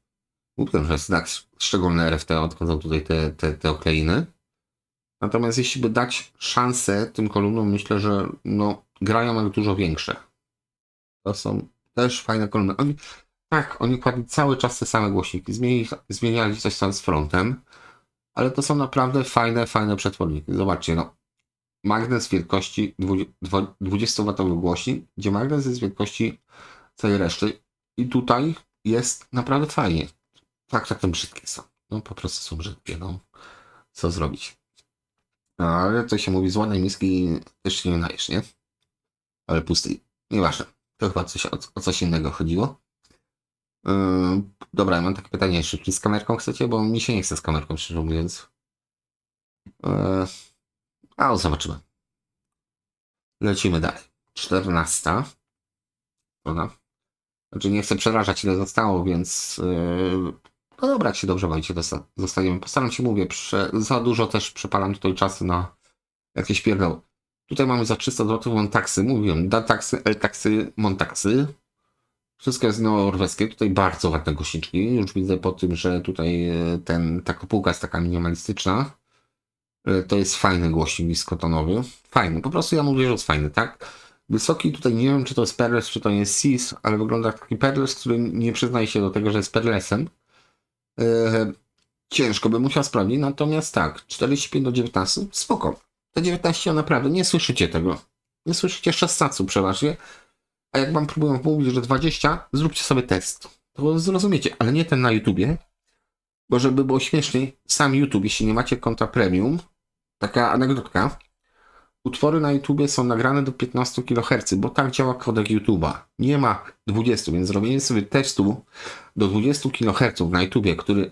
Speaker 1: Mówię, że jest tak szczególne RFT, odchodzą tutaj te okleiny. Natomiast jeśli by dać szansę tym kolumnom, myślę, że no, grają jak dużo większe. To są też fajne kolumny. Oni kładli cały czas te same głośniki. Zmieniali coś tam z frontem. Ale to są naprawdę fajne przetworniki. Zobaczcie, no. Magnes wielkości 20W głośnik, gdzie magnes jest wielkości całej reszty. I tutaj jest naprawdę fajnie. Tak brzydkie są. No po prostu są brzydkie, no. Co zrobić? Ale to się mówi, z ładnej miski też się nie najesz, nie? Ale pustej. Nieważne. To chyba o coś innego chodziło. Dobra, mam takie pytanie jeszcze. Czy z kamerką chcecie? Bo mi się nie chce z kamerką, szczerze mówiąc. Zobaczymy. Lecimy dalej. 14. Prawda? Znaczy nie chcę przerażać, ile zostało, więc no dobra, jak się dobrze bawicie, to zostaniemy. Postaram się, mówię, za dużo też przepalam tutaj czasu na jakieś pierdoły. Tutaj mamy za 300 zł Montaxy. Mówiłem, Dataxy, L-taxy, Montaxy. Wszystko jest norweskie. Tutaj bardzo ładne głośniczki. Już widzę po tym, że tutaj ta kopułka jest taka minimalistyczna. To jest fajny głośnik niskotonowy. Fajny. Po prostu ja mówię, że jest fajny, tak? Wysoki tutaj nie wiem, czy to jest Perles, czy to jest Sis, ale wygląda jak taki Perles, który nie przyznaje się do tego, że jest Perlesem. Ciężko bym musiał sprawdzić, natomiast tak, 45 do 19, spoko. Te 19 naprawdę, nie słyszycie tego. Nie słyszycie 16 przeważnie. A jak wam próbuję mówić, że 20, zróbcie sobie test. To zrozumiecie, ale nie ten na YouTubie. Bo żeby było śmieszniej, sam YouTube, jeśli nie macie konta premium, taka anegdotka, utwory na YouTubie są nagrane do 15 kHz, bo tak działa kodek YouTube'a. Nie ma 20, więc zrobienie sobie testu do 20 kHz na YouTubie, który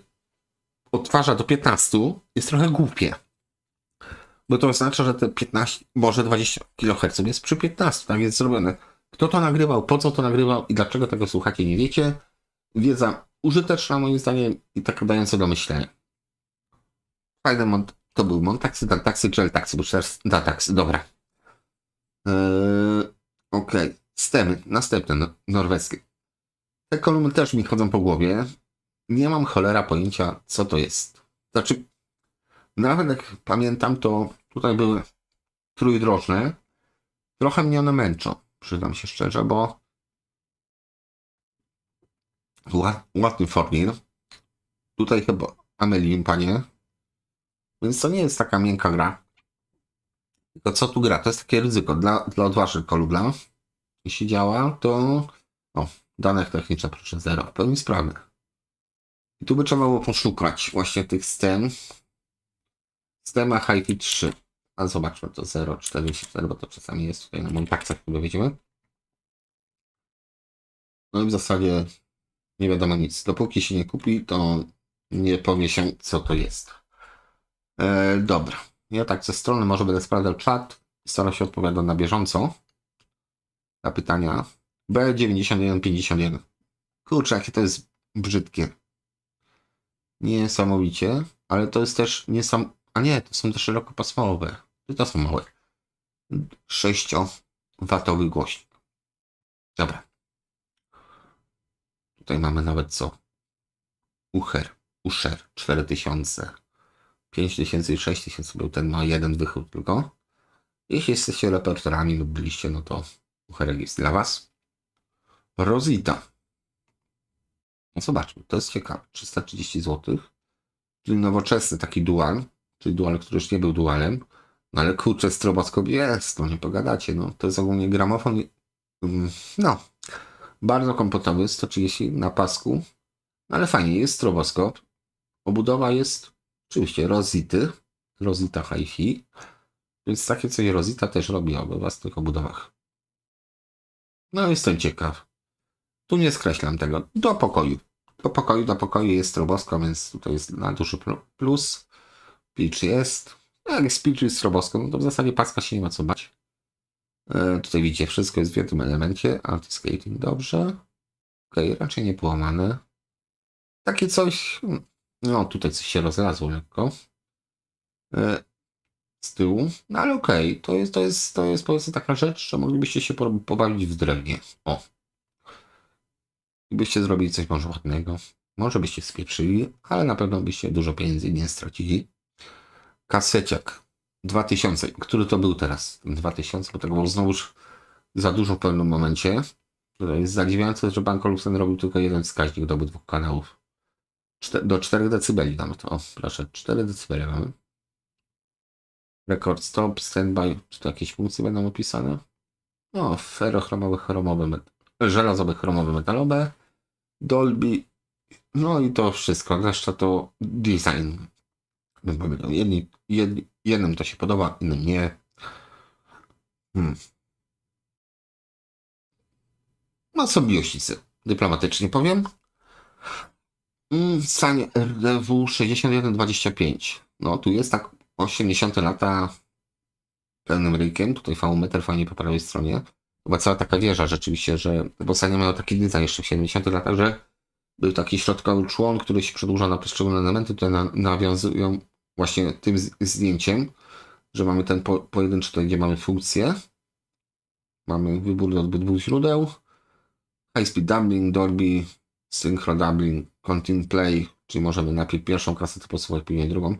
Speaker 1: odtwarza do 15, jest trochę głupie. Bo to oznacza, że te 15, może 20 kHz jest przy 15, tak jest zrobione. Kto to nagrywał, po co to nagrywał i dlaczego tego słuchacie, nie wiecie. Wiedza użyteczna moim zdaniem i taka dająca do myślenia. Fajny to był Montaxy, Dataxy czy L-taxy, bo teraz Dataxy, dobra. Okej. Stemy, następne, norweskie. Te kolumny też mi chodzą po głowie. Nie mam cholera pojęcia, co to jest. Znaczy, nawet jak pamiętam, to tutaj były trójdrożne. Trochę mnie one męczą, przyznam się szczerze, bo ładny formier. Tutaj chyba Amelin, panie. Więc to nie jest taka miękka gra. Tylko co tu gra? To jest takie ryzyko dla odważnych kolumna. Jeśli działa, to dane techniczne proszę 0. W pełni sprawne. I tu by trzeba było poszukać właśnie tych stem. Stema HiFi 3. A zobaczmy to 0,44, bo to czasami jest tutaj na Montaxach, które widzimy. No i w zasadzie nie wiadomo nic. Dopóki się nie kupi, to nie powie się, co to jest. Dobra. Ja tak ze strony może będę sprawdzał czat i starał się odpowiadać na bieżąco na pytania. B9151. Kurczę, jakie to jest brzydkie. Niesamowicie, ale to jest też a nie, to są te szerokopasmowe. To są małe. 6-watowy głośnik. Dobra. Tutaj mamy nawet co? Usher 4000. 5000 i 6000 był ten, ma jeden wychód tylko. Jeśli jesteście reporterami lub byliście, no to Ucherek jest dla was. Rosita. No zobaczmy, to jest ciekawe. 330 zł. Czyli nowoczesny taki dual. Czyli dual, który już nie był dualem. No ale kurczę, stroboskop jest, no nie pogadacie. No to jest ogólnie gramofon. No, bardzo komfortowy, 130 na pasku. No, ale fajnie, jest stroboskop. Obudowa jest oczywiście Rosita HiFi. Więc takie coś Rosita też robi o własnych obudowach. No jestem ciekaw. Tu nie skreślam tego. Do pokoju jest stroboskop, więc tutaj jest na duży plus. Pitch jest. Jak jest pitch i stroboskop, no to w zasadzie paska się nie ma co bać. Tutaj widzicie, wszystko jest w jednym elemencie. Anti-skating, dobrze. Raczej nie połamane. Takie coś. No, tutaj coś się rozlazło lekko. Z tyłu. No ale to jest powiedzmy taka rzecz, że moglibyście się pobawić w drewnie. O. I byście zrobili coś może ładnego. Może byście spieprzyli, ale na pewno byście dużo pieniędzy nie stracili. Kaseciak 2000. Który to był teraz? 2000, bo tego było znowuż za dużo w pewnym momencie. To jest zadziwiające, że Bank Olufsen robił tylko jeden wskaźnik do obydwu kanałów. Do 4 dB nawet. O, proszę, 4 dB mamy. Record stop, standby. Czy to jakieś funkcje będą opisane? No, ferochromowe, żelazowe, chromowe, metalowe. Dolby. No i to wszystko. Reszta to design. Bym powiedział. Jednym to się podoba, innym nie. No są biosicy. Dyplomatycznie powiem. Stanie RDW 6125. No tu jest tak 80 lata pełnym ryjkiem. Tutaj V-meter fajnie po prawej stronie. Chyba cała taka wieża rzeczywiście, że bo Sania miał taki design jeszcze w 70 latach, że był taki środkowy człon, który się przedłuża na poszczególne elementy. Tutaj nawiązują właśnie tym zdjęciem, że mamy ten pojedynczy, tutaj gdzie mamy funkcję. Mamy wybór do obydwu źródeł. High Speed Doubling, Dolby, Synchro Doubling, Continue Play, czyli możemy najpierw pierwszą kasetę posłuchać, później drugą.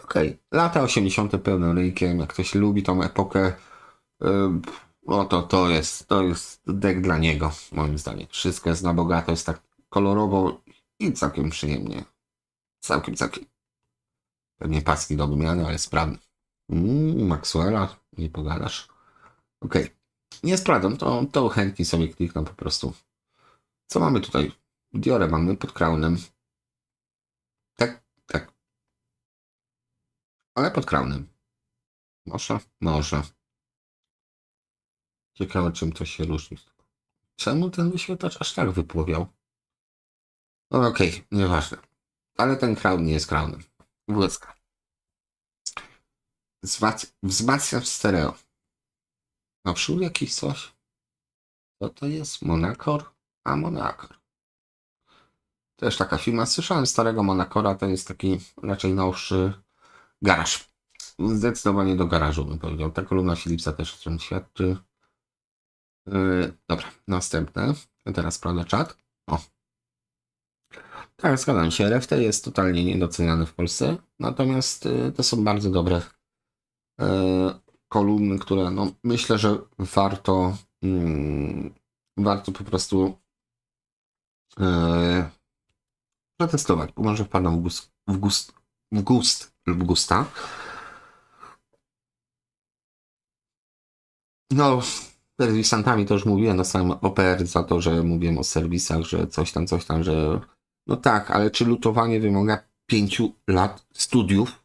Speaker 1: Okej, lata 80. pełnym ryjkiem, jak ktoś lubi tą epokę, no to jest deck dla niego, moim zdaniem. Wszystko jest na bogato, jest tak kolorowo i całkiem przyjemnie. Całkiem. Pewnie paski do wymiany, ale sprawny. Maxwella, nie pogadasz. Okej. Nie sprawdzam, to chętnie sobie kliknę po prostu. Co mamy tutaj? Diorę mamy pod crownem. Tak. Ale pod crownem. Może. Ciekawe, czym to się różni. Czemu ten wyświetlacz aż tak wypłowiał? No okej, nieważne. Ale ten crown nie jest crownem. WSK. Wzmacniacz stereo. Naprzód jakiś coś? Co to jest? Monakor? A Monakor. Też taka firma. Słyszałem starego Monakora, to jest taki raczej nowszy garaż. Zdecydowanie do garażu bym powiedział. Ta kolumna Philipsa też o tym świadczy. Dobra, następne. Teraz sprawdzę czat. O. Tak, zgadzam się. RFT jest totalnie niedoceniany w Polsce. Natomiast to są bardzo dobre kolumny, które no, myślę, że warto po prostu przetestować, bo może wpadną w gust lub gusta. No, serwisantami to już mówiłem, dostałem OPR za to, że mówiłem o serwisach, że coś tam, że no tak, ale czy lutowanie wymaga 5 lat studiów?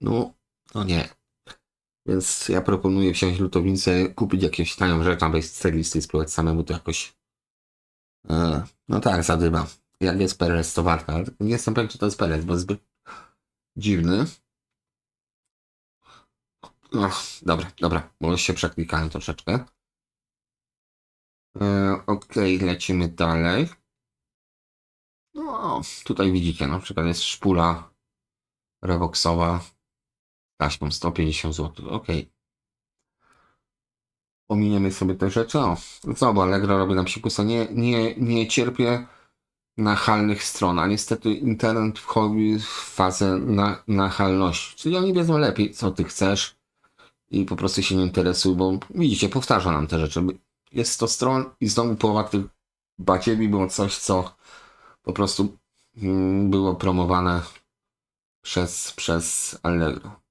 Speaker 1: No nie. Więc ja proponuję wziąć lutownicę, kupić jakąś tanią rzecz, aby z listy i spróbować samemu to jakoś no tak, zadyma. Jak jest PRS, to warto, ale nie jestem pewien, czy to jest PRS, bo jest zbyt dziwny. Dobra, bo już się przeklikałem troszeczkę. Okej, lecimy dalej. No, tutaj widzicie, na przykład jest szpula revoxowa taśmą 150 zł. Okej. Ominiemy sobie te rzeczy. O, znowu Allegro robi nam psikusa. Nie cierpię nachalnych stron, a niestety internet wchodzi w fazę nachalności. Czyli oni wiedzą lepiej, co ty chcesz i po prostu się nie interesują, bo widzicie, powtarza nam te rzeczy. Jest 100 stron i znowu połowa tych baciewi było coś, co po prostu było promowane przez Allegro.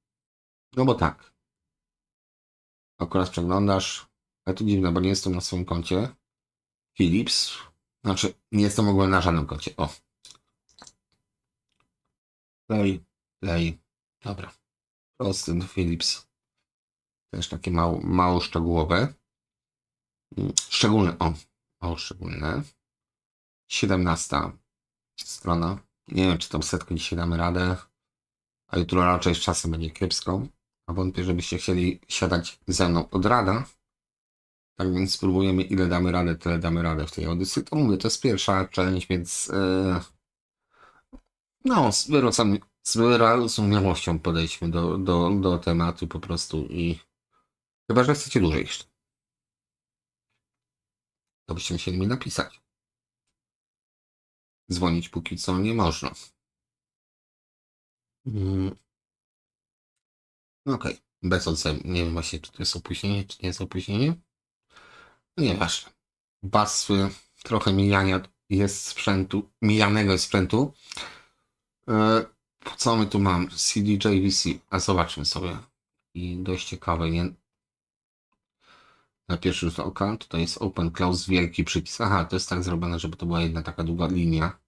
Speaker 1: No bo tak. Akurat przeglądasz, ale to dziwne, bo nie jestem na swoim koncie. Philips. Znaczy, nie jestem w ogóle na żadnym koncie. O. Play. Dobra. Prosty Philips. Też takie mało szczegółowe. Szczególne. O. Mało szczególne. 17 strona. Nie wiem, czy tą setkę dzisiaj damy radę. A jutro raczej z czasem będzie kiepsko. A wątpię, żebyście chcieli siadać ze mną od rana. Tak więc spróbujemy, ile damy radę, tyle damy radę w tej audycji. To mówię, to jest pierwsza challenge, więc no, z wyrozumiałością podejdźmy do tematu po prostu i chyba, że chcecie dłużej jeszcze. To byście musieli mi napisać. Dzwonić póki co nie można. Okej, bez odzewu. Nie wiem właśnie, czy to jest opóźnienie, czy nie jest opóźnienie. Nieważne. Basy, trochę mijanego sprzętu. Co my tu mamy? CDJVC. A zobaczmy sobie. I dość ciekawe, nie? Na pierwszy rzut oka tutaj jest Open Close, wielki przycisk. Aha, to jest tak zrobione, żeby to była jedna taka długa linia.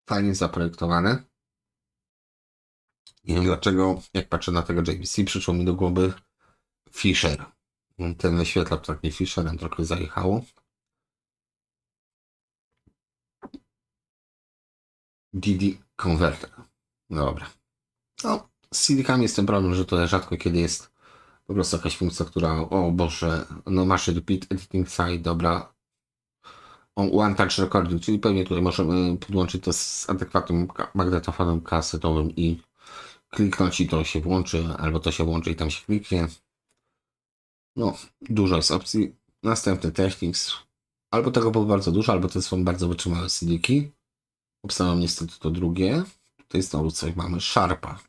Speaker 1: Fajnie zaprojektowane. Nie wiem dlaczego, jak patrzę na tego JVC, przyszło mi do głowy Fisher. Ten wyświetlacz tak nie Fisher, nam trochę zajechało. DD Converter. Dobra. No, z CD-kami jest ten problem, że to rzadko kiedy jest po prostu jakaś funkcja, która, o Boże, no masz repeat editing site, dobra. One touch recording, czyli pewnie tutaj możemy podłączyć to z adekwatnym magnetofonem kasetowym i kliknąć i to się włączy, albo to się włączy i tam się kliknie. No, dużo jest opcji. Następny Technics. Albo tego było bardzo dużo, albo to są bardzo wytrzymałe CD-ki. Obstawiam niestety to drugie. Tutaj znowu coś mamy. Sharpa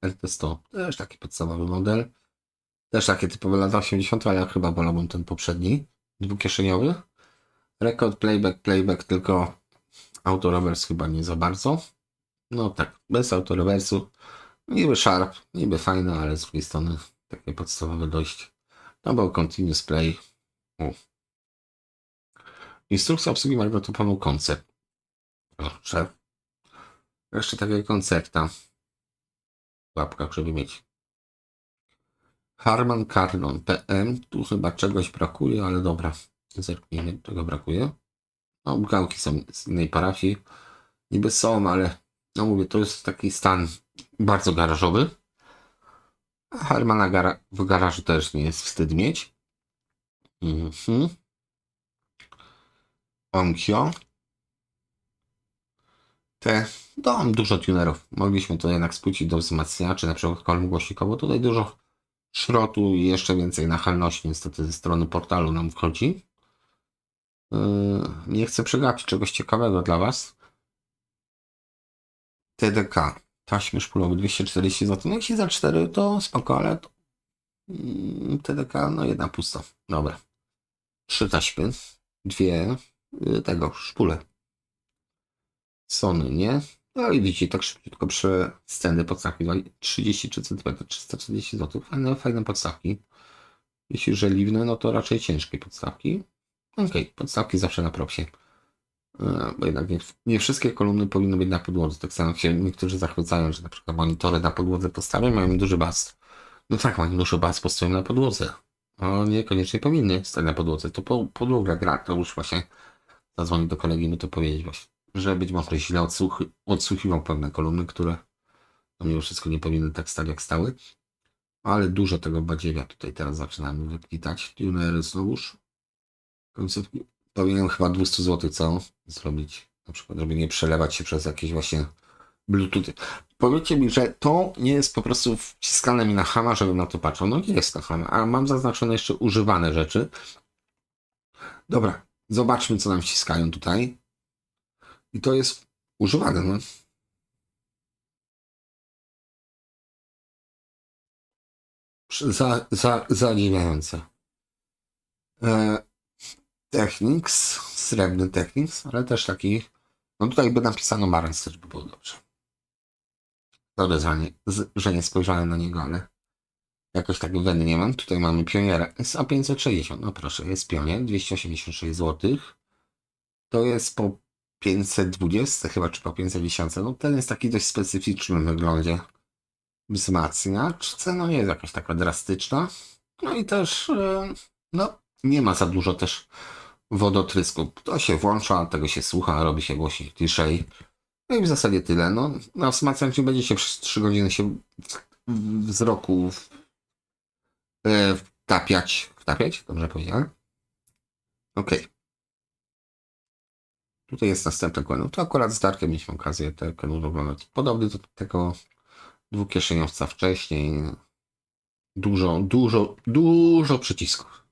Speaker 1: LT100. Też taki podstawowy model. Też takie typowe lata 80, ale ja chyba wolałbym ten poprzedni. Dwukieszeniowy. Rekord, playback, tylko autorewers chyba nie za bardzo. No tak, bez autorewersu. Niby sharp, niby fajne, ale z drugiej strony takie podstawowe dość. To był continuous play. U. Instrukcja obsługi magnetofonu koncept. Proszę. Jeszcze takiego koncerta w łapkach, żeby mieć. Harman Kardon PM. Tu chyba czegoś brakuje, ale dobra. Zerknijmy, czego brakuje. No, gałki są z innej parafii. Niby są, ale no mówię, to jest taki stan bardzo garażowy. A Harmana w garażu też nie jest wstyd mieć. Onkyo. Mam dużo tunerów. Mogliśmy to jednak spłucić do wzmacniania, czy na przykład kolumn głośnikowo. Tutaj dużo szrotu i jeszcze więcej nachalności niestety ze strony portalu nam wchodzi. Nie chcę przegapić czegoś ciekawego dla Was. TDK. Taśmy szpulowe 240 zł. No jeśli za 4 to spoko, ale to... TDK, no jedna pusta. Dobra. 3 taśmy. 2 tego, szpule. Sony, nie? No i widzicie, tak szybciutko przy sceny podstawki 33 cm, 340 zł. Fajne podstawki. Jeśli żeliwne, no to raczej ciężkie podstawki. Okej, podstawki zawsze na propsie. Bo jednak nie wszystkie kolumny powinny być na podłodze. Tak samo się niektórzy zachwycają, że na przykład monitory na podłodze postawią, mają duży bas. No tak, mają duży bas, postawią na podłodze. No niekoniecznie powinny stać na podłodze. To podłoga gra, to już właśnie zadzwonić do kolegi, mu to powiedzieć właśnie, że być może źle odsłuchiwał pewne kolumny, które mimo wszystko nie powinny tak stać jak stały. Ale dużo tego badziewia tutaj teraz zaczynamy wykwitać. Tunery znowuż. Końcówki. Powinienem chyba 200 zł co zrobić. Na przykład, żeby nie przelewać się przez jakieś właśnie bluetoothy. Powiedzcie mi, że to nie jest po prostu wciskane mi na hama, żebym na to patrzył. No nie jest na hama, a mam zaznaczone jeszcze używane rzeczy. Dobra, zobaczmy co nam wciskają tutaj. I to jest używane, no. Zadziwiające. Technics, srebrny Technics, ale też taki, no tutaj by napisano Marantz, też by było dobrze. Dobrze, że nie spojrzałem na niego, ale jakoś tak weny nie mam. Tutaj mamy Pioniera SA560, no proszę, jest Pionier, 286 zł. To jest po 520 chyba, czy po 510, no ten jest taki dość specyficzny w wyglądzie. Wzmacniacz, cena nie jest jakaś taka drastyczna. No i też, no nie ma za dużo też wodotrysku. To się włącza, tego się słucha, robi się głośniej, ciszej. No i w zasadzie tyle. No, na wzmacniaczu będzie się przez 3 godziny się wzroku wtapiać. Wtapiać? Dobrze powiedziałem? Ok. Tutaj jest następny Quenu. To akurat z Darkiem mieliśmy okazję te Quenu oglądać. Podobny do tego dwukieszeniowca wcześniej. Dużo przycisków.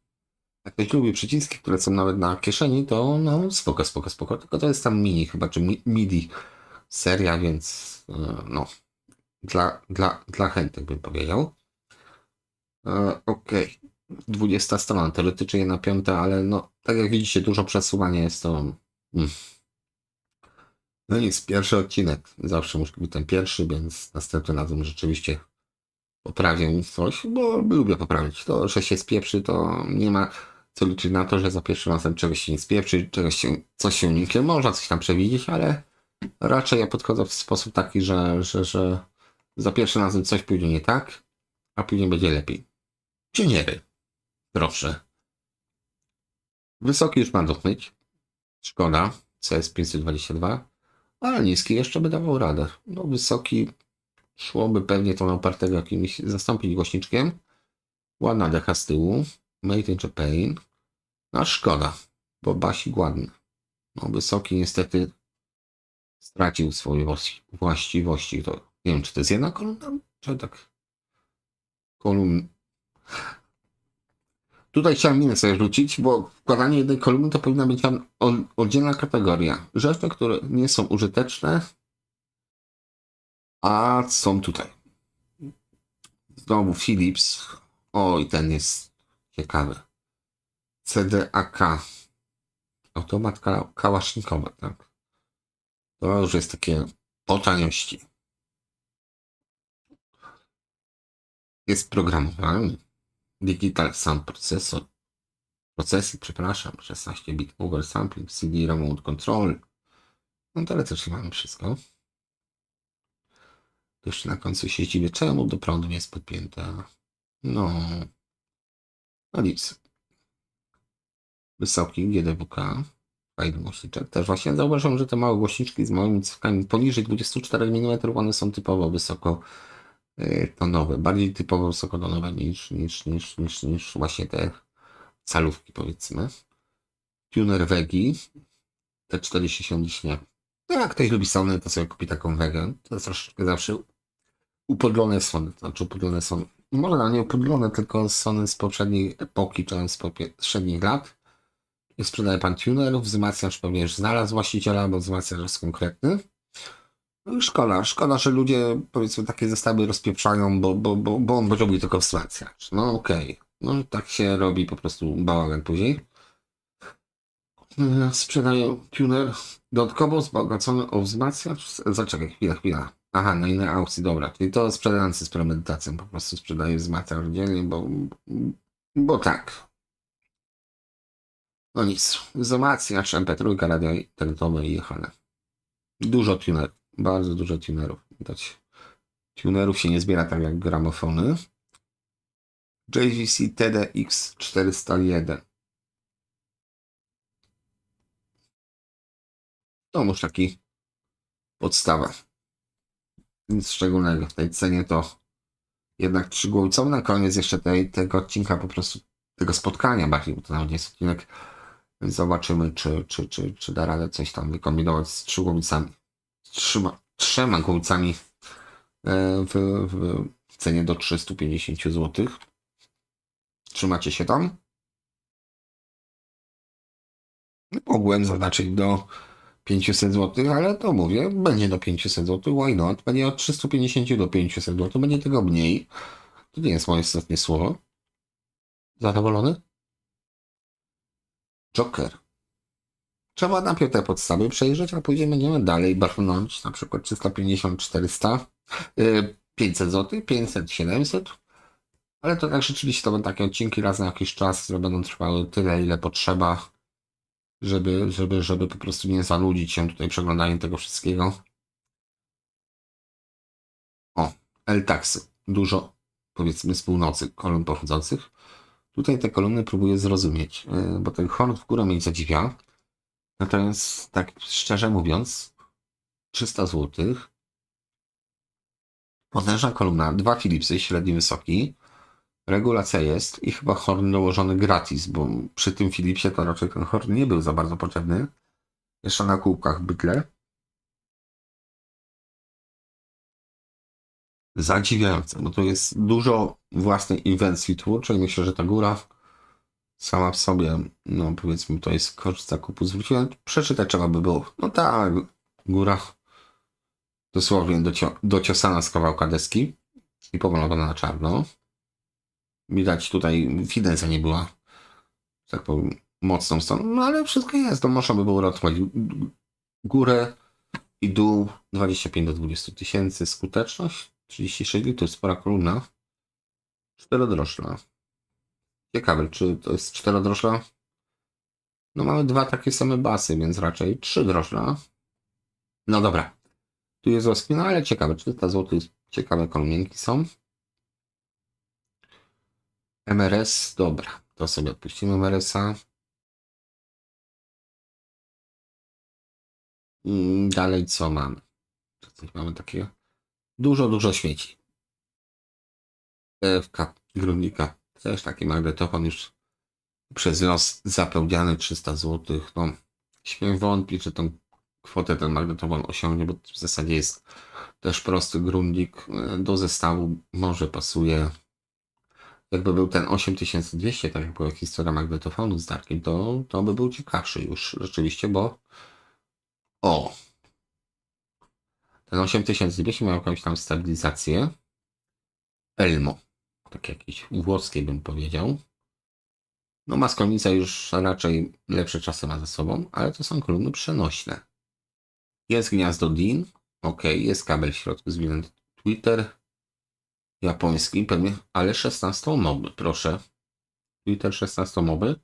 Speaker 1: Jak ktoś lubi przyciski, które są nawet na kieszeni, to no spoko. Tylko to jest tam mini chyba, czy MIDI seria, więc no dla chętnych bym powiedział. Okej. 20 strona, teoretycznie jedna piąta, ale no tak jak widzicie, dużo przesuwania jest to. No nic, pierwszy odcinek. Zawsze musi być ten pierwszy, więc następnym razem rzeczywiście poprawię coś, bo lubię poprawić. To, że się spieprzy, to nie ma co liczyć na to, że za pierwszym razem czegoś się nie spieprzy, coś się uniknie. Można coś tam przewidzieć, ale raczej ja podchodzę w sposób taki, że za pierwszym razem coś pójdzie nie tak, a później będzie lepiej. Pioniery. Proszę. Wysoki już ma dochwyć. Szkoda. CS 522. Ale niski jeszcze by dawał radę. No wysoki szłoby pewnie to na opartego jakimś zastąpić głośniczkiem. Ładna decha z tyłu. Made in Japan. No szkoda, bo basik ładny. No wysoki niestety stracił swoje właściwości. To Nie wiem, czy to jest jedna kolumna, czy tak kolumn. Tutaj chciałem minę sobie rzucić, bo wkładanie jednej kolumny to powinna być oddzielna kategoria. Rzeczy, które nie są użyteczne, a są tutaj. Znowu Philips. Oj, ten jest ciekawy. CDAK. Automat kałasznikowy, tak. To już jest takie po taniości. Jest programowany. Digital Sound Processor. Procesy, przepraszam. 16-bit oversampling, CD remote control. No to ale też mamy wszystko. To jeszcze na końcu się dziwię, czemu do prądu jest podpięta. No. No nic. Wysoki GDWK. Fajny głośniczek. Też właśnie zauważyłem, że te małe głośniczki z małymi cewkami poniżej 24 mm one są typowo wysokotonowe. Bardziej typowo wysokotonowe niż właśnie te calówki, powiedzmy. Tuner Wegi. T4070. No jak ktoś lubi Sony, to sobie kupi taką Wegę. To jest troszeczkę zawsze upodlone Sony. To znaczy upodlone Sony. Może nie upodlone, tylko Sony z poprzedniej epoki, czy z poprzednich lat. Sprzedaje pan tuner, wzmacniacz pewnie już znalazł właściciela, bo wzmacniacz jest konkretny. No i szkoda, że ludzie powiedzmy takie zestawy rozpieprzają, bo on robi tylko wzmacniacz. No okej. No tak się robi po prostu bałagan później. Sprzedają tuner dodatkowo wzbogacony o wzmacniacz. Zaczekaj, chwila. Aha, na innej aukcji, dobra. Czyli to sprzedający z premedytacją po prostu sprzedaje wzmacniacz dziennie, bo tak. No nic. Wzmacniacz MP3, radio internetowe i jechane. Dużo tunerów. Bardzo dużo tunerów. Widać. Tunerów się nie zbiera tak jak gramofony. JVC TDX 401. To już taki podstawa. Nic szczególnego. W tej cenie to jednak 3 głowicą. Na koniec jeszcze tego odcinka po prostu tego spotkania bardziej, bo to nawet nie jest odcinek. Więc zobaczymy, czy da radę coś tam wykombinować z 3 głowicami. Z 3 głowicami w cenie do 350 zł. Trzymacie się tam? Mogłem zaznaczyć do 500 zł, ale to mówię, będzie do 500 zł, why not? Będzie od 350 do 500 zł, będzie tego mniej. To nie jest moje ostatnie słowo. Zadowolony? Joker. Trzeba najpierw te podstawy przejrzeć, a później będziemy dalej brnąć, na przykład 350, 400, 500 zł, 500, 700. Ale to tak rzeczywiście to będą takie odcinki raz na jakiś czas, które będą trwały tyle, ile potrzeba, żeby po prostu nie zanudzić się tutaj przeglądaniem tego wszystkiego. O, L-taxy. Dużo, powiedzmy, z północy kolumn pochodzących. Tutaj te kolumny próbuję zrozumieć, bo ten horn w górę mnie zadziwia. Natomiast tak szczerze mówiąc, 300 zł. Potężna kolumna, 2 Philipsy, średni wysoki. Regulacja jest i chyba horn dołożony gratis, bo przy tym Philipsie to raczej ten horn nie był za bardzo potrzebny. Jeszcze na kółkach bydle. Zadziwiające, bo to jest dużo własnej inwencji twórczej. Myślę, że ta góra sama w sobie, no powiedzmy, to jest koszt zakupu. Zwróciłem, przeczytać trzeba by było. No ta góra dosłownie dociosana z kawałka deski i pomalowana na czarno. Widać tutaj fidenza nie była, tak powiem, mocną stroną, no ale wszystko jest, to można by było uratować górę i dół 25 do 20 tysięcy, skuteczność 36 litrów, spora kolumna, 4-drożna. Ciekawe, czy to jest 4-drożna? No mamy 2 takie same basy, więc raczej 3-drożna. No dobra, tu jest rozkmina, ale ciekawe, 400 zł, ciekawe kolumnienki są. MRS, dobra, to sobie odpuścimy MRS-a. Dalej co mamy? Coś mamy takiego. Dużo śmieci. TFK, Grundlika. Też taki magnetofon już przez los zapełniany 300 zł. No, śmiem wątpić, że tą kwotę ten magnetofon osiągnie, bo w zasadzie jest też prosty grundik do zestawu, może pasuje. Jakby był ten 8200, tak jak była historia magnetofonu z Darkiem, to by był ciekawszy już rzeczywiście, bo ten 8200 miał jakąś tam stabilizację Elmo, tak jakieś włoskie bym powiedział. No maskolnica już raczej lepsze czasy ma ze sobą, ale to są kolumny przenośne. Jest gniazdo DIN, ok, jest kabel w środku z Twitter japoński, pewnie, ale 16-ohmowy, proszę. Twitter 16-ohmowy,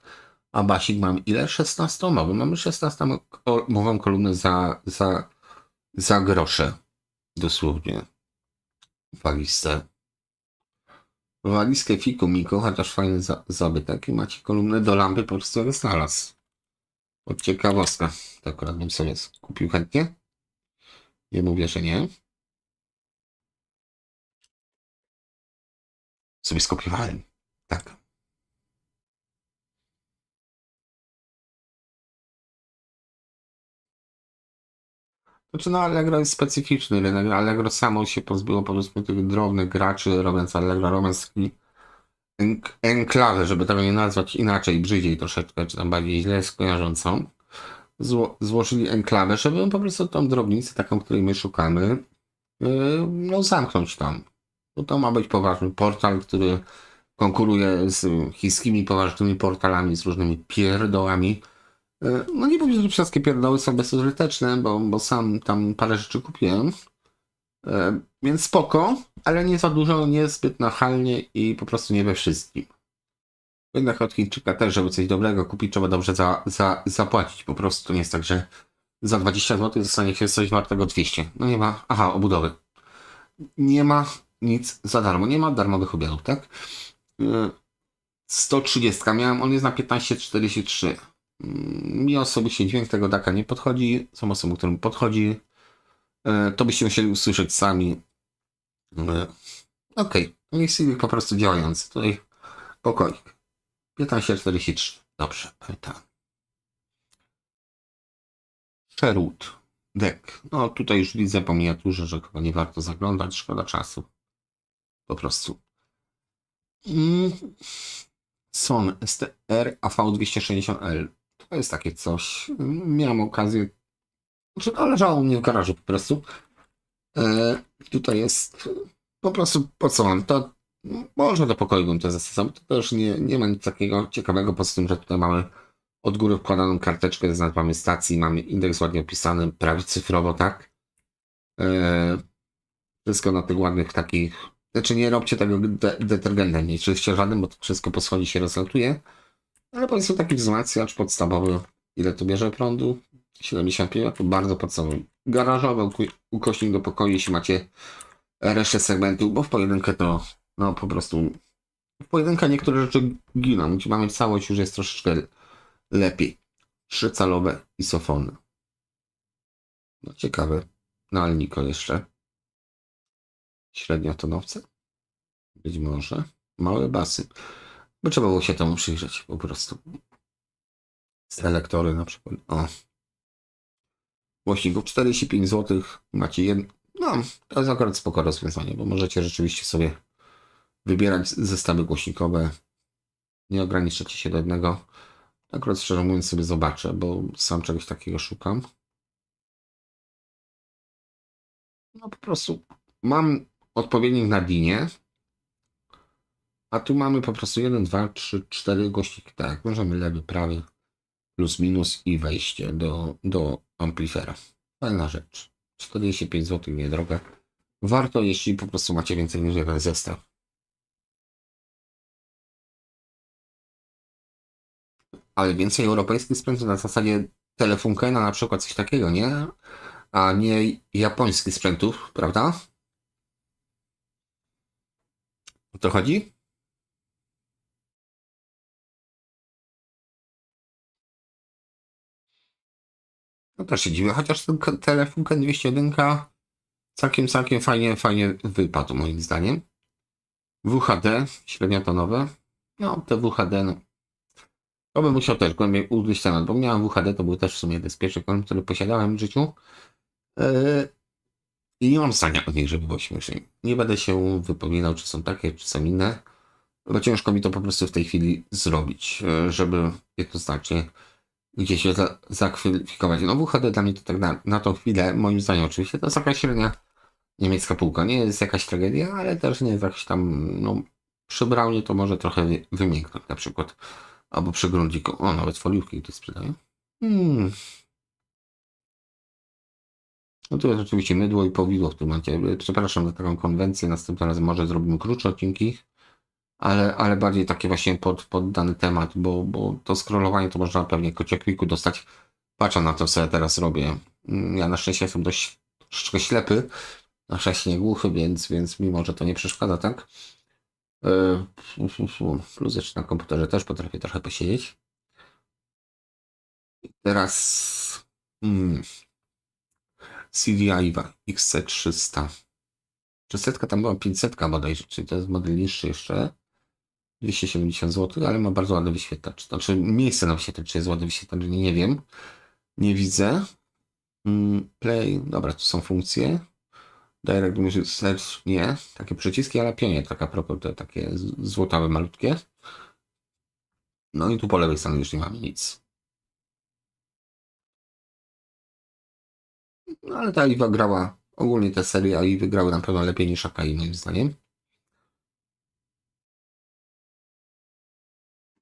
Speaker 1: a basik mam ile? 16-ohmowy. Mamy 16-ohmową kolumnę za grosze, dosłownie, w walizce. Walizkę Fiku Miko, chociaż fajny zabytek i macie kolumnę do lampy, po prostu jak znalazł. Od ciekawostka. To akurat bym sobie kupił chętnie. Nie mówię, że nie. Sobie skopiowałem. Tak. Znaczy no Allegro jest specyficzny rynek. Allegro samo się pozbyło powiedzmy tych drobnych graczy, robiąc Allegro, robiąc taki enklawę, żeby tego nie nazwać inaczej, brzydziej troszeczkę, czy tam bardziej źle skojarzącą. Złożyli enklawę, żeby po prostu tą drobnicę, taką, której my szukamy, no zamknąć tam. Bo to ma być poważny portal, który konkuruje z chińskimi poważnymi portalami, z różnymi pierdołami. No nie powiem, że wszystkie pierdoły są bezużyteczne, bo sam tam parę rzeczy kupiłem. Więc spoko, ale nie za dużo, nie zbyt nachalnie i po prostu nie we wszystkim. Jednak od Chińczyka też, żeby coś dobrego kupić, trzeba dobrze zapłacić. Po prostu to nie jest tak, że za 20 zł dostanie się coś wartego 200. No nie ma, obudowy. Nie ma nic za darmo, nie ma darmowych obiadów, tak? 130 miałem, on jest na 15,43. Mi osobiście dźwięk tego DAC-a nie podchodzi, są osoby, którym podchodzi. To byście musieli usłyszeć sami. Okej, jest po prostu działający. Tutaj pokoik. 15,43. Dobrze, pamiętam. Sherwood deck. No tutaj już widzę po miniaturze, że chyba nie warto zaglądać, szkoda czasu. Po prostu. Son STR AV260L. To jest takie coś. Miałem okazję. Znaczy, to leżało mnie w garażu po prostu. Tutaj jest po prostu po co mam to. Może do pokoju bym to zastosował. To też nie ma nic takiego ciekawego, poza tym, że tutaj mamy od góry wkładaną karteczkę z nazwami stacji, mamy indeks ładnie opisany, prawie cyfrowo, tak? Wszystko na tych ładnych takich. Znaczy nie róbcie tego detergentem, nie czyście żadnym, bo to wszystko po schodzi się rozlatuje. Ale powiedzmy taki wzmacniacz podstawowy. Ile to bierze prądu? 75 to bardzo podstawowy. Garażowy ukośnik do pokoju, jeśli macie resztę segmentu, bo w pojedynkę to no po prostu w pojedynkę niektóre rzeczy giną. Gdzie mamy całość, już jest troszeczkę lepiej. 3-calowe isofony. No ciekawe. Na Alnico jeszcze. Średniotonowce? Być może. Małe basy. Bo trzeba było się temu przyjrzeć po prostu. Selektory na przykład. O. Głośników 45 zł. Macie jedno. No, to jest akurat spoko rozwiązanie, bo możecie rzeczywiście sobie wybierać zestawy głośnikowe. Nie ograniczycie się do jednego. Akurat szczerze mówiąc sobie zobaczę, bo sam czegoś takiego szukam. No po prostu mam odpowiednik na DIN-ie, a tu mamy po prostu 1, 2, 3, 4 głośniki. Tak, możemy lewy, prawy, plus, minus i wejście do amplifera. Fajna rzecz. 45 zł, niedroga. Warto, jeśli po prostu macie więcej niż jeden zestaw. Ale więcej europejskich sprzętów na zasadzie Telefunkena, na przykład coś takiego, nie? A nie japońskich sprzętów, prawda? O to chodzi? No też się dziwię, chociaż ten Telefunken 201 całkiem fajnie wypadł moim zdaniem. WHD, średniotonowe. No, te WHD, no, To bym musiał też głębiej ugryźć temat, bo miałem WHD, to był też w sumie jeden z pierwszych kont, który posiadałem w życiu. I nie mam zdania o nich, żeby było śmieszniej. Nie będę się wypominał, czy są takie, czy są inne, bo ciężko mi to po prostu w tej chwili zrobić, żeby jednoznacznie gdzieś się zakwalifikować. No WHD dla mnie to tak na tą chwilę, moim zdaniem oczywiście, to jest jakaś średnia niemiecka półka. Nie jest jakaś tragedia, ale też nie jest jakaś tam, no przy Brownie to może trochę wymięknąć na przykład. Albo przy Grundiku. O, nawet foliówki tu sprzedają. No tu jest oczywiście mydło i powidło w tym momencie. Przepraszam za taką konwencję, następnym razem może zrobimy krótsze odcinki, ale bardziej takie właśnie pod dany temat, bo to scrollowanie to można pewnie kociekliku dostać. Patrzę na to, co ja teraz robię. Ja na szczęście jestem dość troszeczkę ślepy, na szczęście nie głuchy, więc mimo, że to nie przeszkadza, tak? Plus jeszcze na komputerze też potrafię trochę posiedzieć. Teraz CDI XC300. 300 tam była 500 bodajże, czyli to jest model niższy jeszcze. 270 zł, ale ma bardzo ładny wyświetlacz. Znaczy miejsce na wyświetlacz, czy jest ładny wyświetlacz, nie wiem. Nie widzę. Play, dobra, tu są funkcje. Direct Music Search, nie. Takie przyciski, ale Pionier, taka propos, te takie złotawe, malutkie. No i tu po lewej stronie już nie mamy nic. No ale ta Iwa grała, ogólnie te serie i wygrały na pewno lepiej niż Akai, moim zdaniem.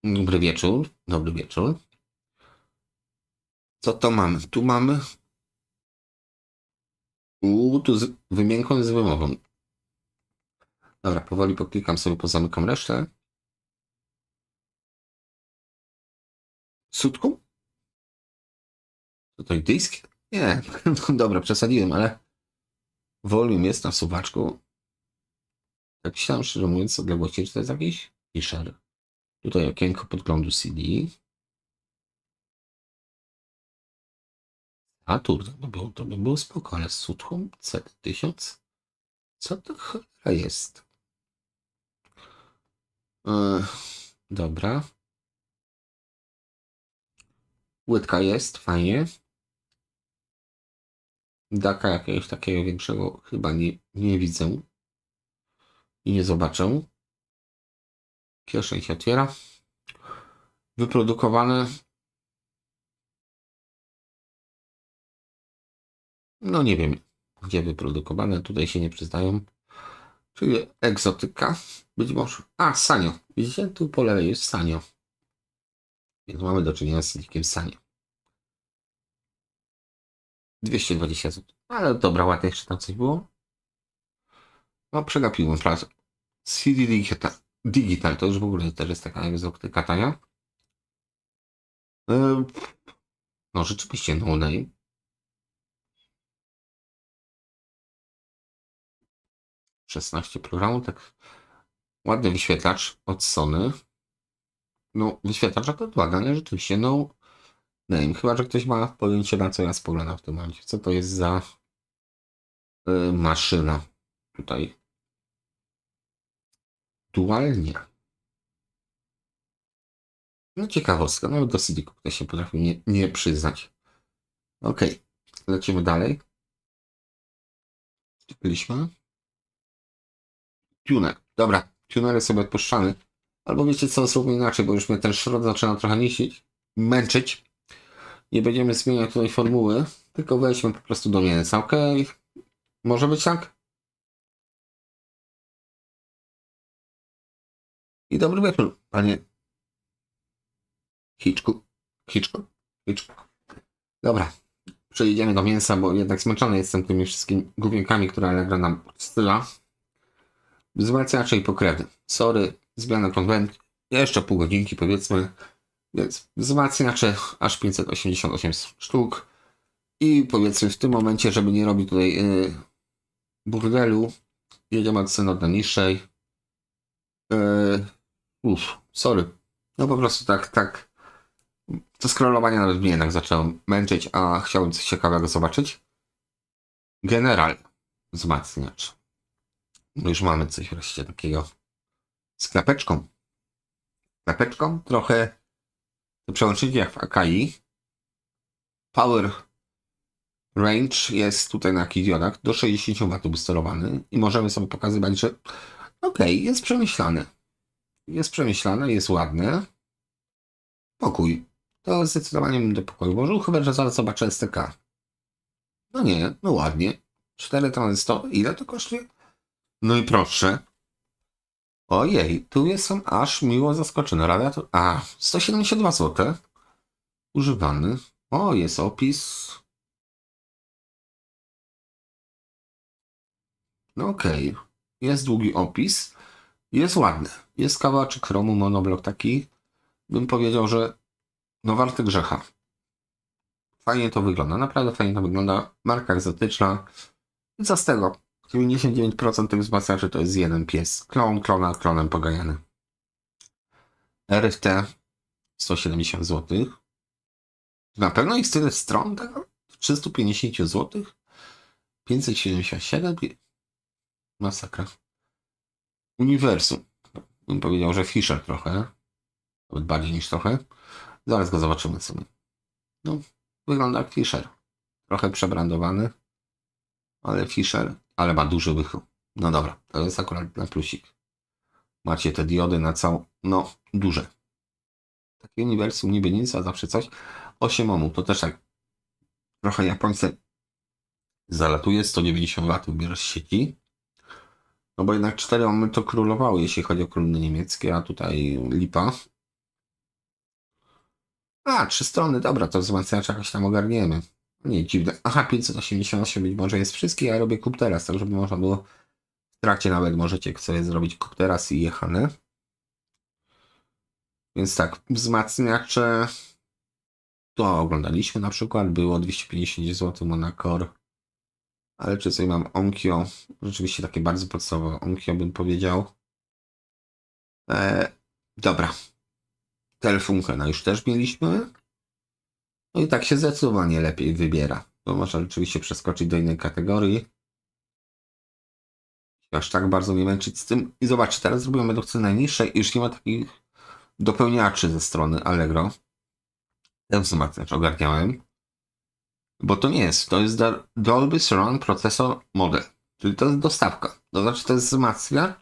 Speaker 1: Dobry wieczór, dobry wieczór. Co to mamy? Tu mamy. Tu z wymienką z wymową. Dobra, powoli poklikam sobie, pozamykam resztę. Sutku? Tutaj dysk? Nie, no dobra, przesadziłem, ale volume jest na suwaczku. Tak myślałem, szczerze mówiąc, odległości, czy to jest jakiś Fisher. Tutaj okienko podglądu CD. A tu to by było spoko, ale Sutchum C1000? Co to cholera jest? Dobra. Łydka jest, fajnie. Daka jakiegoś takiego większego chyba nie widzę. I nie zobaczę. Kieszeń się otwiera. Wyprodukowane. No nie wiem, gdzie wyprodukowane. Tutaj się nie przyznają. Czyli egzotyka. Być może. A, Sanio. Widzicie? Tu po lewej jest Sanio. Więc mamy do czynienia z silnikiem Sanio. 220 zł. Ale dobra, ładnie jeszcze tam coś było. No, przegapiłem pracę. CD Digital to już w ogóle też jest taka egzotyka tania. No rzeczywiście, no name. 16 programów, tak ładny wyświetlacz od Sony. No, wyświetlacz akurat ładny, ale rzeczywiście, no name. Chyba, że ktoś ma pojęcie, na co ja spoglądam w tym momencie. Co to jest za maszyna tutaj? Dualnie. No ciekawostka, nawet do CD ktoś się potrafił nie przyznać. Okej, lecimy dalej. Byliśmy. Tuner. Dobra, tunery sobie odpuszczamy. Albo wiecie co, zróbmy inaczej, bo już mnie ten szrot zaczyna trochę męczyć. Nie będziemy zmieniać tutaj formuły, tylko weźmy po prostu do mięsa, ok? Może być tak? I dobry wieczór, panie Hitchcock. Dobra, przejdziemy do mięsa, bo jednak zmęczony jestem tymi wszystkimi główienkami, które Allegra nam styla. Wzmacniacze i pokrewny. Sorry, zmiana konwentu. Jeszcze pół godzinki powiedzmy. Więc wzmacniacze aż 588 sztuk. I powiedzmy w tym momencie, żeby nie robić tutaj burdelu, jedziemy od ceny od najniższej. Sorry. No po prostu tak. To scrollowanie nawet mnie jednak zaczęło męczyć, a chciałbym coś ciekawego zobaczyć. General wzmacniacz. Już mamy coś wreszcie takiego z klapeczką. Klapeczką trochę te przełączniki jak w Akai. Power range jest tutaj na jakichś diodach do 60 W sterowany i możemy sobie pokazywać, że okej, jest przemyślane. Jest przemyślane, jest ładne. Pokój. To zdecydowanie bym do pokoju włożył, chyba że zaraz zobaczę STK. No nie, no ładnie. 4 tranzystory. Ile to kosztuje? No i proszę. Ojej, tu jestem aż miło zaskoczony. Radiator. 172 zł. Używany. O, jest opis. No okej. Jest długi opis. Jest ładny. Jest kawałeczek chromu, monoblok taki. Bym powiedział, że no warty grzecha. Fajnie to wygląda. Naprawdę fajnie to wygląda. Marka egzotyczna. I co z tego? 99% tych wzmacniaczy to jest jeden pies. Klonem poganiany. RFT 170 zł. Na pewno jest tyle stron tego? 350 zł? 577? Masakra. Uniwersum. Bym powiedział, że Fisher trochę. Nawet bardziej niż trochę. Zaraz go zobaczymy sobie. No, wygląda jak Fisher. Trochę przebrandowany. Ale Fisher. Ale ma duży wychył. No dobra, to jest akurat na plusik. Macie te diody na całą... No, duże. Takie uniwersum niby nic, a zawsze coś. 8 ohmów, to też tak trochę Japońcy zalatuje. 190 W bierzesz z sieci. No bo jednak 4 ohmy to królowały, jeśli chodzi o kolumny niemieckie, a tutaj lipa. 3 strony, dobra, to wzmacniacz jakoś tam ogarniemy. Nie, dziwne. 588 być może jest wszystkie, ja robię kup teraz, tak żeby można było w trakcie nawet możecie sobie zrobić kup teraz i jechane. Więc tak, wzmacniacze to oglądaliśmy na przykład, było 250 zł Monacore, ale czy sobie mam Onkyo, rzeczywiście takie bardzo podstawowe Onkyo bym powiedział. Dobra, Telefunken już też mieliśmy. No i tak się zdecydowanie lepiej wybiera, bo można rzeczywiście przeskoczyć do innej kategorii. Aż tak bardzo nie męczyć z tym. I zobaczcie, teraz zrobimy według ceny najniższej i już nie ma takich dopełniaczy ze strony Allegro. Ten wzmacniacz ogarniałem. Bo to nie jest. To jest Dolby Surround Processor Model. Czyli to jest dostawka. To znaczy to jest wzmacniacz,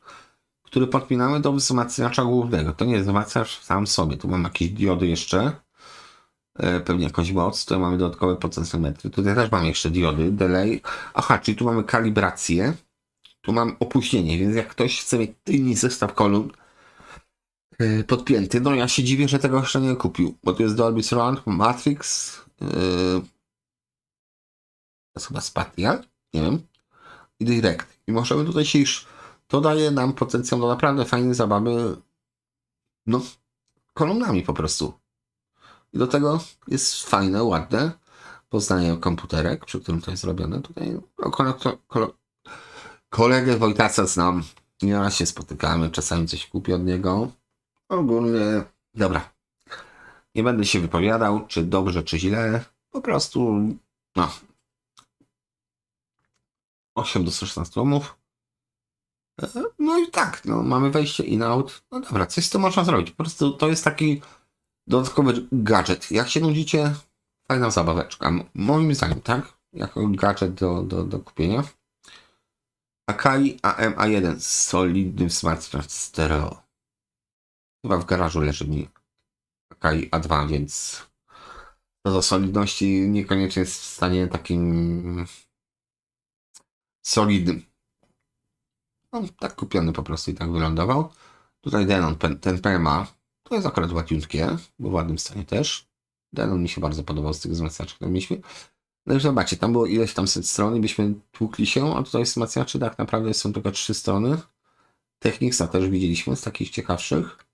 Speaker 1: który podpinamy do wzmacniacza głównego. To nie jest wzmacniacz sam sobie. Tu mam jakieś diody jeszcze. Pewnie jakąś moc. Tutaj mamy dodatkowe potencjometry. Tutaj też mam jeszcze diody. Delay. Czyli tu mamy kalibrację. Tu mam opóźnienie, więc jak ktoś chce mieć tylny zestaw kolumn podpięty, no ja się dziwię, że tego jeszcze nie kupił, bo tu jest Dolby Surround, Matrix, to jest chyba Spatial, nie wiem, i Direct. I możemy tutaj się już, to daje nam potencjał do naprawdę fajnej zabawy, no, kolumnami po prostu. I do tego jest fajne, ładne poznanie komputerek, przy którym to jest robione. Tutaj kolegę Wojtaca znam, nieraz się spotykamy, czasami coś kupię od niego. Ogólnie, dobra, nie będę się wypowiadał, czy dobrze, czy źle, po prostu, no, 8 do 116 ohmów. No i tak, no, mamy wejście in-out, no dobra, coś z tym można zrobić, po prostu to jest taki dodatkowy gadżet. Jak się nudzicie, fajna zabaweczka, moim zdaniem, tak, jako gadżet do kupienia. Akai AMA1, solidny wzmacniacz stereo. Chyba w garażu leży mi Akai A2, więc to do solidności niekoniecznie jest w stanie takim solidnym. No, tak kupiony po prostu i tak wylądował. Tutaj Denon, ten PMA, to jest akurat ładniutkie, bo w ładnym stanie też. Denon mi się bardzo podobał z tych wzmacniaczy, które mieliśmy. No i zobaczcie, tam było ileś tam set stron i byśmy tłukli się, a tutaj wzmacniaczy tak naprawdę są tylko 3 strony. Technicsa też widzieliśmy z takich ciekawszych.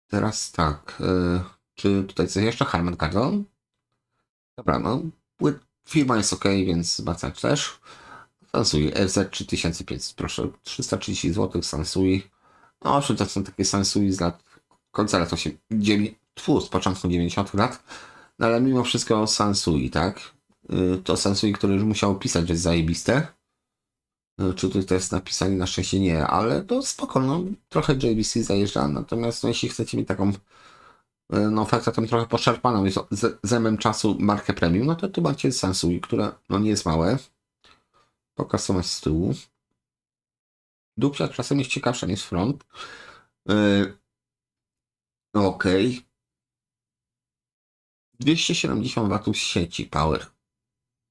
Speaker 1: Teraz tak, czy tutaj coś jeszcze? Harman Kardon? Dobra, no, firma jest ok, więc wzmacniacz też. Sansui FZ 3500, proszę, 330 zł Sansui. No, to są takie Sansui z końca lat 80, z początku 90 lat. No ale mimo wszystko Sansui, tak? To Sansui, które już musiało pisać, że jest zajebiste. Czy tutaj to jest napisane? Na szczęście nie, ale to spoko, no, trochę JVC zajeżdża, natomiast no, jeśli chcecie mieć taką no, ofertę tam trochę poszarpaną z zębem czasu markę premium, no to tu macie Samsung, które no, nie jest małe. Pokasować z tyłu. Dupcia czasem jest ciekawsza niż front. Ok. 270 W sieci power.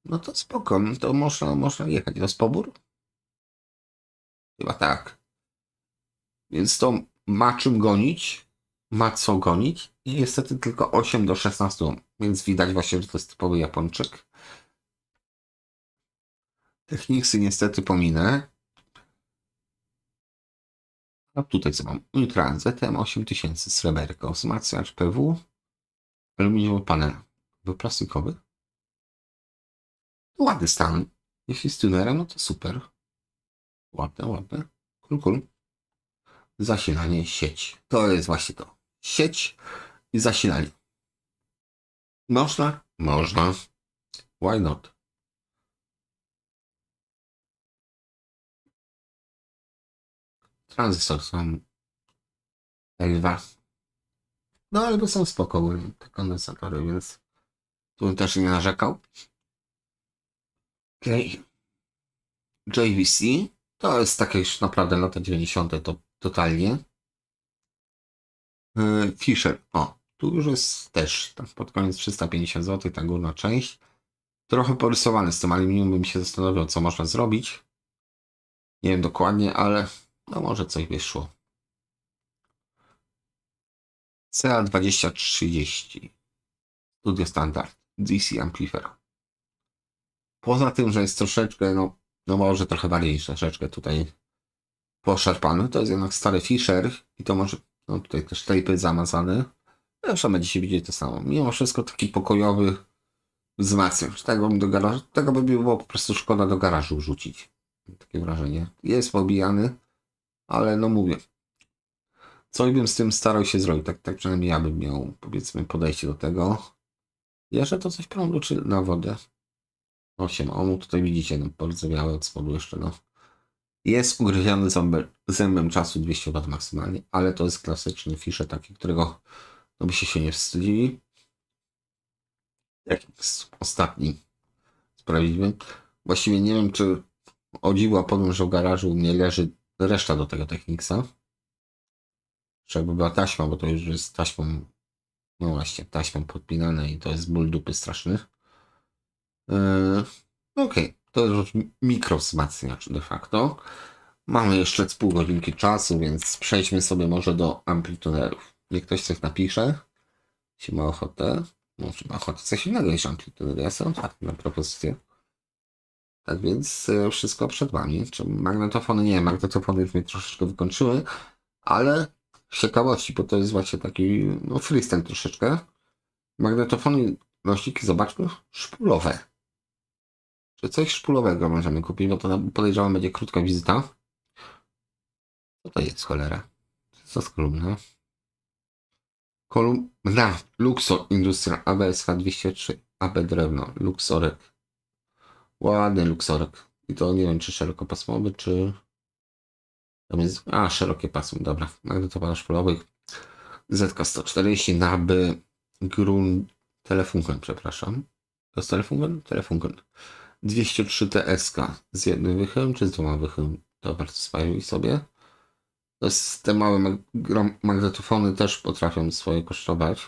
Speaker 1: No to spoko, no to można jechać. To z pobór? Chyba tak. Więc to ma czym gonić. Ma co gonić. I niestety tylko 8 do 16 ohm. Więc widać właśnie, że to jest typowy Japończyk. Techniksy niestety pominę. A tutaj co mam? Ultra ZTM 8000 sreberko. Wzmacniacz PW. Aluminiowy panel. Był plastikowy. Ładny stan. Jeśli z tunerem, no to super. Ładne, ładne. Cool. Zasilanie, sieć. To jest właśnie to. Sieć i zasilanie. Można? Można. Why not? Tranzystor są L2. No ale to są spoko te kondensatory, więc tu bym też nie narzekał. Ok. JVC. To jest takie już naprawdę lata 90. to totalnie. Fisher. O, tu już jest też tam pod koniec 350 zł, ta górna część. Trochę porysowany z tym aluminium, bym się zastanawiał, co można zrobić. Nie wiem dokładnie, ale no może coś wyszło. CA2030. Studio Standard. DC Amplifier. Poza tym, że jest troszeczkę, no może trochę bardziej troszeczkę tutaj poszarpany, to jest jednak stary Fisher i to może, no tutaj też tejpy zamazane. Zresztą będziecie widzieć to samo. Mimo wszystko taki pokojowy wzmacniacz. Tego by było po prostu szkoda do garażu wrzucić. Takie wrażenie. Jest pobijany, ale no mówię. Coś bym z tym starał się zrobić. Tak przynajmniej ja bym miał, powiedzmy, podejście do tego. Jeszcze to coś prądu czy na wodę? 8 ohmów. Tutaj widzicie, no porozmawiały od spodu jeszcze, no. Jest ugryziony zębem czasu 200 W maksymalnie, ale to jest klasyczny Fisher, taki, którego no by się nie wstydzili. Jak jest ostatni sprawiedliwy. Właściwie nie wiem, czy o dziwo powiem, że w garażu u mnie leży reszta do tego Technicsa. Czy jakby była taśma, bo to już jest taśmą, no właśnie, taśmą podpinane i to jest ból dupy straszny. Okej, to już mikro wzmacniacz de facto. Mamy jeszcze z pół godzinki czasu, więc przejdźmy sobie może do amplitunerów. Niech ktoś coś napisze, jeśli ma ochotę. Może ma ochotę coś innego niż amplitunery. Ja jestem otwarty na propozycję. Tak więc wszystko przed Wami. Czy magnetofony? Nie, magnetofony już mnie troszeczkę wykończyły, ale z ciekawości, bo to jest właśnie taki no, freestyle troszeczkę. Magnetofony, nośniki, zobaczmy, szpulowe. Czy coś szpulowego możemy kupić, bo to podejrzewam będzie krótka wizyta. Co to jest cholera? Co z kolumna? Kolumna Luxor Industrial ABSH 203 AB drewno Luxorek. Ładny Luxorek. I to nie wiem czy szerokopasmowy, czy tam jest... A, szerokie pasmo, dobra. Magnetowana szpulowych. ZK140 NAB Grun Telefunken, przepraszam. To jest Telefunken? Telefunken. 203 TSK z jednym wychyłem czy z dwoma wychyłem? To bardzo spajuj sobie. To jest, te małe magnetofony też potrafią swoje kosztować.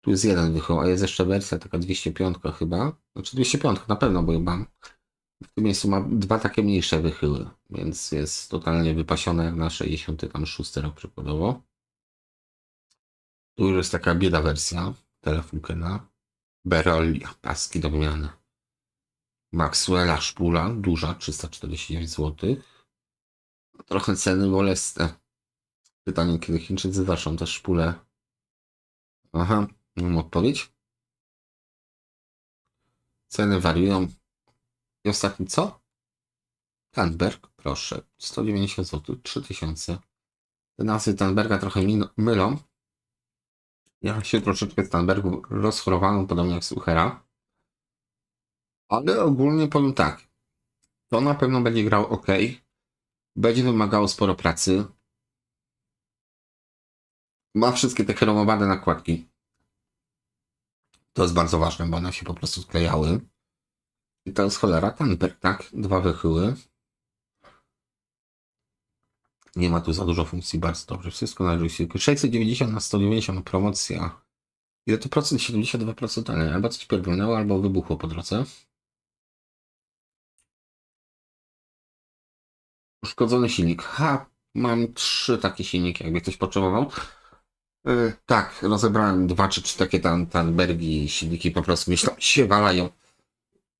Speaker 1: Tu jest jeden wychył, a jest jeszcze wersja taka 205 chyba. Znaczy 205 na pewno, bo ją mam. W tym miejscu ma dwa takie mniejsze wychyły, więc jest totalnie wypasione jak na 66 rok przykładowo. Tu już jest taka bieda wersja Telefunkena. Berollia, paski do wymiany. Maxwella szpula, duża, 349 zł. Trochę ceny bolesne. Pytanie, kiedy Chińczycy zaczną też szpulę. Aha, mam odpowiedź. Ceny wariują. I ostatni co? Tandberg, proszę. 190 zł, 3000. Te nazwy Tandberga trochę mylą. Ja się troszeczkę z Tandbergu rozchorowałem, podobnie jak Suchera. Ale ogólnie powiem tak. To na pewno będzie grał ok. Będzie wymagało sporo pracy. Ma wszystkie te chromowane nakładki. To jest bardzo ważne, bo one się po prostu sklejały. I to jest cholera Tamper, tak? 2 wychyły. Nie ma tu za dużo funkcji, bardzo dobrze. Wszystko na joysticku. 690 na 190 promocja. Ile to procent? 72%, ale albo coś pierdolnęło, albo wybuchło po drodze. Uszkodzony silnik. Ha, mam 3 takie silniki, jakby ktoś potrzebował. Tak, rozebrałem 2 czy 3 takie Tandbergi silniki, po prostu myślę, się walają.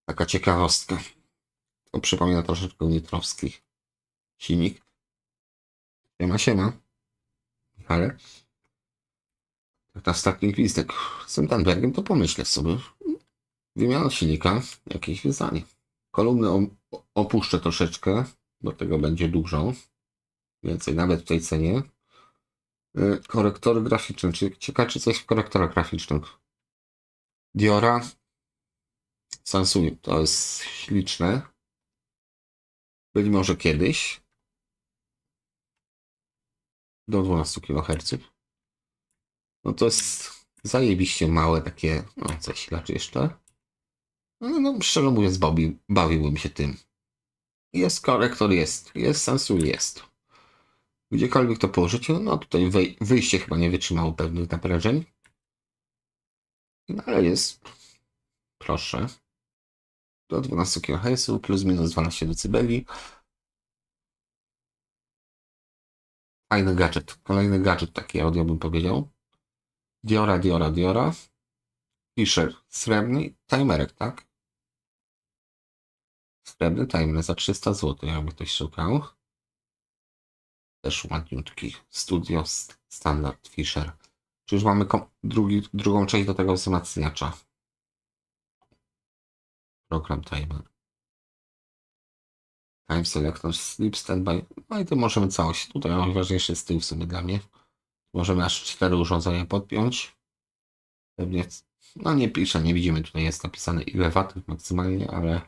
Speaker 1: Taka ciekawostka. To przypomina troszeczkę nitrowski silnik. Siema. Ale tak na ostatni gwizdek z tym Tandbergiem to pomyślę sobie. Wymiana silnika, jakieś wyzwanie. Kolumny opuszczę troszeczkę, do tego będzie dużo. Więcej nawet w tej cenie. Korektory graficzne, ciekawe czy coś w korektorach graficznych. Diora Samsung, to jest śliczne. Być może kiedyś. Do 12 kHz. No to jest zajebiście małe takie, no coś znaczy jeszcze. No szczerze mówiąc bawiłbym się tym. Jest korektor, jest Samsung, jest. Gdziekolwiek to położycie, no tutaj wyjście chyba nie wytrzymało pewnych naprężeń. No ale jest. Proszę. Do 12 kHz plus minus 12 dB. Fajny gadżet. Kolejny gadżet taki audio bym powiedział. Diora. Fisher. Srebrny timerek, tak? Srebrny timer za 300 zł, jakby ktoś szukał. Też ładniutki. Studio Standard Fisher. Czy już mamy drugą część do tego wzmacniacza? Program timer. Time selector, sleep standby. No i to możemy całość. Tutaj najważniejszy jest tył w sumie dla mnie. Możemy aż 4 urządzenia podpiąć. Pewnie, no nie pisze, nie widzimy. Tutaj jest napisane ile watów maksymalnie, ale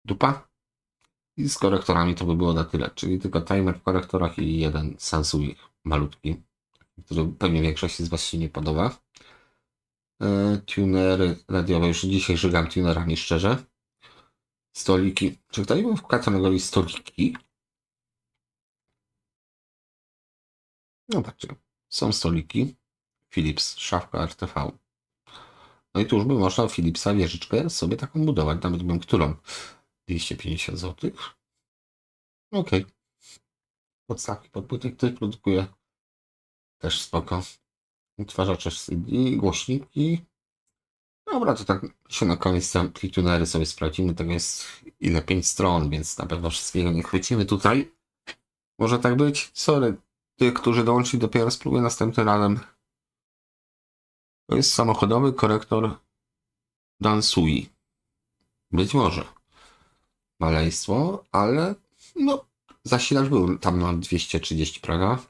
Speaker 1: dupa. I z korektorami to by było na tyle. Czyli tylko timer w korektorach i jeden Samsung malutki, który pewnie większości z Was się nie podoba. Tunery radiowe. Już dzisiaj żygam tunerami, szczerze. Stoliki. Czy ktoś był w kategorii stoliki? No patrzcie. Są stoliki. Philips, szafka RTV. No i tu już by można Philipsa wieżyczkę sobie taką budować. Nawet bym którą? 250 zł. Ok. Podstawki pod płyty. Ktoś produkuje. Też spoko. Odtwarzacze CD, głośniki. Dobra, to tak się na koniec te tunery sobie sprawdzimy. Tego jest ile? 5 stron, więc na pewno wszystkiego nie chwycimy tutaj. Może tak być? Sorry. Tych, którzy dołączyli dopiero spróbuję następnym razem. To jest samochodowy korektor Dansui. Być może. Maleństwo, ale no zasilacz był tam na 230, prawda?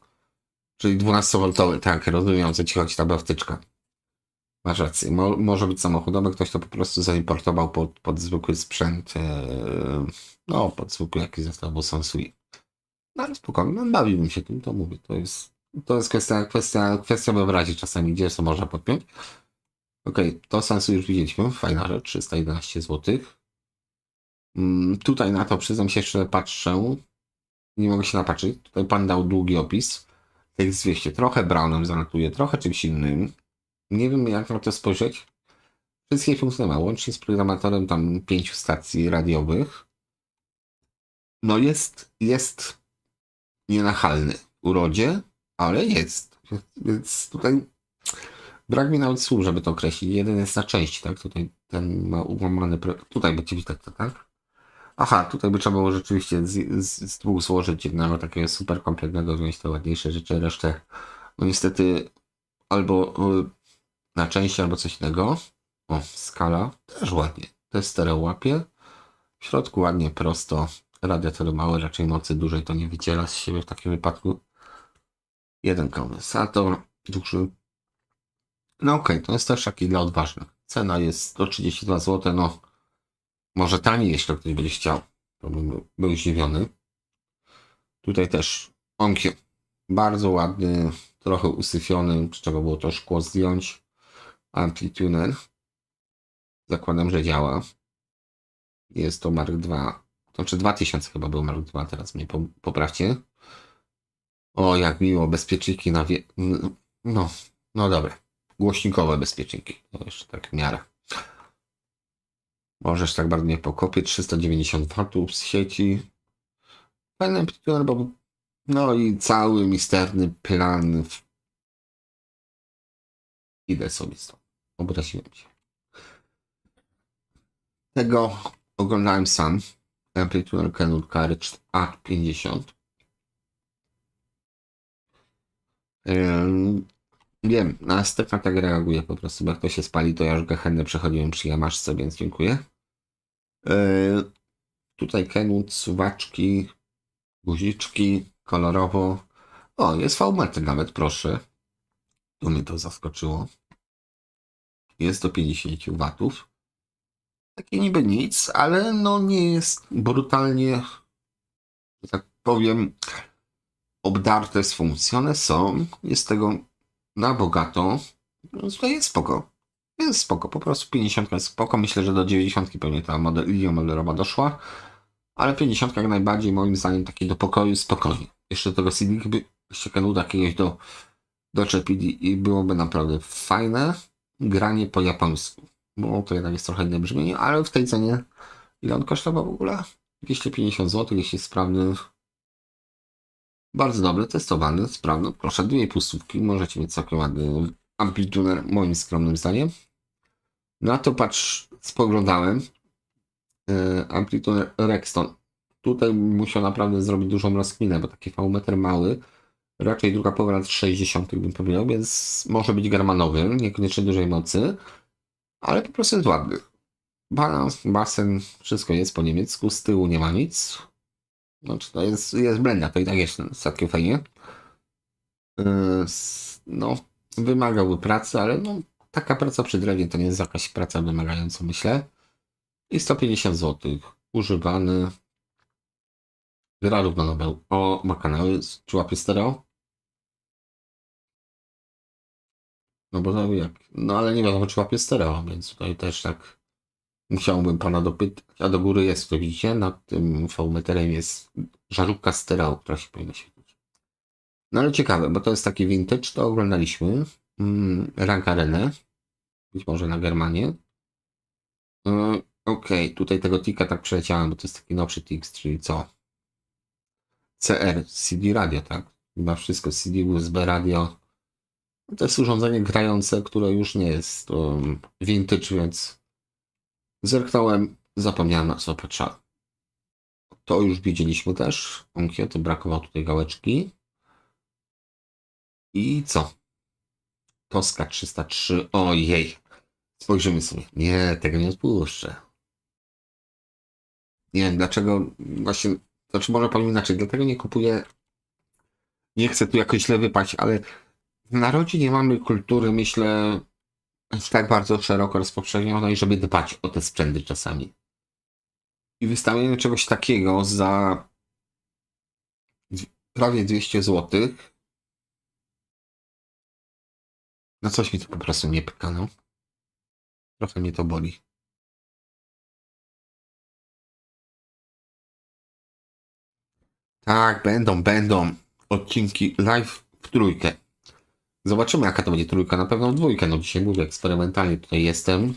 Speaker 1: Czyli 12V, tak, rozumiem, o co ci chodzi, ta wtyczka. Masz rację, może być samochodowy, ktoś to po prostu zaimportował pod zwykły sprzęt, no pod zwykły jakiś zestaw Sansui. No ale spokojnie, no, bawiłbym się tym, to mówię, to jest kwestia wyobraźni czasami, gdzie co można podpiąć. Okej, to Sansui już widzieliśmy, fajna rzecz, 311 zł. Tutaj na to przyznam się jeszcze patrzę, nie mogę się napatrzeć, tutaj pan dał długi opis, tekst 200, trochę brownem zanotuje, trochę czymś innym. Nie wiem jak na to spojrzeć. Wszystkie funkcjonowały, łącznie z programatorem tam 5 stacji radiowych. No jest nienachalny w urodzie, ale jest. Więc tutaj brak mi nawet słów, żeby to określić. Jeden jest na części, tak? Tutaj ten ma ułamany... Tutaj będzie widać to, tak? Aha, tutaj by trzeba było rzeczywiście z dwóch złożyć jednego takiego super kompletnego, wziąć te ładniejsze rzeczy, resztę no niestety albo na części, albo coś innego. O, skala też ładnie. Te stereo łapie. W środku ładnie, prosto. Radiatory małe, raczej mocy dużej to nie wydziela z siebie w takim wypadku. Jeden kondensator, duży. No okej, to jest też taki dla odważnych. Cena jest 132 zł, no może taniej, jeśli ktoś będzie chciał. to bym był zdziwiony. Tutaj też Onkyo. Bardzo ładny, trochę usyfiony, trzeba było to szkło zdjąć. Amplituner. Zakładam, że działa. Jest to Mark II. To znaczy 2000 chyba był Mark II, teraz mnie poprawcie. O, jak miło, bezpieczniki na No, no dobra. Głośnikowe bezpieczniki. To jeszcze tak w miarę. Możesz tak bardzo nie pokopię. 390 W z sieci. Fajny amplituner, bo no i cały misterny plan. Idę sobie stąd. Obraziłem się. Tego oglądałem sam. Amplituner Canon Carriage A50. Wiem, na Stefan tak reaguje po prostu, bo jak to się spali, to ja już gehennę przechodziłem przy Yamaszce, więc dziękuję. Tutaj Kenwood, suwaczki, guziczki, kolorowo. O, jest V-metr nawet, proszę. Tu mnie to zaskoczyło. Jest do 50 W. Takie niby nic, ale no nie jest brutalnie, że tak powiem, obdarte z funkcji. One są, jest tego na bogato. No, to jest spoko. Jest spoko, po prostu 50 jest spoko. Myślę, że do 90 pewnie ta linia modelowa doszła. Ale 50 jak najbardziej moim zdaniem taki do pokoju spokojnie. Jeszcze do tego CD by się Kenwooda jakiegoś doczepili i byłoby naprawdę fajne granie po japońsku. Bo to jednak jest trochę inne brzmienie, ale w tej cenie ile on kosztował w ogóle? 250 zł, jeśli sprawny. Bardzo dobry, testowany, sprawny. Proszę, 2,5 stówki. Możecie mieć całkiem ładny amplituner, moim skromnym zdaniem. Na to spoglądałem. Amplituner Rexton. Tutaj musiał naprawdę zrobić dużą rozkminę, bo taki V-metr mały. Raczej druga połowa lat 60. bym powiedział, więc może być germanowy, niekoniecznie dużej mocy, ale po prostu jest ładny. Balans, basen, wszystko jest po niemiecku, z tyłu nie ma nic. Znaczy to jest blenda, to i tak jest całkiem fajnie. No, wymagałby pracy, ale no, taka praca przy drewnie to nie jest jakaś praca wymagająca, myślę. I 150 zł. Używany. Gra równo Nobel. O, ma kanały, czy łapie stereo? No bo to jak. No ale nie wiadomo, czy łapie stereo, więc tutaj też tak musiałbym pana dopytać. A do góry jest, to widzicie, nad tym V-meterem jest żarówka stereo, która się powinna świecić. No ale ciekawe, bo to jest taki vintage, to oglądaliśmy. Rank Arenę. Być może na Germanie. Okej, tutaj tego tika tak przeleciałem, bo to jest taki nowszy tik, czyli co? CR, CD radio, tak? Chyba wszystko, CD, USB radio. To jest urządzenie grające, które już nie jest vintage, więc zerknąłem, zapomniałem na co patrzałem. To już widzieliśmy też. Onkyo, to brakowało tutaj gałeczki. I co? Toska 303. Ojej. Spojrzymy sobie. Nie, tego nie odpuszczę. Nie wiem dlaczego właśnie. Znaczy może powiem inaczej. Dlatego nie kupuję. Nie chcę tu jakoś źle wypaść, ale w narodzie nie mamy kultury, myślę, tak bardzo szeroko rozpowszechnionej, żeby dbać o te sprzęty czasami. I wystawienie czegoś takiego za prawie 200 zł. No coś mi to po prostu nie pykano. Trochę mnie to boli. Tak, będą odcinki live w trójkę. Zobaczymy jaka to będzie trójka, na pewno w dwójkę. No dzisiaj mówię, eksperymentalnie tutaj jestem.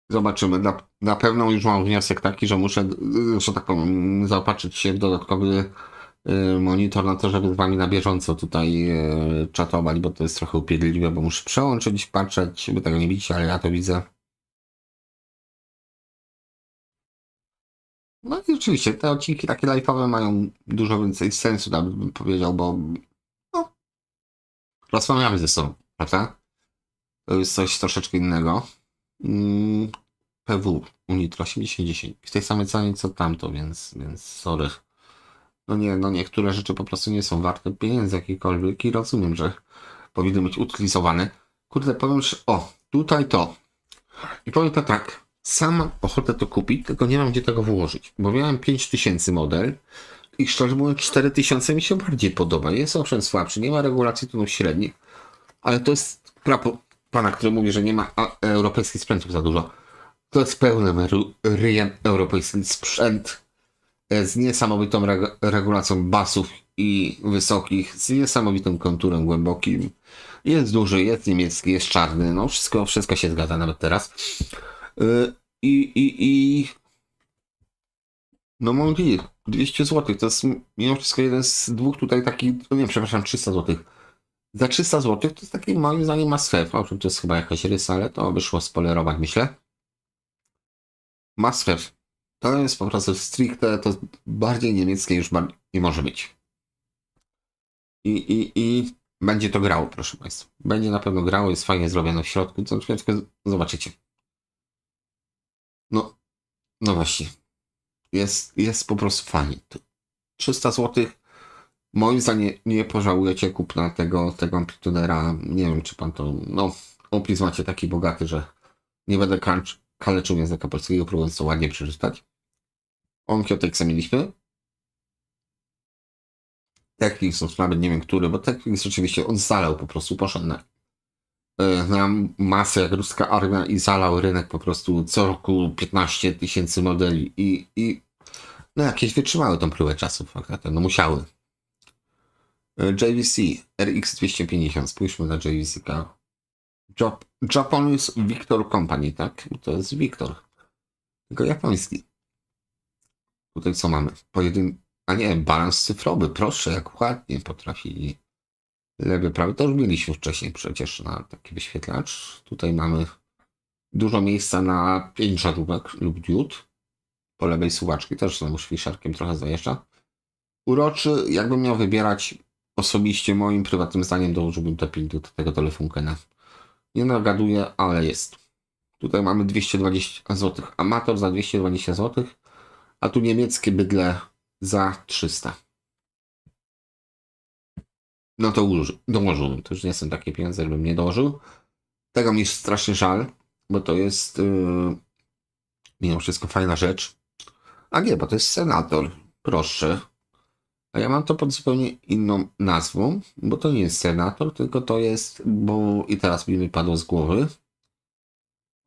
Speaker 1: Zobaczymy. Na pewno już mam wniosek taki, że muszę, że tak powiem, zaopatrzyć się w dodatkowy monitor na to, żeby z wami na bieżąco tutaj czatować, bo to jest trochę upierdliwe, bo muszę przełączyć, patrzeć, wy tego nie widzicie, ale ja to widzę. No i oczywiście te odcinki takie live'owe mają dużo więcej sensu, nawet bym powiedział, bo no, rozmawiamy ze sobą, prawda? To jest coś troszeczkę innego. PW Unitro 8010 w tej samej cenie co tamto, więc sorry. No nie, no niektóre rzeczy po prostu nie są warte pieniędzy jakikolwiek i rozumiem, że powinny być utylizowane. Kurde, powiem, że o, tutaj to. I powiem to tak. Sam mam ochotę to kupić, tylko nie mam gdzie tego włożyć, bo miałem 5000 model i szczerze mówiąc 4000 mi się bardziej podoba. Jest owszem słabszy, nie ma regulacji tonów średnich, ale to jest prawo pana, który mówi, że nie ma europejskich sprzętów za dużo. To jest pełnym ryjem europejski sprzęt z niesamowitą regulacją basów i wysokich, z niesamowitą konturą głębokim. Jest duży, jest niemiecki, jest czarny, no wszystko się zgadza nawet teraz. I no mam nadzieję, 200 zł to jest mimo wszystko jeden z dwóch tutaj takich, nie przepraszam, 300 zł. Za 300 zł to jest taki moim zdaniem must have. Owszem, to jest chyba jakaś rysa, ale to wyszło spoilerować, myślę. Must have. To jest po prostu stricte, to bardziej niemieckie już nie może być. I będzie to grało, proszę Państwa. Będzie na pewno grało, jest fajnie zrobione w środku, co chwileczkę zobaczycie. No właśnie. Jest po prostu fajnie. 300 zł. Moim zdaniem nie pożałujecie kupna tego amplitudera. Nie wiem, czy pan to... No, opis macie taki bogaty, że nie będę kaleczył języka polskiego, próbując to ładnie przeczytać. Onkiotexa mieliśmy. Technics, nawet nie wiem który, bo Technics oczywiście on zalał po prostu, poszedł na masę jak ruska armia i zalał rynek po prostu co roku 15 000 modeli i no jakieś wytrzymały tą próbę czasów, no musiały. JVC RX 250, spójrzmy na JVC. Japanese Victor Company, tak? To jest Victor. Tylko japoński. Tutaj co mamy? A nie, balans cyfrowy, proszę, jak ładnie potrafili. Lewy, prawy, to już mieliśmy wcześniej przecież na taki wyświetlacz. Tutaj mamy dużo miejsca na 5 żarówek lub diod. Po lewej suwaczki też znowu szwiszarkiem trochę zajeżdża. Uroczy, jakbym miał wybierać osobiście, moim prywatnym zdaniem dołożyłbym te 5 do tego telefunkena. Nie nagaduję, ale jest. Tutaj mamy 220 zł. Amator za 220 zł, a tu niemieckie bydle za 300. No to dołożyłbym. To już nie są takie pieniądze, żebym nie dołożył. Tego mi jest strasznie żal, bo to jest mimo wszystko fajna rzecz. A nie, bo to jest Senator. Proszę. A ja mam to pod zupełnie inną nazwą, bo to nie jest Senator, tylko to jest, bo i teraz mi wypadło z głowy,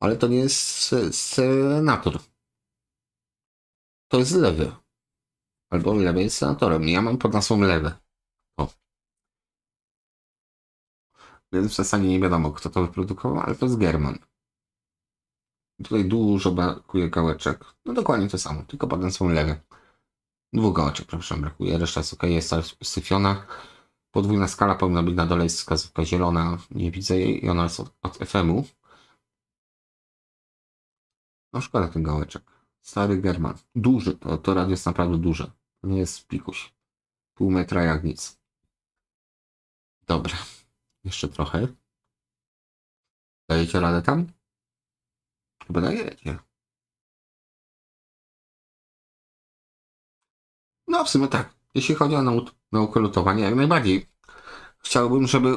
Speaker 1: ale to nie jest Senator. To jest lewy. Albo lewy jest Senatorem. Ja mam pod nazwą lewy. O. Więc w zasadzie nie wiadomo, kto to wyprodukował, ale to jest German. Tutaj dużo brakuje gałeczek. No dokładnie to samo, tylko pod nazwą lewy. 2 gałeczek, przepraszam, brakuje. Reszta jest ok, jest usyfiona. Podwójna skala powinna być na dole, jest wskazówka zielona. Nie widzę jej i ona jest od FM-u. No szkoda tych gałeczek. Stary German. Duży, to radio jest naprawdę duże. To nie jest pikuś. Pół metra jak nic. Dobra. Jeszcze trochę. Dajecie radę tam? Chyba dajecie. No w sumie tak. Jeśli chodzi o naukę lutowania, jak najbardziej. Chciałbym, żeby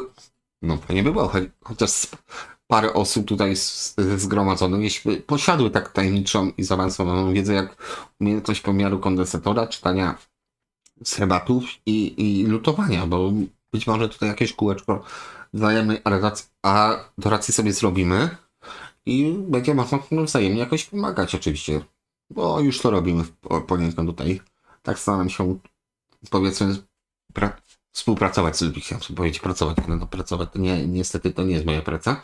Speaker 1: no fajnie by było, chociaż parę osób tutaj zgromadzonych, jeśli posiadły tak tajemniczą i zaawansowaną wiedzę jak umiejętność pomiaru kondensatora, czytania schematów i lutowania, bo być może tutaj jakieś kółeczko wzajemnej adoracji sobie zrobimy i będzie można wzajemnie jakoś pomagać oczywiście, bo już to robimy poniekąd tutaj. Tak staram się, powiedzmy, współpracować z ludźmi, chciałem powiedzieć pracować, ale no pracować to niestety to nie jest moja praca.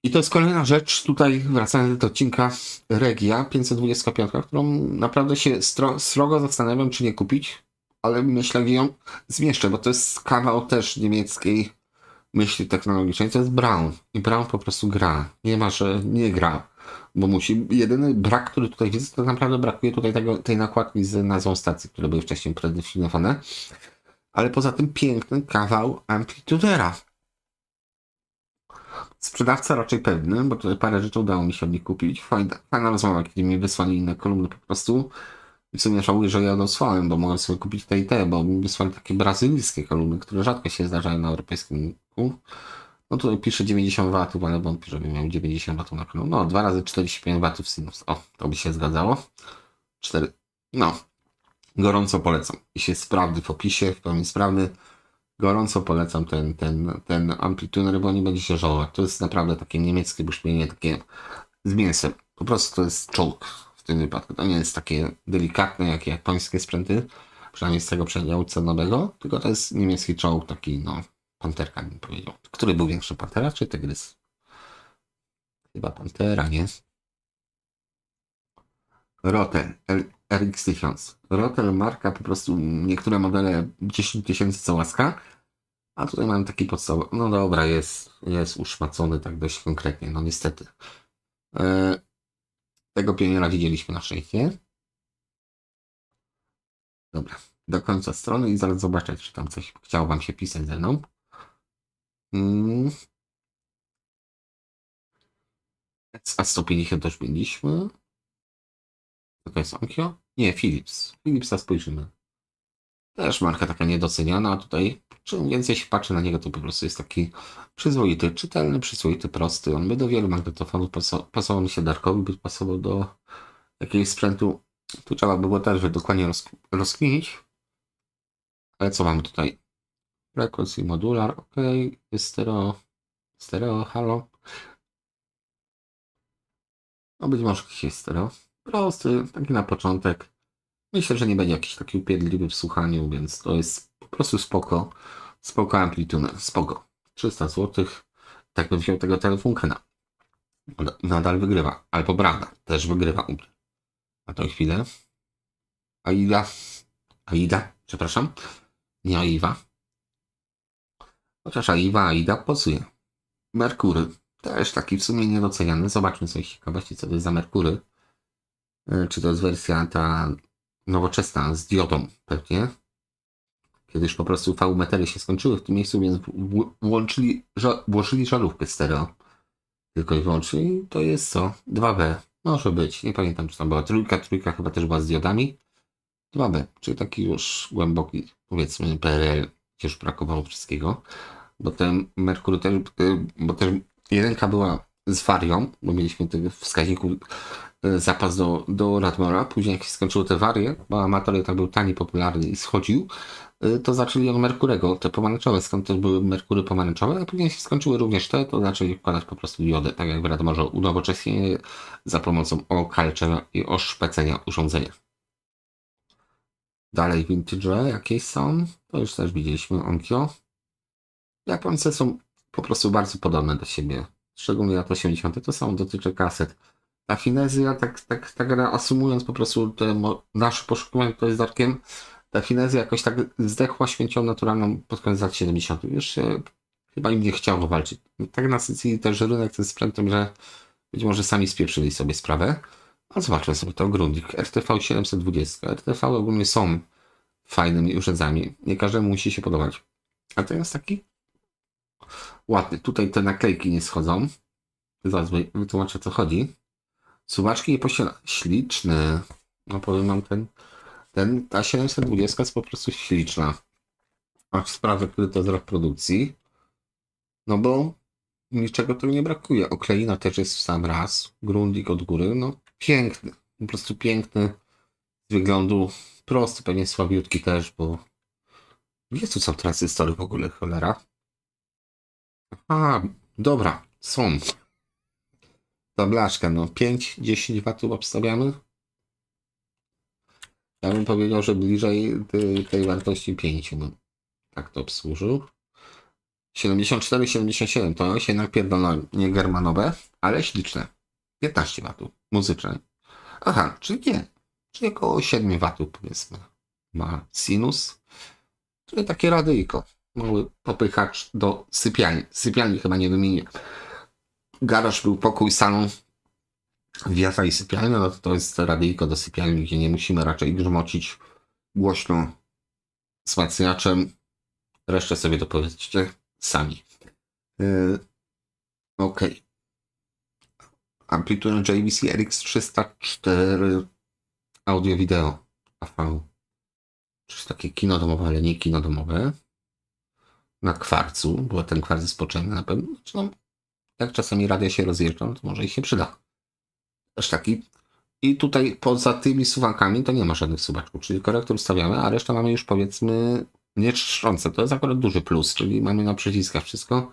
Speaker 1: I to jest kolejna rzecz, tutaj wracając do odcinka Regia 525, którą naprawdę się srogo zastanawiam, czy nie kupić, ale myślę, że ją zmieszczę, bo to jest kawał też niemieckiej myśli technologicznej, to jest Braun. I Braun po prostu gra. Nie ma, że nie gra, bo musi. Jedyny brak, który tutaj widzę, to naprawdę brakuje tutaj tej nakładki z nazwą stacji, które były wcześniej predefiniowane. Ale poza tym piękny kawał amplitudera. Sprzedawca raczej pewny, bo tutaj parę rzeczy udało mi się od nich kupić. Fajna rozmowa, kiedy mi wysłali inne kolumny po prostu. I w sumie żałuję, że ja dosłałem, bo mogłem sobie kupić te i te, bo mi wysłali takie brazylijskie kolumny, które rzadko się zdarzają na europejskim rynku. No tutaj pisze 90 W, ale wątpię, żeby miał 90 W na pewno. No 2 razy 45 W sinus. O, to by się zgadzało. 4. No, gorąco polecam. Jeśli jest sprawny w opisie, w pełni sprawny, gorąco polecam ten amplituner, bo nie będziecie żałować. To jest naprawdę takie niemieckie brzmienie, takie z mięsem. Po prostu to jest czołg w tym wypadku. To nie jest takie delikatne jak japońskie sprzęty, przynajmniej z tego przedziału cenowego, tylko to jest niemiecki czołg, taki no, panterka bym powiedział. Który był większy, pantera czy tygrys? Chyba pantera, nie? Rotel RX1000. Rotel marka po prostu niektóre modele 10 tysięcy co łaska, a tutaj mam taki podstawowy. No dobra, jest uszmacony tak dość konkretnie, no niestety. E, Tego pioniera widzieliśmy na szczęście. Dobra, do końca strony i zaraz zobaczę, czy tam coś chciało wam się pisać ze mną. Mm. A150 też mieliśmy. To jest Onkyo? Nie, Philips. Philipsa spojrzymy. Też marka taka niedoceniana, a tutaj czym więcej się patrzy na niego, to po prostu jest taki przyzwoity, czytelny, przyzwoity, prosty. On by do wielu magnetofonów pasował mi się Darkowi, by pasował do jakiegoś sprzętu. Tu trzeba by było też dokładnie rozkminić. Ale co mamy tutaj? Frequency modular, ok. Jest stereo, halo. No być może jakiś jest stereo. Prosty, taki na początek. Myślę, że nie będzie jakiś taki upierdliwy w słuchaniu, więc to jest po prostu spoko. Spoko amplituner, spoko. 300 zł. Tak bym wziął tego telefunkena. Nadal wygrywa. Albo prawda, też wygrywa u mnie. A to chwilę. Aida, przepraszam. Nie Aiwa. Chociaż Aida pasuje. Merkury. Też taki w sumie niedoceniany. Zobaczmy sobie z ciekawości, co to jest za Merkury. Czy to jest wersja ta nowoczesna z diodą pewnie. Kiedyś po prostu V-metery się skończyły w tym miejscu, więc włożyli żarówkę stereo. Tylko i wyłącznie. I to jest co? 2B. Może być. Nie pamiętam, czy tam była trójka chyba też była z diodami. 2B, czyli taki już głęboki, powiedzmy, PRL, gdzie już brakowało wszystkiego. Bo ten Merkury też, bo też jedynka była z warią, bo mieliśmy tych wskaźników zapas do Radmora. Później jak się skończyły te warie, bo amator jednak był tani, popularny i schodził, to zaczęli od Merkurego, te pomarańczowe, skąd też były Merkury pomarańczowe, a później się skończyły również te, to zaczęli wkładać po prostu diodę, tak jak w Radmorze unowocześnienie za pomocą okalczenia i oszpecenia urządzenia. Dalej vintage jakieś są, to już też widzieliśmy, Onkyo. Japońcy są po prostu bardzo podobne do siebie, szczególnie lat 80. To samo dotyczy kaset. Ta finezja, tak reasumując po prostu nasze poszukiwanie tutaj z Darkiem, ta finezja jakoś tak zdechła śmiecią naturalną pod koniec lat 70. Już się chyba im nie chciało walczyć. Tak nasycili też rynek tym sprzętem, że być może sami spieprzyli sobie sprawę. A zobaczmy sobie to Grundig RTV 720. RTV ogólnie są fajnymi urządzeniami. Nie każdemu musi się podobać. A to jest taki ładny. Tutaj te naklejki nie schodzą. Zaraz wytłumaczę, o co chodzi. Suwaczki nie posiada. Śliczny. No powiem wam, ta 720 jest po prostu śliczna. Masz sprawę, który to jest rok produkcji. No bo niczego tu nie brakuje. Okleina też jest w sam raz. Grundig od góry. No piękny. Po prostu piękny z wyglądu. Prosty, pewnie słabiutki też, bo jest tu są tranzystory w ogóle, cholera. A, dobra, są. Ta blaszka, no 5-10 W obstawiamy. Ja bym powiedział, że bliżej tej wartości 5 bym tak to obsłużył. 74-77 to się napierdolą nie germanowe, ale śliczne. 15 W muzyczne. Aha, czyli nie. Czyli około 7 W powiedzmy. Ma sinus. Czyli takie radyjko. Mały popychacz do sypialni. Sypialni chyba nie wymienię. Garaż był pokój, salon, wiata i sypialnia, no to jest radyjko do sypialni, gdzie nie musimy raczej grzmocić głośno wzmacniaczem. Resztę sobie dopowiedzcie sami. Ok. Amplitude JVC RX304 audio-wideo AV. To jest takie kino domowe, ale nie kino domowe. na kwarcu, bo ten kwarc jest potrzebny na pewno. Znaczy, no, jak czasami radia się rozjeżdżą, to może i się przyda. Też taki. I tutaj poza tymi suwakami to nie ma żadnych suwaczków, czyli korektor stawiamy, a resztę mamy już powiedzmy nieczyszczące. To jest akurat duży plus, czyli mamy na przyciskach wszystko,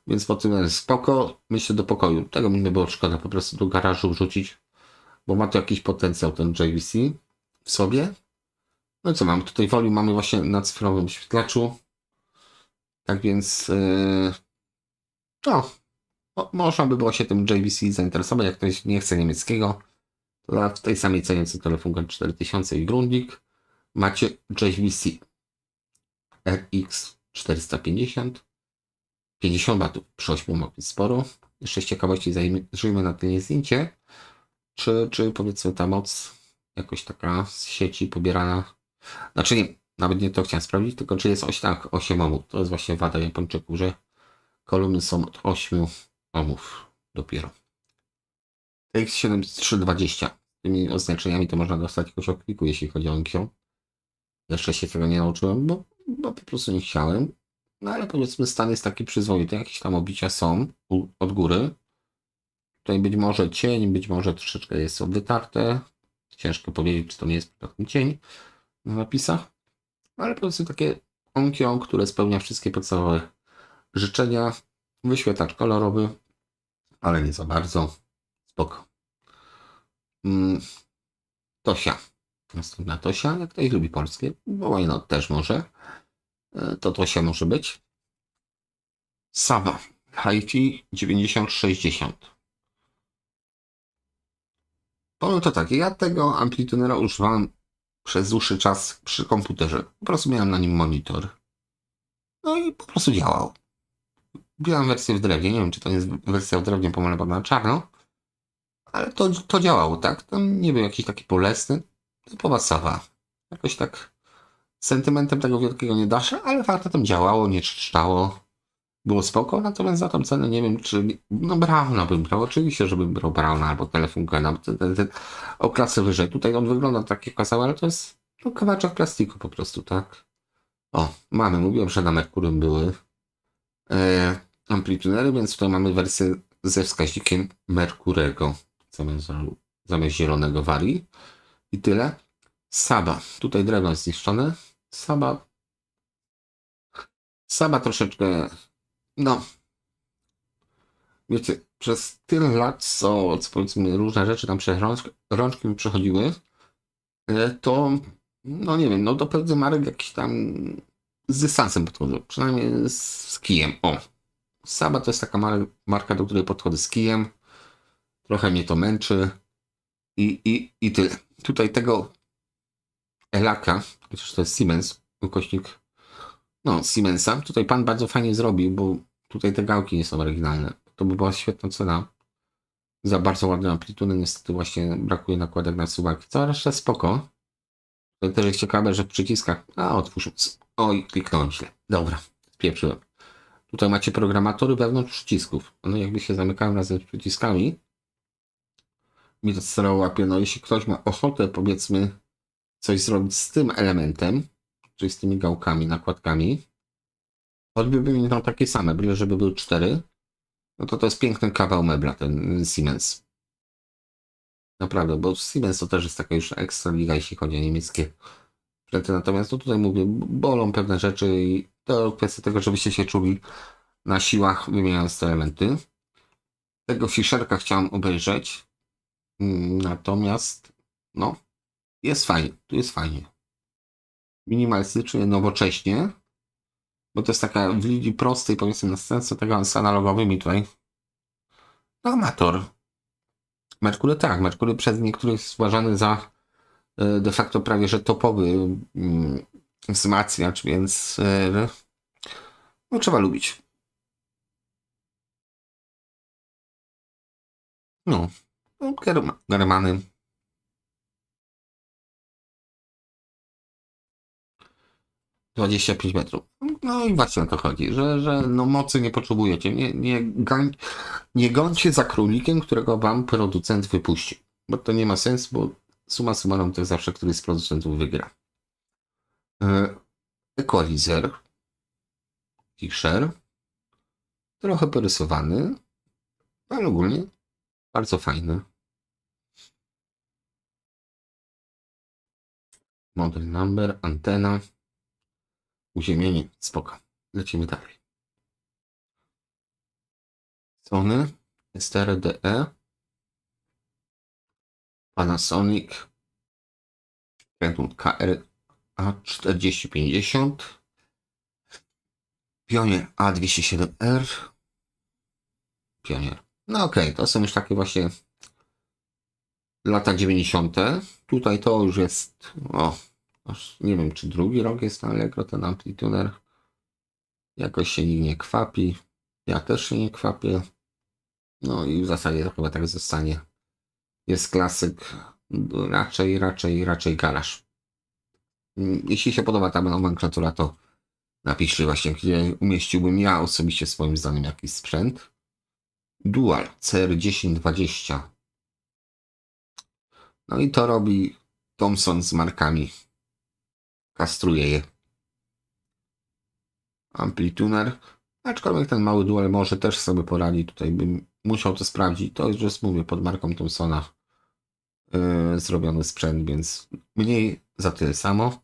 Speaker 1: więc po tym jest spoko. Myślę do pokoju. Tego mi nie było szkoda po prostu do garażu wrzucić, bo ma to jakiś potencjał ten JVC w sobie. No i co mam? Tutaj volume mamy właśnie na cyfrowym świetlaczu. Tak więc no, można by było się tym JVC zainteresować, jak ktoś nie chce niemieckiego. To w tej samej cenie co telefon 4000 i Grundig macie JVC RX 450 50 W przy 8 ma być sporo. Jeszcze z ciekawości zajrzyjmy na tylnie zdjęcie, czy powiedzmy ta moc jakoś taka z sieci pobierana. Znaczy nie, nawet nie to chciałem sprawdzić, tylko czy jest tak 8 ohmów. To jest właśnie wada Japończyków, że kolumny są od 8 ohmów dopiero. TX7320. Tymi oznaczeniami to można dostać jakoś okliku, jeśli chodzi o Onkyo. Jeszcze się tego nie nauczyłem, bo po prostu nie chciałem. No ale powiedzmy stan jest taki przyzwoity. Jakieś tam obicia są od góry. Tutaj być może cień, być może troszeczkę jest wytarte. Ciężko powiedzieć, czy to nie jest przypadkiem cień na napisach. Ale powiedzmy takie Onkyo, które spełnia wszystkie podstawowe życzenia. Wyświetlacz kolorowy, ale nie za bardzo. Spoko. Tosia. Następna Tosia. Jak ktoś lubi polskie, bo why not też może. To Tosia może być. Saba. HiFi 9060. Powiem to tak, ja tego amplitunera używałem przez dłuższy czas przy komputerze. Po prostu miałem na nim monitor. No i po prostu działał. Miałem wersję w drewnie, nie wiem czy to jest wersja w drewnie pomalowana na czarno, ale to działało, tak? To nie był jakiś taki bolesny, typowa Saba. Jakoś tak sentymentem tego wielkiego nie daszę, ale faktycznie tam działało, nie trzeszczało. Było spoko, natomiast za tą cenę nie wiem, czy... No Brauna bym brał, oczywiście, żebym brał Brauna albo Telefungena, ten o klasę wyżej. Tutaj on wygląda tak jak kasały, ale to jest no, kawałeczek plastiku po prostu, tak? O, mamy, mówiłem, że na Merkurym były amplitunery, więc tutaj mamy wersję ze wskaźnikiem Merkurego zamiast zielonego Vari. I tyle. Saba, tutaj drewno jest zniszczone. Saba troszeczkę, no, wiecie, przez tyle lat, co powiedzmy różne rzeczy tam przez rączki mi przechodziły, to, no nie wiem, no do pewnych marek jakiś tam z dystansem podchodzę, przynajmniej z kijem. O, Saba to jest taka marka, do której podchodzę z kijem, trochę mnie to męczy i tyle. Tutaj tego Elaka, chociaż to jest Siemens, ukośnik, no Siemensa, tutaj pan bardzo fajnie zrobił, bo tutaj te gałki nie są oryginalne. To by była świetna cena za bardzo ładne amplitudy. Niestety właśnie brakuje nakładek na suwaki. Cała reszta spoko. To też jest ciekawe, że w przyciskach... A, otwórz. Oj, kliknąłem źle. Dobra, spieprzyłem. Tutaj macie programatory wewnątrz przycisków. One jakby się zamykają razem z przyciskami. Mi to starało łapie. No jeśli ktoś ma ochotę, powiedzmy, coś zrobić z tym elementem, czyli z tymi gałkami, nakładkami, choćby miał takie same, byle żeby były 4, no to jest piękny kawał mebla, ten Siemens. Naprawdę, bo Siemens to też jest taka już ekstra liga, jeśli chodzi o niemieckie sprzęty. Natomiast no tutaj mówię, bolą pewne rzeczy i to kwestia tego, żebyście się czuli na siłach, wymieniając te elementy. Tego Fischerka chciałem obejrzeć. Natomiast no, jest fajnie, tu jest fajnie. Minimalistycznie, nowocześnie, bo to jest taka w linii prostej, powiedzmy na scence tego z analogowymi tutaj. No, amator. Merkury tak, Merkury przez niektórych jest uważany za de facto prawie że topowy wzmacniacz, więc no, trzeba lubić. No, Germany. - 25 metrów. No i właśnie o to chodzi, że no mocy nie potrzebujecie. Nie gońcie za królikiem, którego wam producent wypuści. Bo to nie ma sensu, bo summa summarum to zawsze któryś z producentów wygra. Equalizer. Fisher. Trochę porysowany, ale ogólnie bardzo fajny. Model number, antena, uziemienie, spoko. Lecimy dalej. Sony, STRDE, Panasonic, Kenwood KR A4050, Pionier A207R, Pionier. No okej, to są już takie właśnie lata 90. Tutaj to już jest, nie wiem czy drugi rok jest na Allegro ten amplituner. Jakoś się nikt nie kwapi. Ja też się nie kwapię. No i w zasadzie to chyba tak zostanie. Jest klasyk, raczej garaż. Jeśli się podoba ta nomenklatura, to napiszcie właśnie, gdzie umieściłbym ja osobiście swoim zdaniem jakiś sprzęt. Dual CR1020. No i to robi Thomson z markami. Kastruje je. Amplituner. Aczkolwiek ten mały dual może też sobie poradzi. Tutaj bym musiał to sprawdzić. To już jest, mówię, pod marką Thomsona zrobiony sprzęt, więc mniej za tyle samo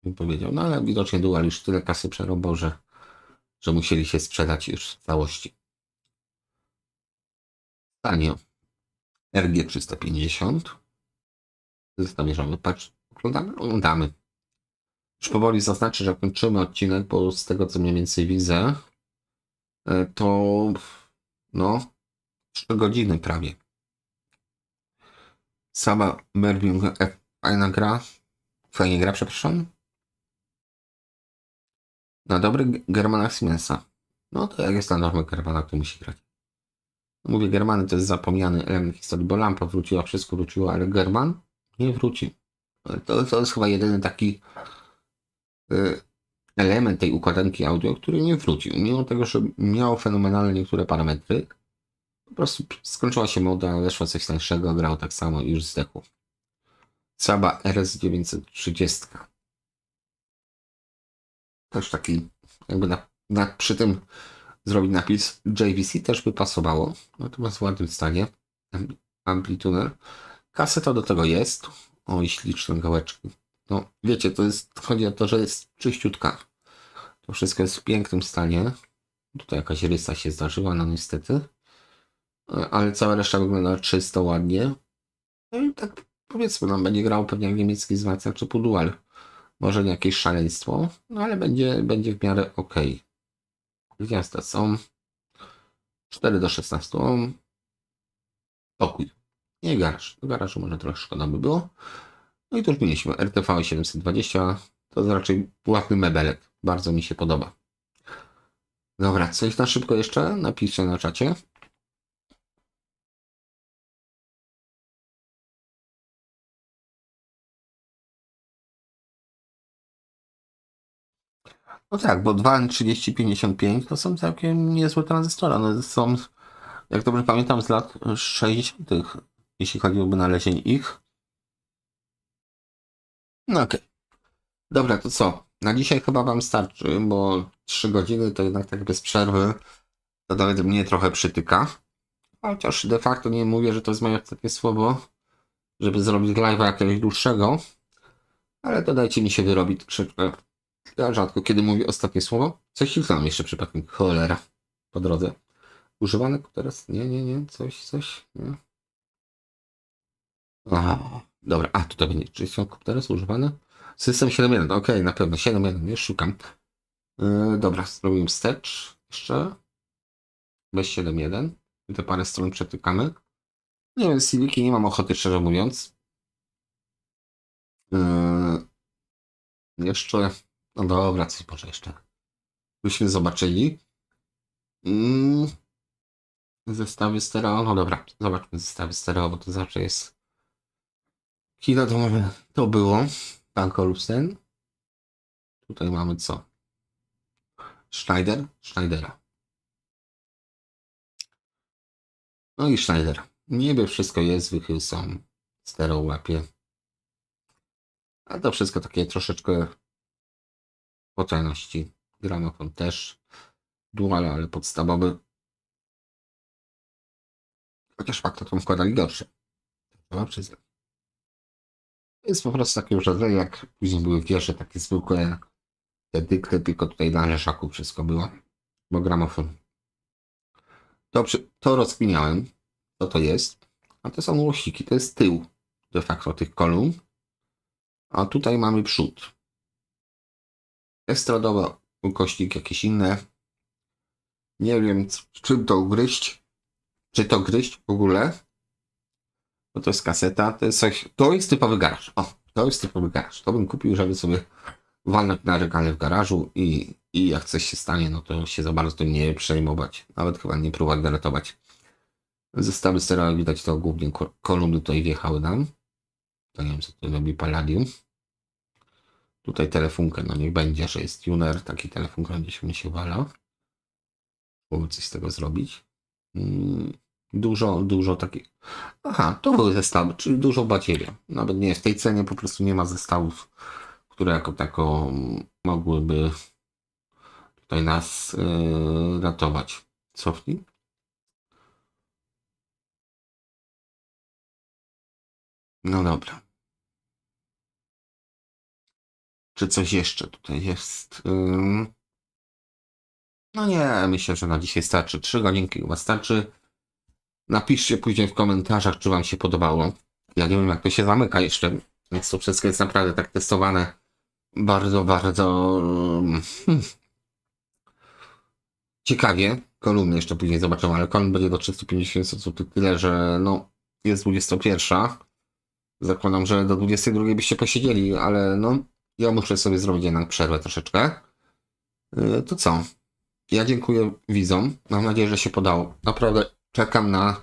Speaker 1: bym powiedział. No ale widocznie dual już tyle kasy przerąbał, że musieli się sprzedać już w całości. Tanio RG350. Zamierzamy, patrz, oglądamy. Już powoli zaznaczę, że kończymy odcinek, bo z tego co mniej więcej widzę, to no 3 godziny prawie. Sama Mervin fajnie gra, przepraszam. Na dobrych Germanach Siemensa. No to jak jest na normę Germana, to musi grać. Mówię, Germany to jest zapomniany element historii, bo lampa wróciła, wszystko wróciło, ale German nie wróci. To jest chyba jedyny taki element tej układanki audio, który nie wrócił. Mimo tego, że miał fenomenalne niektóre parametry, po prostu skończyła się moda, weszła coś tańszego, grał tak samo i już zdechł. Saba RS930. Też taki, jakby przy tym zrobić napis JVC też by pasowało. Natomiast w ładnym stanie. Amplituner. Kaseta do tego jest. Oj, śliczne gałeczki. No, wiecie, chodzi o to, że jest czyściutka. To wszystko jest w pięknym stanie. Tutaj jakaś rysa się zdarzyła, no niestety. Ale cała reszta wygląda czysto, ładnie. No i tak powiedzmy, no będzie grał pewnie jak niemiecki wzmacniacz czy dual. Może nie jakieś szaleństwo, no ale będzie w miarę ok. Gwiazda są 4 do 16 ohm. Pokój. Nie garaż. Do garażu może trochę szkoda by było. No i to już mieliśmy RTV 720. To jest raczej ładny mebelek. Bardzo mi się podoba. Dobra, coś na szybko jeszcze? Napiszcie na czacie. No tak, bo 2N3055 to są całkiem niezłe tranzystory. One są, jak dobrze pamiętam, z lat 60., jeśli chodzi o wynalezienie ich. No okej. Dobra, to co? Na dzisiaj chyba wam starczy, bo 3 godziny to jednak tak bez przerwy to nawet mnie trochę przytyka. Chociaż de facto nie mówię, że to jest moje ostatnie słowo, żeby zrobić live'a jakiegoś dłuższego, ale to dajcie mi się wyrobić troszeczkę. Ja rzadko kiedy mówię ostatnie słowo. Coś ślizgnąłem jeszcze przypadkiem. Cholera. Po drodze. Używane teraz? Nie. Coś. Nie. Aha. Dobra. A, tutaj będzie. Czy są teraz używane? System 7.1. Okej, na pewno. 7.1. Już szukam. Dobra. Zrobimy wstecz. Jeszcze. Bez 7.1. I te parę stron przetykamy. Nie wiem, Siliki nie mam ochoty, szczerze mówiąc. Jeszcze. No dobra, coś może jeszcze. Byśmy zobaczyli. Zestawy stereo. No dobra, zobaczmy zestawy stereo, bo to zawsze jest. Kino to może to było. Pan Olufsen. Tutaj mamy co? Schneidera. No i Schneider. Niby wszystko jest, wychyl są. Stereo łapie. A to wszystko takie troszeczkę po tajności. Gramofon też. Dual, ale podstawowy. Chociaż fakt, to wkładali gorsze. Trzeba przyznać. Jest po prostu takie urządzenie, jak później były wieże, takie zwykłe, te dykte, tylko tutaj na leszaku wszystko było. Bo gramofon. To rozkminiałem, co to jest. A to są łosiki, to jest tył de facto tych kolumn. A tutaj mamy przód. Estradowe, ukośnik jakieś inne. Nie wiem, czym to ugryźć. Czy to gryźć w ogóle? Bo to jest kaseta, to jest coś. To jest typowy garaż. O, to jest typowy garaż. To bym kupił, żeby sobie walnąć na regale w garażu i jak coś się stanie, no to się za bardzo tym nie przejmować. Nawet chyba nie próbować deletować. Zestawy stereowe widać, to głównie kolumny tutaj wjechały nam. To nie wiem, co to robi Palladium. Tutaj telefunkę, no niech będzie, że jest tuner, taki telefunka gdzieś mi się wala. Mogę coś z tego zrobić. Dużo takich. Aha, to były zestawy, czyli dużo baterii. Nawet nie w tej cenie po prostu nie ma zestawów, które jako tako mogłyby tutaj nas ratować. Cofnij. No dobra. Czy coś jeszcze tutaj jest? No nie, myślę, że na dzisiaj starczy. 3 godzinki chyba starczy. Napiszcie później w komentarzach, czy wam się podobało. Ja nie wiem, jak to się zamyka jeszcze, więc to wszystko jest naprawdę tak testowane bardzo, bardzo ciekawie. Kolumny jeszcze później zobaczymy, ale kolumn będzie do 350 zł, tyle, że no jest 21. Zakładam, że do 22 byście posiedzieli, ale no ja muszę sobie zrobić jednak przerwę troszeczkę. To co? Ja dziękuję widzom. Mam nadzieję, że się podało. Naprawdę czekam na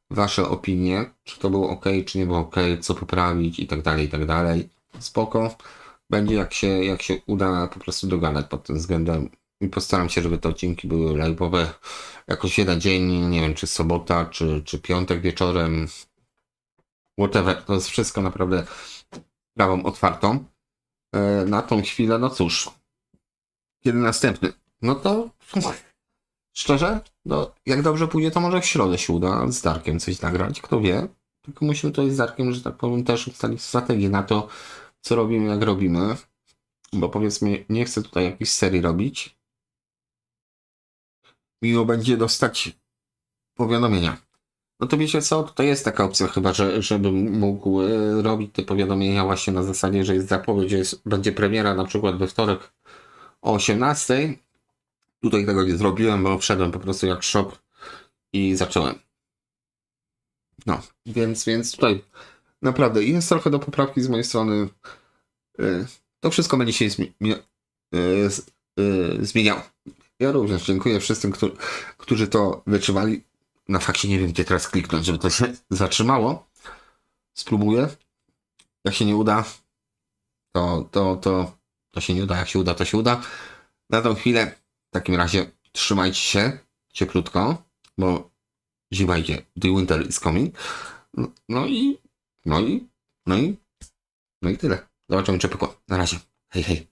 Speaker 1: wasze opinie, czy to było ok, czy nie było ok, co poprawić i tak dalej, i tak dalej. Spoko. Będzie jak się uda po prostu dogadać pod tym względem i postaram się, żeby te odcinki były live'owe jakoś jeden dzień, nie wiem, czy sobota, czy piątek wieczorem, whatever. To jest wszystko naprawdę sprawą otwartą. Na tą chwilę, no cóż, kiedy następny? No to szczerze, no jak dobrze pójdzie, to może w środę się uda z Darkiem coś nagrać, kto wie. Tylko musimy tutaj z Darkiem, że tak powiem, też ustalić strategię na to, co robimy, jak robimy. Bo powiedzmy, nie chcę tutaj jakiejś serii robić. Miło będzie dostać powiadomienia. No to wiecie co, tutaj jest taka opcja chyba, żebym mógł robić te powiadomienia właśnie na zasadzie, że jest zapowiedź, będzie premiera na przykład we wtorek o 18. Tutaj tego nie zrobiłem, bo wszedłem po prostu jak szok i zacząłem. No, więc tutaj naprawdę jest trochę do poprawki z mojej strony. To wszystko będzie się zmieniało. Ja również dziękuję wszystkim, którzy to wytrzymali. Na fakcie nie wiem, gdzie teraz kliknąć, żeby to się zatrzymało. Spróbuję. Jak się nie uda, to się nie uda. Jak się uda, to się uda. Na tą chwilę w takim razie trzymajcie się cieplutko, bo zima idzie. The winter is coming. No i tyle. Zobaczymy, czy pykło. Na razie. Hej, hej.